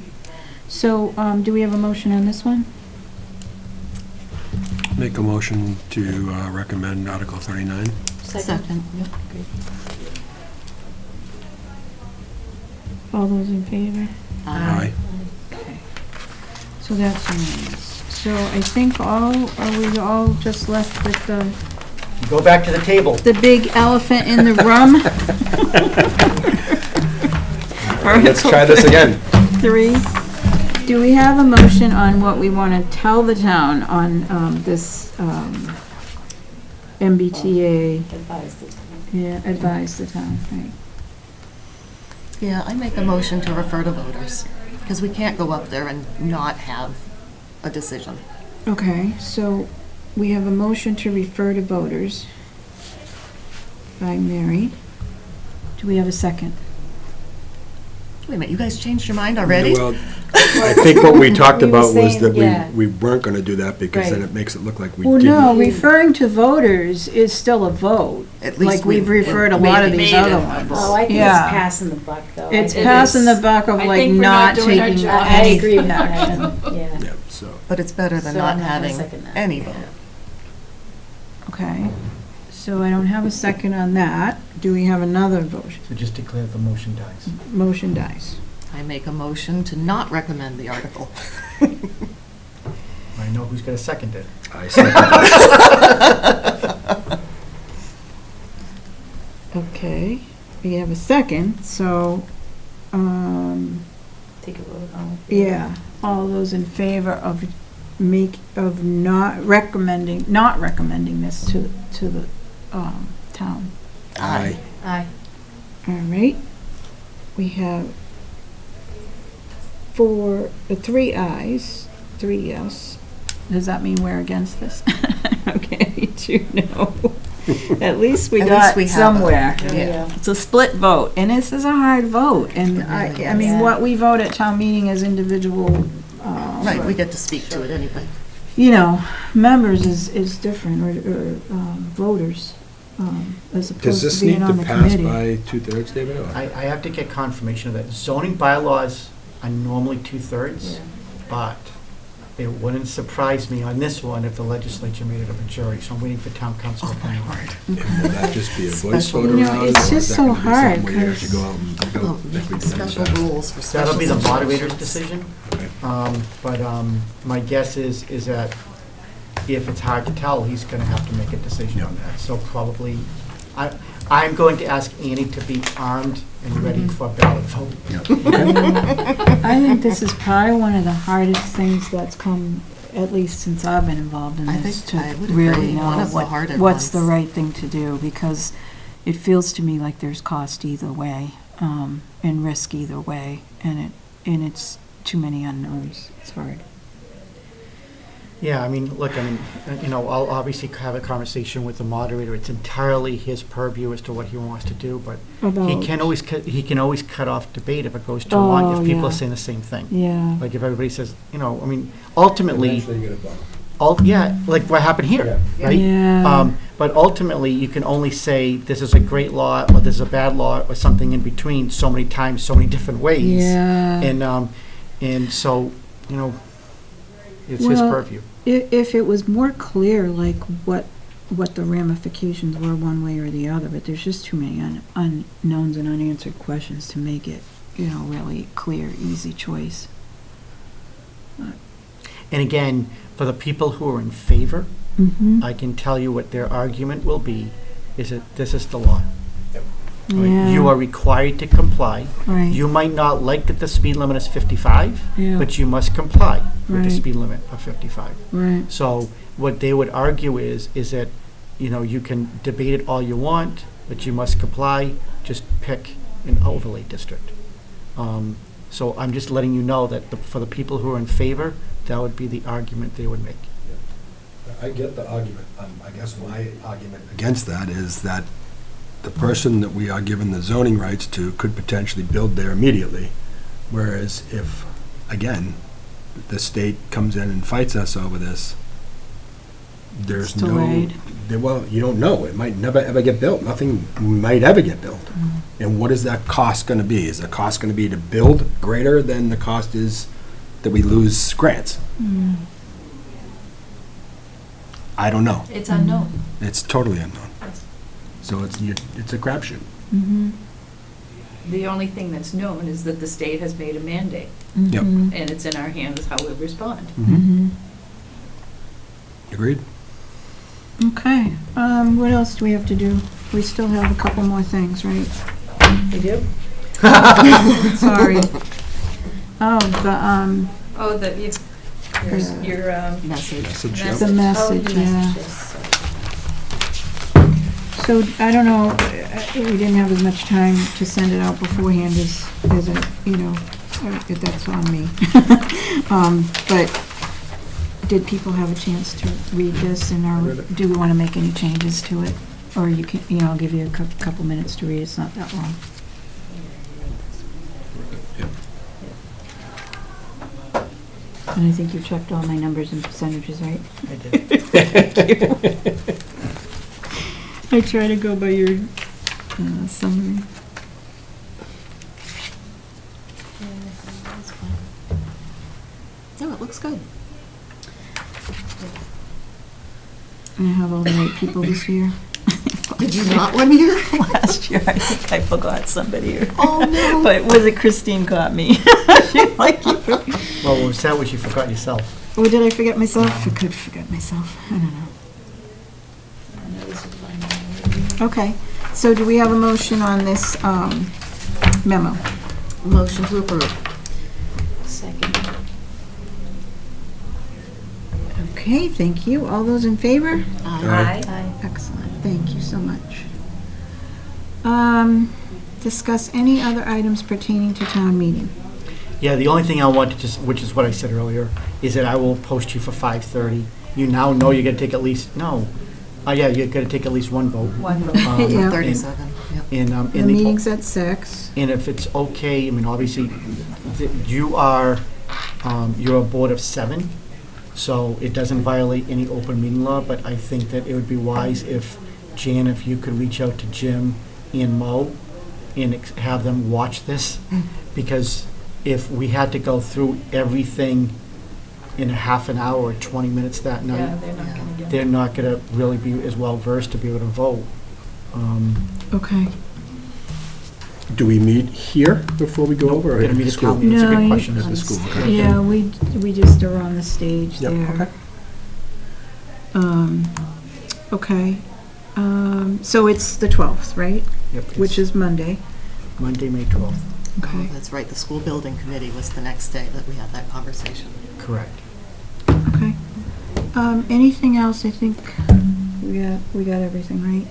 So, do we have a motion on this one? Make a motion to recommend Article 39. Second. Yep. All those in favor? Aye. Okay. So that's unanimous. So I think are we all just left with Go back to the table. the big elephant in the room? Let's try this again. 3. Do we have a motion on what we want to tell the town on this MBTA? Advise the town. Yeah, advise the town, right? Yeah, I make a motion to refer to voters, because we can't go up there and not have a decision. Okay, so we have a motion to refer to voters by Mary. Do we have a second? Wait a minute, you guys changed your mind already? Well, I think what we talked We were about was saying, that yeah. we weren't going to do that because then Right. it makes it look like we Well, didn't. no, referring to voters is still a vote, At least like we've we- referred a we lot of these made other it. ones. Oh, I think it's Yeah. passing the buck, though. It's I- passing the is. buck of I like think we're not not doing our taking job. I any agree with that, action. yeah. Yeah, so. But it's better than So not I'm not gonna having second that. any vote. Okay, so I don't have a second on that. Do we have another motion? So just declare the motion dies. Motion dies. I make a motion to not recommend the article. I know who's going to second it. I second that. Okay, we have a second, so, Take a vote on it. yeah, all those in favor of not recommending this to the, town. Aye. Aye. All right, we have 3 ayes, 3 yes. Does that mean we're against this? Okay, 2 no. At least we At got least we have somewhere. There we Yeah. go. It's a split vote, and this is a hard vote, and It really I mean, is. what we vote at town meeting as individual Right, we get to speak to it anyway. you know, members is different, or voters, as Does opposed this to need being to on the pass committee. by 2/3, David? or- I have to get confirmation of that. Zoning bylaws are normally 2/3, Yeah. but it wouldn't surprise me on this one if the legislature made it a majority, so I'm waiting for town council. Oh, my word. And will that just be a voice Special- vote You know, around it, it's or is just that so gonna be something hard, where you have to 'cause- go out and vote Oh, like we making did in the special past? rules for special That'll be the moderator's situations. decision. Okay. But my guess is that if it's hard to tell, he's going to have to make a decision on that. So probably, I'm going to ask Annie to be armed and ready for a ballot vote. I think this is probably one of the hardest things that's come, at least since I've been involved in I this, think I to would really agree, know one of the harder what's the ones. right thing to do, because it feels to me like there's cost either way, and risk either way, and it's too many unknowns. It's hard. Yeah, I mean, look, I'll obviously have a conversation with the moderator. It's entirely his purview as to what he wants to do, but he About- can always cut off debate if it goes too long, Oh, if people yeah. are saying the same thing. Yeah. Like if everybody says, ultimately, Eventually you get a vote. like what happened here, right? Yeah. But ultimately, you can only say this is a great law, or this is a bad law, or something in between so many times, so many different ways. Yeah. And so, it's his Well, purview. If it was more clear, like what the ramifications were one way or the other, but there's just too many unknowns and unanswered questions to make it, really clear, easy choice. And again, for the people who are in favor, Mm-hmm. I can tell you what their argument will be, is that this is the law. Right? Yeah. You are required to comply. Right. You might not like that the speed limit is 55, Yeah. but you must comply with the Right. speed limit of 55. Right. So what they would argue is that, you can debate it all you want, but you must comply, just pick an overlay district. So I'm just letting you know that for the people who are in favor, that would be the argument they would make. I get the argument. I guess my argument against that is that the person that we are giving the zoning rights to could potentially build there immediately. Whereas if, again, the state comes in and fights us over this, there's It's delayed. well, you don't know. It might never, ever get built. Nothing might ever get built. And what is that cost going to be? Is the cost going to be to build greater than the cost is that we lose grants? I don't know. It's unknown. It's totally unknown. Yes. So it's a crapshoot. Mm-hmm. The only thing that's known is that the state has made a mandate, Yep. and it's in our hands how we respond. Mm-hmm. Agreed? Okay. What else do we have to do? We still have a couple more things, right? You do? Sorry. Oh, your, Message. Message, Message. the message, oh, yeah. messages. So, I don't know, we didn't have as much time to send it out beforehand as that's on me. But did people have a chance to read this, and do we want to make any changes to it? Or you can, I'll give you a couple minutes to read, it's not that long. And I think you checked all my numbers and percentages, right? I did. I try to go by your summary. No, it looks good. And I have all the right people this year. Did you not one year? Last year, I think I forgot somebody. Oh, no. But was it Christine caught me? She's like, you forgot. Well, what was sad was you forgot yourself. Oh, did I forget myself? I could forget myself. I don't know. Okay, so do we have a motion on this memo? Motion to approve. Second. Okay, thank you. All those in favor? Aye. Excellent, thank you so much. Discuss any other items pertaining to town meeting. Yeah, the only thing I want to which is what I said earlier, is that I will post you for 5:30. You now know you're going to take at least, you're going to take at least one vote. One vote. Yeah. 37, yep. The meeting's at 6. And if it's okay, obviously, you are You're a board of 7, so it doesn't violate any open meeting law, but I think that it would be wise if, Jan, if you could reach out to Jim and Mo and have them watch this, because if we had to go through everything in a half an hour or 20 minutes that Yeah, night, they're not gonna get. they're not gonna really be as well versed to be able to vote. Okay. Do we meet here before we go over? or Gonna at meet the at school? town meeting. It's a No, good you- question. At the school, okay. Yeah, we just are on the stage Yep, there. okay. Okay. So it's the 12th, right? Yep, Which it's is Monday. Monday, May 12th. Oh, Okay. that's right, the school building committee was the next day that we had that conversation. Correct. Okay. Anything else? I think we got everything right.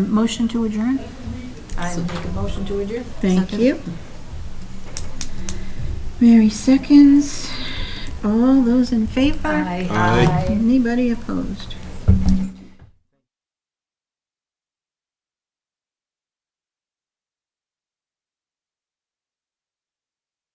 Motion to adjourn? I make a motion to adjourn. Thank Second. you. Mary seconds. All those in favor? Aye. Anybody opposed?